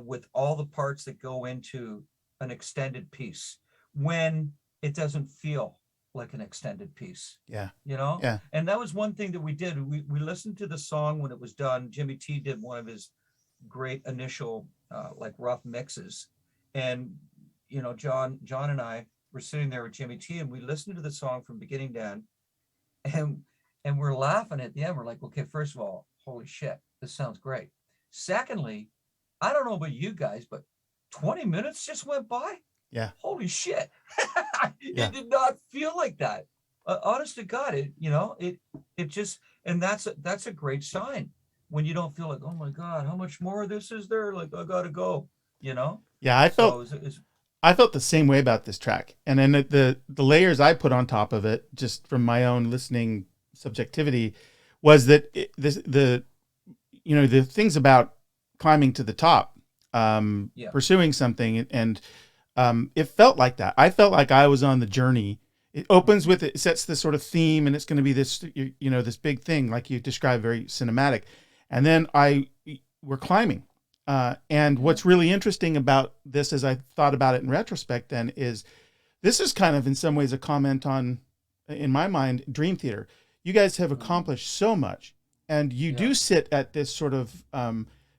with all the parts that go into an extended piece, when it doesn't feel like an extended piece. Yeah. Yeah. And that was one thing that we did. We listened to the song when it was done. Jimmy T did one of his great initial like rough mixes, and John and I were sitting there with Jimmy T, and we listened to the song from beginning to end, and we're laughing at the end. We're like, okay, first of all, holy shit, this sounds great. Secondly, I don't know about you guys, but 20 minutes just went by. Yeah. Holy shit. Yeah. It did not feel like that. Honest to God, it just, and that's a great sign when you don't feel like, oh my God, how much more of this is there? Like, I gotta go, Yeah. I felt the same way about this track. And then the layers I put on top of it, just from my own listening subjectivity, was that the things about climbing to the top, pursuing something, and it felt like that. I felt like I was on the journey. It opens with, it sets this sort of theme, and it's going to be this, this big thing, like you described, very cinematic. And then we're climbing. And what's really interesting about this, as I thought about it in retrospect, then, is this is kind of in some ways a comment on, in my mind, Dream Theater. You guys have accomplished so much, and you do sit at this sort of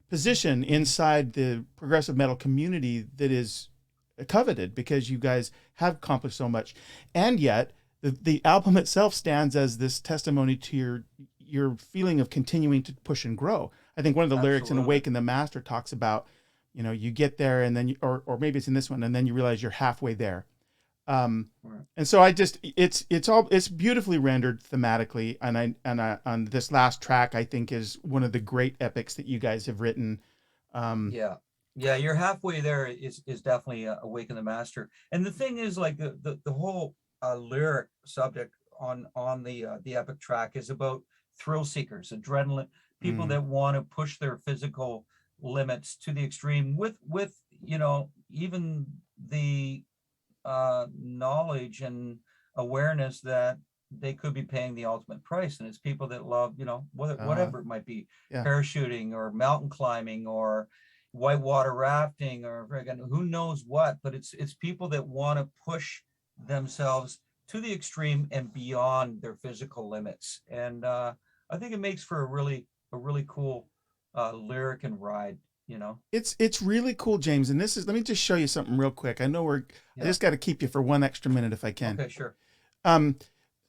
position inside the progressive metal community that is coveted, because you guys have accomplished so much. And yet the album itself stands as this testimony to your feeling of continuing to push and grow. I think one of the lyrics in Awaken the Master talks about, you get there, and then or maybe it's in this one, and then you realize you're halfway there. And so it's beautifully rendered thematically. And I on this last track, I think, is one of the great epics that you guys have written. Yeah, you're halfway there is definitely Awaken the Master. And the thing is, like, the whole lyric subject on the epic track is about thrill seekers, adrenaline, people that want to push their physical limits to the extreme with even the knowledge and awareness that they could be paying the ultimate price. And it's people that love, whatever it might be, parachuting or mountain climbing or whitewater rafting or who knows what, but it's people that want to push themselves to the extreme and beyond their physical limits. And I think it makes for a really cool lyric and ride. It's really cool, James. And let me just show you something real quick. I know I just got to keep you for one extra minute if I can. Okay, sure.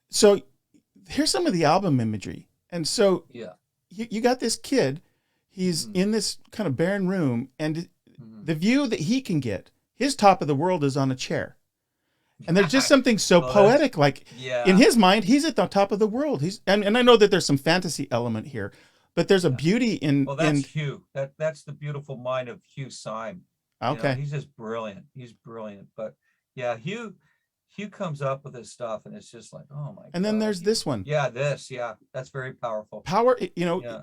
So here's some of the album imagery. And so you got this kid. He's in this kind of barren room, and the view that he can get, his top of the world is on a chair. And there's just something so poetic, like in his mind, he's at the top of the world. And I know that there's some fantasy element here, but there's a beauty in. Well, that's Hugh. That's the beautiful mind of Hugh Syme. Okay. He's just brilliant. He's brilliant. But yeah, Hugh comes up with this stuff, and it's just like, oh my God. And then there's this one. Yeah, that's very powerful.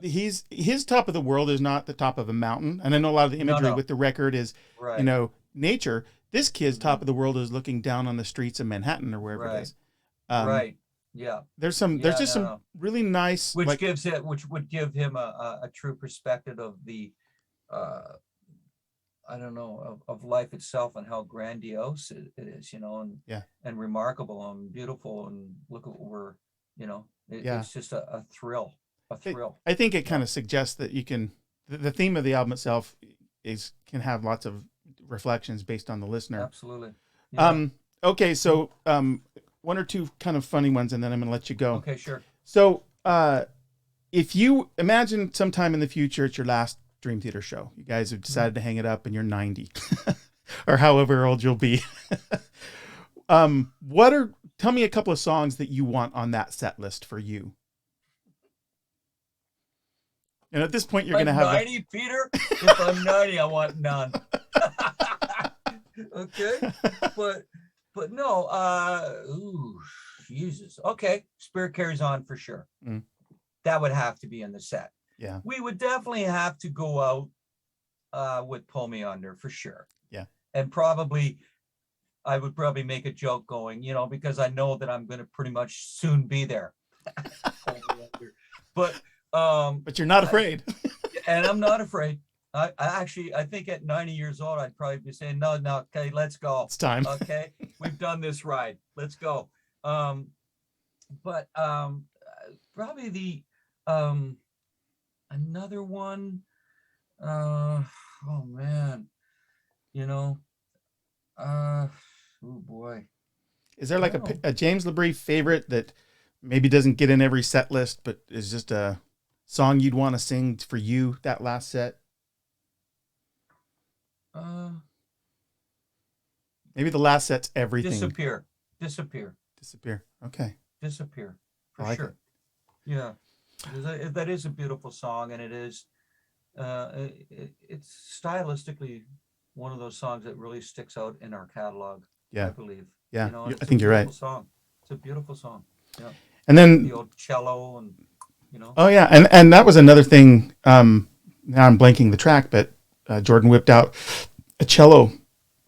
His top of the world is not the top of a mountain. And I know a lot of the imagery with the record is, nature. This kid's top of the world is looking down on the streets of Manhattan or wherever it is. Right. Yeah. There's some really nice, which would give him a true perspective of the, I don't know, of life itself and how grandiose it is, and remarkable and beautiful, and look at what we're, it's just a thrill, I think it kind of suggests that you can, the theme of the album itself can have lots of reflections based on the listener. Absolutely. Yeah. Okay. So, one or two kind of funny ones, and then I'm going to let you go. Okay, sure. So, if you imagine sometime in the future, it's your last Dream Theater show. You guys have decided to hang it up and you're 90 or however old you'll be. Tell me a couple of songs that you want on that set list for you. And at this point, you're going to have 90, Peter? If I'm 90, I want none. Okay. But no, Jesus. Okay. Spirit Carries On for sure. Mm. That would have to be in the set. Yeah. We would definitely have to go out with Pull Me Under for sure. Yeah. And I would probably make a joke going, because I know that I'm going to pretty much soon be there. But you're not afraid. And I'm not afraid. I think at 90 years old, I'd probably be saying, no, okay, let's go. It's time. Okay. We've done this ride. Let's go. But probably another one. Oh man, oh boy. Is there like a James LaBrie favorite that maybe doesn't get in every set list, but is just a song you'd want to sing for you that last set? Maybe the last set's everything. Disappear. Okay. Disappear for like sure. It. Yeah, that is a beautiful song, and it is. It's stylistically one of those songs that really sticks out in our catalog. Yeah, I believe. Yeah, I think you're right. Song. It's a beautiful song. Yeah. And then the old cello and. Oh yeah, and that was another thing. Now I'm blanking the track, but Jordan whipped out a cello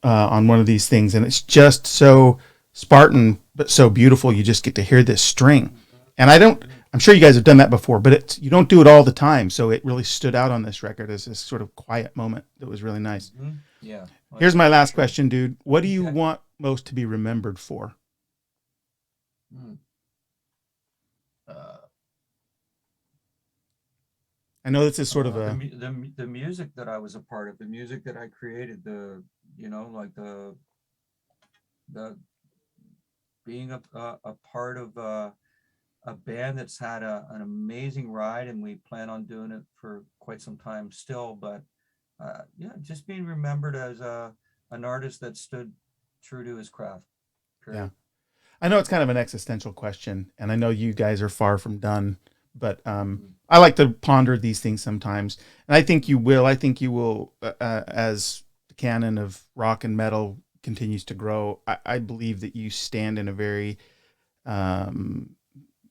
on one of these things, and it's just so Spartan but so beautiful. You just get to hear this string, and I'm sure you guys have done that before, but you don't do it all the time. So it really stood out on this record as this sort of quiet moment that was really nice. Mm-hmm. Yeah. Well, here's my last question, dude. What do you want most to be remembered for? I know this is sort of the music that I was a part of, the music that I created, the being a part of a band that's had an amazing ride, and we plan on doing it for quite some time still. But just being remembered as an artist that stood true to his craft. Period. Yeah, I know it's kind of an existential question, and I know you guys are far from done. But I like to ponder these things sometimes, and I think you will. I think you will, as the canon of rock and metal continues to grow. I believe that you stand in a very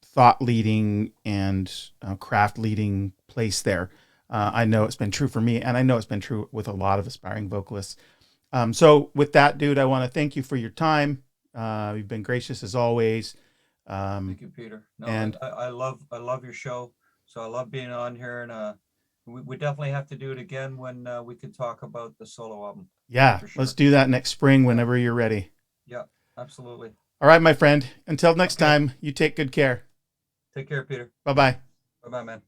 thought-leading and craft-leading place there. I know it's been true for me, and I know it's been true with a lot of aspiring vocalists. So with that, dude, I want to thank you for your time. You've been gracious as always. Thank you, Peter. No, and I love your show. So I love being on here, and we definitely have to do it again when we can talk about the solo album. Yeah, sure. Let's do that next spring whenever you're ready. Yeah, absolutely. All right, my friend. Until next time, you take good care. Take care, Peter. Bye-bye. Bye-bye, man.